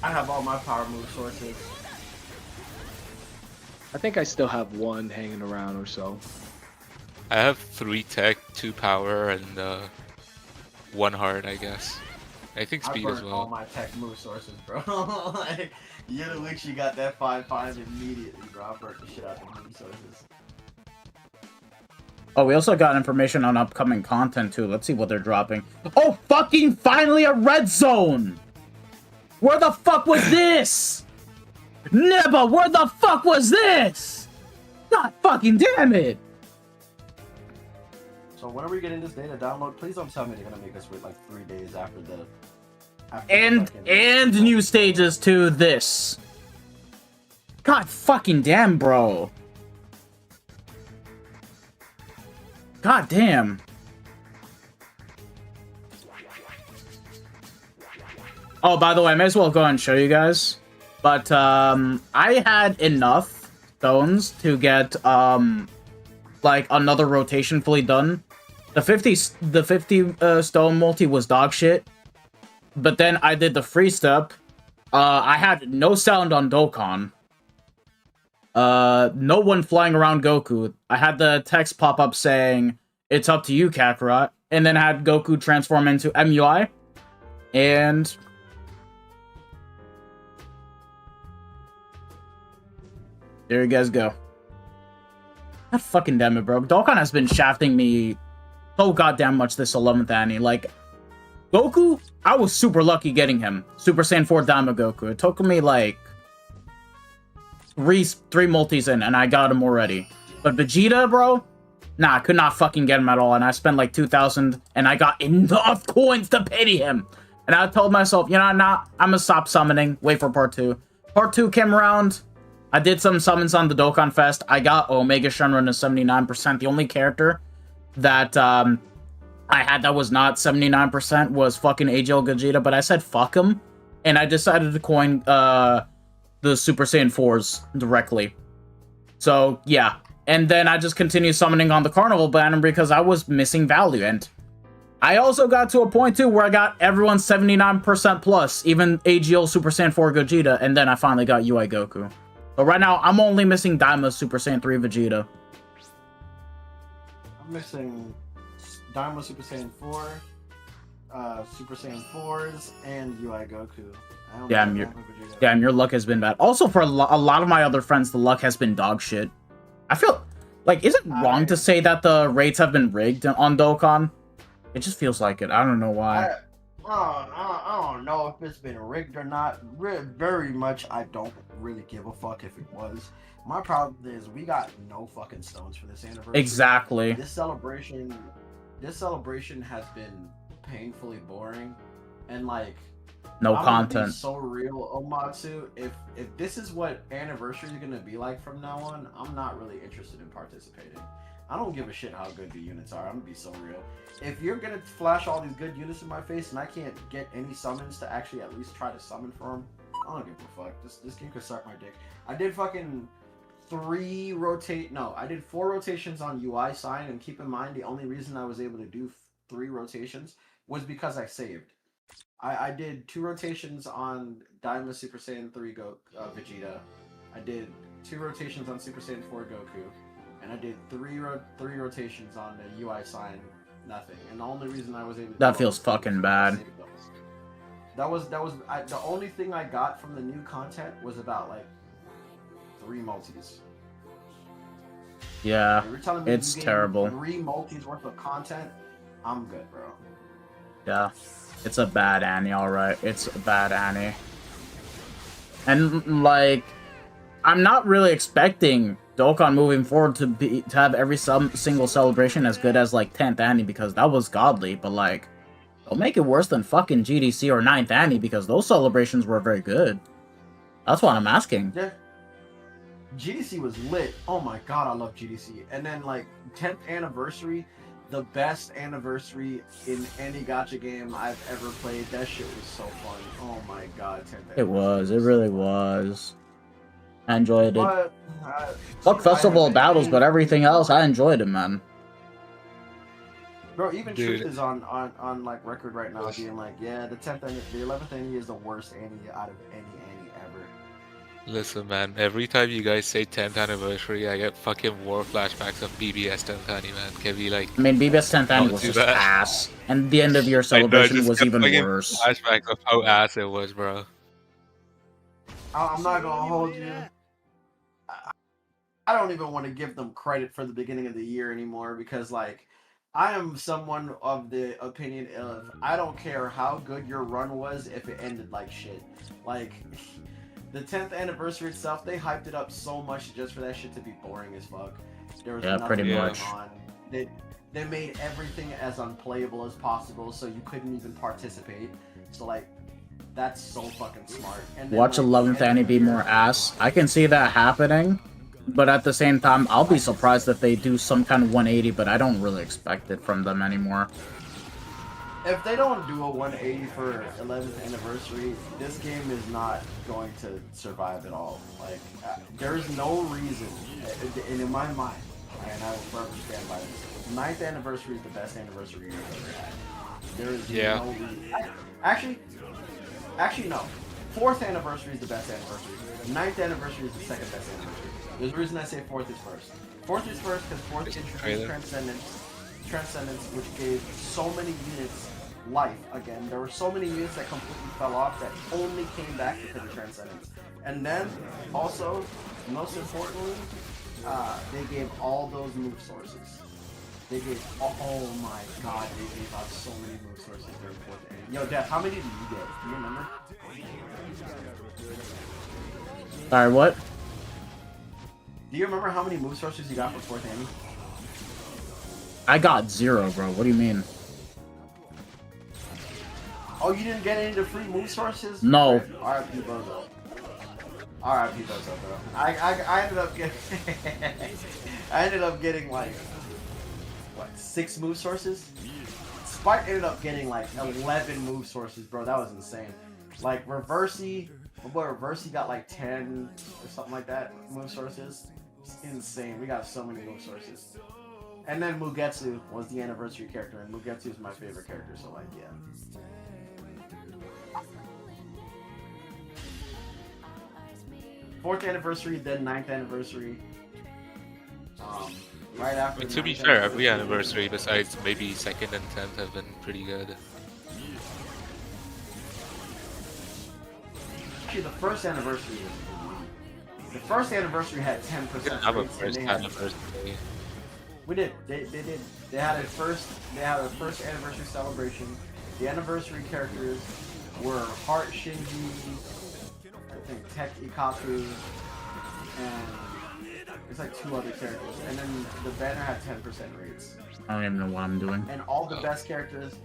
I have all my power move sources. I think I still have one hanging around or so. I have 3 tech, 2 power, and 1 heart, I guess. I think I speed burned as all well. my tech move sources, bro. Like, you literally got that 5-5 immediately, bro. I burnt the shit out of the move sources. Oh, we also got information on upcoming content, too. Let's see what they're dropping. Oh, fucking finally a red zone! Where the fuck was this? Neba, where the fuck was this? God fucking damn it! So when are we getting this data download? Please don't tell me they're gonna make us wait like 3 days after the... And new stages to this. God fucking damn, bro. God damn. Oh, by the way, I may as well go and show you guys. But, I had enough stones to get, like, another rotation fully done. The 50 stone multi was dog shit. But then I did the free step. I had no sound on Dokkan. No one flying around Goku. I had the text pop up saying, "It's up to you, Kakarot." And then I had Goku transform into MUI. And... there you guys go. God fucking damn it, bro. Dokkan has been shafting me so goddamn much this 11th Annie. Like, Goku, I was super lucky getting him. Super Saiyan 4 Dama Goku. It took me, like, three multis in, and I got him already. But Vegeta, bro? Nah, I could not fucking get him at all, and I spent, like, 2,000, and I got enough coins to pity him. And I told myself, you know, I'm gonna stop summoning. Wait for part 2. Part 2 came around. I did some summons on the Dokkan Fest. I got Omega Shenron to 79%. The only character that, I had that was not 79% was fucking AGL Gogeta, but I said fuck him, and I decided to coin the Super Saiyan 4s directly. So, yeah. And then I just continued summoning on the Carnival banner because I was missing value, and I also got to a point, too, where I got everyone 79% plus, even AGL Super Saiyan 4 Gogeta, and then I finally got UI Goku. So right now, I'm only missing Daima Super Saiyan 3 Vegeta. I'm missing Daima Super Saiyan 4, Super Saiyan 4s, and UI Goku. Damn, your luck has been bad. Also, for a lot of my other friends, the luck has been dog shit. I feel like, is it wrong to say that the rates have been rigged on Dokkan? It just feels like it. I don't know why. I don't know if it's been rigged or not. Very much, I don't really give a fuck if it was. My problem is we got no fucking stones for this anniversary. Exactly. This celebration has been painfully boring, and like, no I'm content. gonna be so real, Omatsu. If this is what anniversary is gonna be like from now on, I'm not really interested in participating. I don't give a shit how good the units are. I'm gonna be so real. If you're gonna flash all these good units in my face and I can't get any summons to actually at least try to summon for them, I don't give a fuck. This game could suck my dick. I did fucking I did 4 rotations on UI sign, and keep in mind the only reason I was able to do 3 rotations was because I saved. I did 2 rotations on Daima Super Saiyan 3 Vegeta. I did 2 rotations on Super Saiyan 4 Goku. And I did 3 rotations on the UI sign, nothing. And the only reason I was able to that feels fucking bad. The only thing I got from the new content was about like 3 multis. Yeah, you're telling me it's terrible. 3 multis worth of content, I'm good, bro. Yeah, it's a bad Annie, alright. It's a bad Annie. And, like, I'm not really expecting Dokkan moving forward to have every single celebration as good as, like, 10th Annie, because that was godly, but, like, don't make it worse than fucking GDC or 9th Annie, because those celebrations were very good. That's what I'm asking. Yeah. GDC was lit. Oh my god, I love GDC. And then, like, 10th anniversary, the best anniversary in any gacha game I've ever played. That shit was so fun. Oh my god, 10th anniversary. It was. It really was. I enjoyed it. But, Fuck Festival of Battles, but everything else, I enjoyed it, man. Bro, even Truth is on like record right now, being like, yeah, the 11th Annie is the worst Annie out of any Annie ever. Listen, man, every time you guys say 10th anniversary, I get fucking war flashbacks of BBS 10th annie, man. Can we, like, I mean, BBS 10th annie not was do just that? ass, and the end of year I know, I celebration just was got even fucking worse. flashbacks of how ass it was, bro. I'm not gonna hold you. I don't even want to give them credit for the beginning of the year anymore because, like, I am someone of the opinion of I don't care how good your run was if it ended like shit. Like, the 10th anniversary itself, they hyped it up so much just for that shit to be boring as fuck. There was nothing pretty going much. on. They made everything as unplayable as possible, so you couldn't even participate. So, like, that's so fucking smart. And then, Watch like, 11th annie be more ass. I can see that happening, but at the same time, I'll be surprised if they do some kind of 180, but I don't really expect it from them anymore. If they don't do a 180 for 11th anniversary, this game is not going to survive at all. Like, there's no reason, and in my mind, and I will forever stand by this, 9th anniversary is the best anniversary you've ever had. There is no reason. Actually, no. 4th anniversary is the best anniversary. 9th anniversary is the second best anniversary. There's a reason I say 4th is first. 4th is first because 4th introduced Transcendence, which gave so many units life again. There were so many units that completely fell off that only came back because of Transcendence. And then, also, most importantly, they gave all those move sources. They gave, oh my god, they gave out so many move sources during 4th anniversary. Yo, Def, how many did you get? Do you remember? Sorry, what? Do you remember how many move sources you got for 4th anniversary? I got 0, bro. What do you mean? Oh, you didn't get any of the free move sources? No. R.I.P. Bozo. R.I.P. Bozo, bro. I ended up getting I ended up getting like what, 6 move sources? Spike ended up getting like 11 move sources, bro. That was insane. Like Reversey, my boy Reversey got like 10 or something like that move sources. It's insane. We got so many move sources. And then Mugetsu was the anniversary character, and Mugetsu is my favorite character, so like, yeah. 4th anniversary, then 9th anniversary. Right after. I mean, to be fair, every anniversary besides maybe 2nd and 10th have been pretty good. Actually, the first anniversary had 10%. We didn't have a first anniversary. We did. They did. They had a first anniversary celebration. The anniversary characters were Heart Shinji, I think Tech Ikaku, and there's like 2 other characters. And then the banner had 10% rates. I don't even know what I'm doing. And all the best characters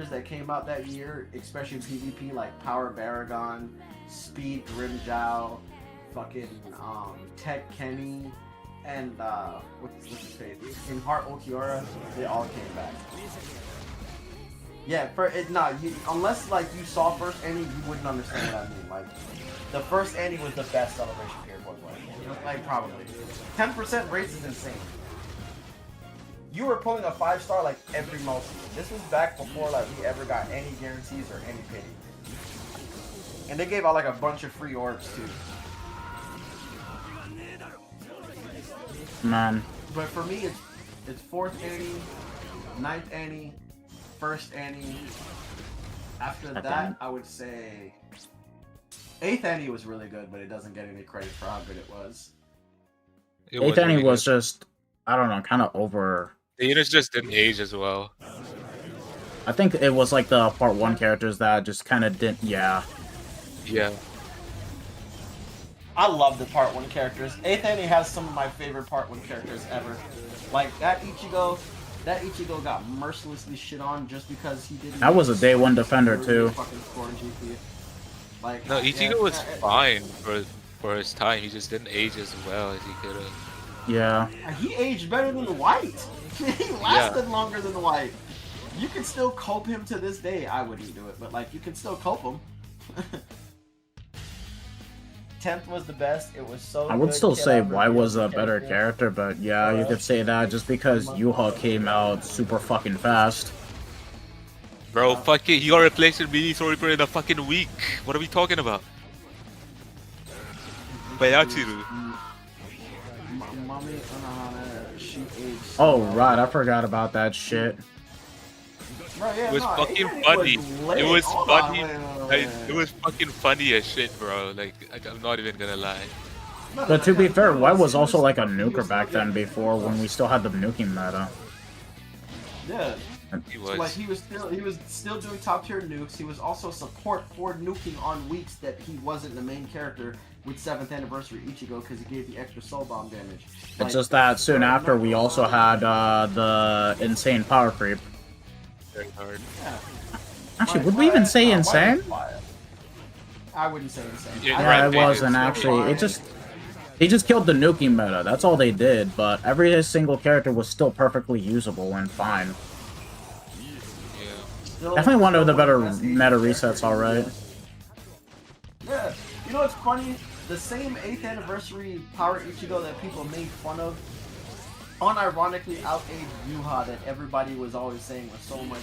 that came out that year, especially in PvP, like Power Baragon, Speed Grimjow, fucking Tech Kenny, and what's his face? In Heart Ulquiorra, they all came back. Yeah, unless like you saw first Annie, you wouldn't understand what I mean. Like, the first Annie was the best celebration period point blank. Like, probably 10% rates is insane. You were pulling a 5-star like every most. This was back before like we ever got any guarantees or any pity. And they gave out like a bunch of free orbs too. Man. But for me, it's 4th Annie, 9th Annie, 1st Annie. After that, I would say 8th Annie was really good, but it doesn't get any credit for how good it was. 8th Annie was just, I don't know, kind of over. The units just didn't age as well. I think it was like the part 1 characters that just kind of didn't, yeah. Yeah. I love the part 1 characters. 8th Annie has some of my favorite part 1 characters ever. Like, that Ichigo got mercilessly shit on just because he didn't... That was a day 1 defender, too. Like, no, Ichigo was fine for his time. He just didn't age as well as he could have. Yeah. He aged better than White. He lasted longer than White. You can still cope him to this day. I wouldn't do it, but like you can still cope him. 10th was the best. It was so. I would still say Y was a better character, but yeah, you could say that just because Yuha came out super fucking fast. Bro, fucking, he got replaced with Mini Sorry in a fucking week. What are we talking about? Bayachiru. Mommy Anohana, she aged. Oh, right. I forgot about that shit. Right, yeah, It was no, fucking it funny. lit. It was Hold on, funny. wait. It was fucking funny as shit, bro. Like, I'm not even gonna lie. But to be fair, White was also like a he was nuker still back then getting- before when we still had the nuking meta. Yeah. He So, was. like he was still doing top tier nukes. He was also support for nuking on weeks that he wasn't the main character with 7th anniversary Ichigo because he gave the extra soul bomb damage. It's just that soon after we also had the insane power creep. Very hard. Yeah. Actually, would we even say insane? I wouldn't say insane. Yeah, it wasn't actually. They just killed the nuking meta. That's all they did. But every single character was still perfectly usable and fine. Definitely one of the better meta resets, alright. Yeah, you know what's funny? The same 8th anniversary Power Ichigo that people made fun of, unironically outaged Yuha that everybody was always saying was so much.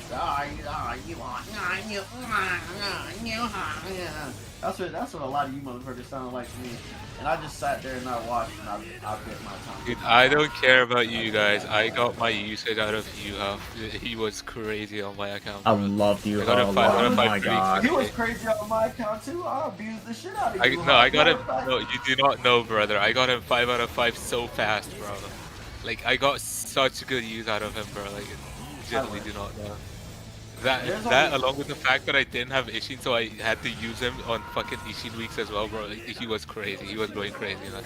That's what a lot of you motherfuckers sounded like to me. And I just sat there and I watched and I bit my tongue. Dude, I don't care about you guys. I got my usage out of Yuha. He was crazy on my account. I Bro. love you. I got a 5 out of 5 Oh my pretty god. He was quickly. crazy on my account too. I abused the shit out of you. No, I got him. No, you do not know, brother. I got him 5 out of 5 so fast, bro. Like, I got such good use out of him, bro. Like, you generally do not know. That along with the fact that I didn't have Ishin, so I had to use him on fucking Ishin weeks as well, bro. Like, he was crazy. He was going crazy, man.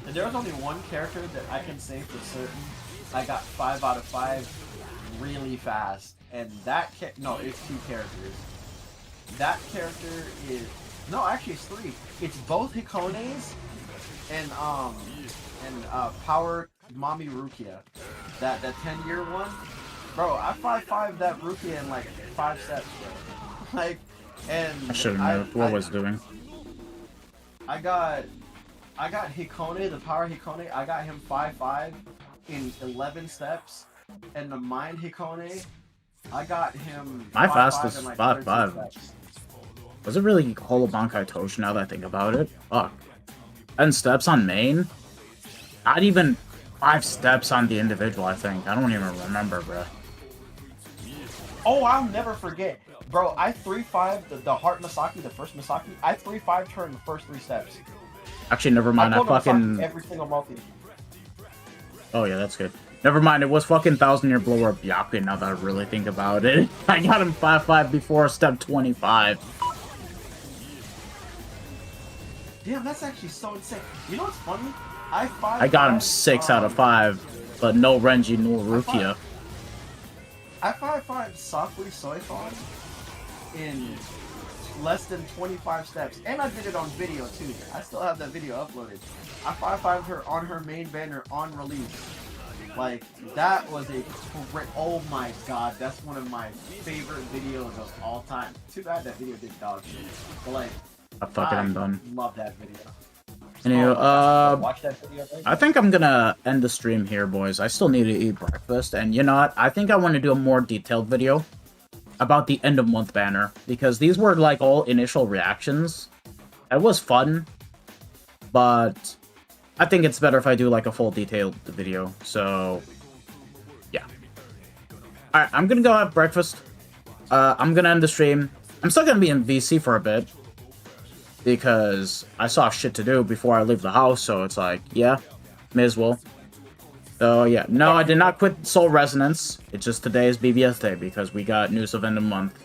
And there was only one character that I can say for certain I got 5 out of 5 really fast, and that no, it's 2 characters. That character is actually it's 3. It's both Hikones and Power Mami Rukia. That 10-year one. Bro, I 5-5 that Rukia in like 5 steps, bro. Like, and I should have known what I was doing. I got Hikone, the Power Hikone. I got him 5-5 in 11 steps, and the Mind Hikone, I got him. My 5-5 fastest in like 5-5. 13 steps. Was it really Holobankai Toshi now that I think about it? Fuck. 10 steps on main? Not even 5 steps on the individual, I think. I don't even remember, bro. Oh, I'll never forget. Bro, I 3-5 the Heart Masaki, the first Masaki. I 3-5 her in the first 3 steps. Actually, never mind. I pulled Masaki fucking... every single multi. Oh, yeah, that's good. Never mind. It was fucking 1000-year blower Byakuya now that I really think about it. I got him 5-5 before step 25. Damn, that's actually so insane. You know what's funny? I got him 6 out of 5, but no Renji, no Rukia. I 5-5 Sakui Soifon in less than 25 steps, and I did it on video too. I still have that video uploaded. I 5-5 her on her main banner on release. Like, that was a great. Oh my god, that's one of my favorite videos of all time. Too bad that video did dog shit. But like, I'm done. Love that video. Anyway, Watch that video, right? I think I'm gonna end the stream here, boys. I still need to eat breakfast, and you know what? I think I want to do a more detailed video about the end of month banner, because these were like all initial reactions. It was fun, but I think it's better if I do like a full detailed video. So, yeah. Alright, I'm gonna go have breakfast. I'm gonna end the stream. I'm still gonna be in VC for a bit, because I saw shit to do before I leave the house, so it's like, yeah, may as well. So yeah, no, I did not quit Soul Resonance. It's just today is BBS day, because we got news of end of month.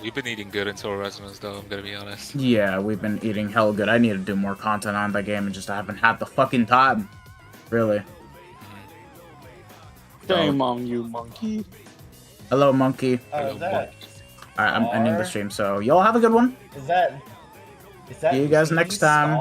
We've been eating good in Soul Resonance, though, I'm gonna be honest. Yeah, we've been eating hell good. I need to do more content on that game, and just I haven't had the fucking time. Really. Shame on you, monkey. Hello, monkey. How's that? Alright, I'm ending the stream, so y'all have a good one. Is that See you guys next time.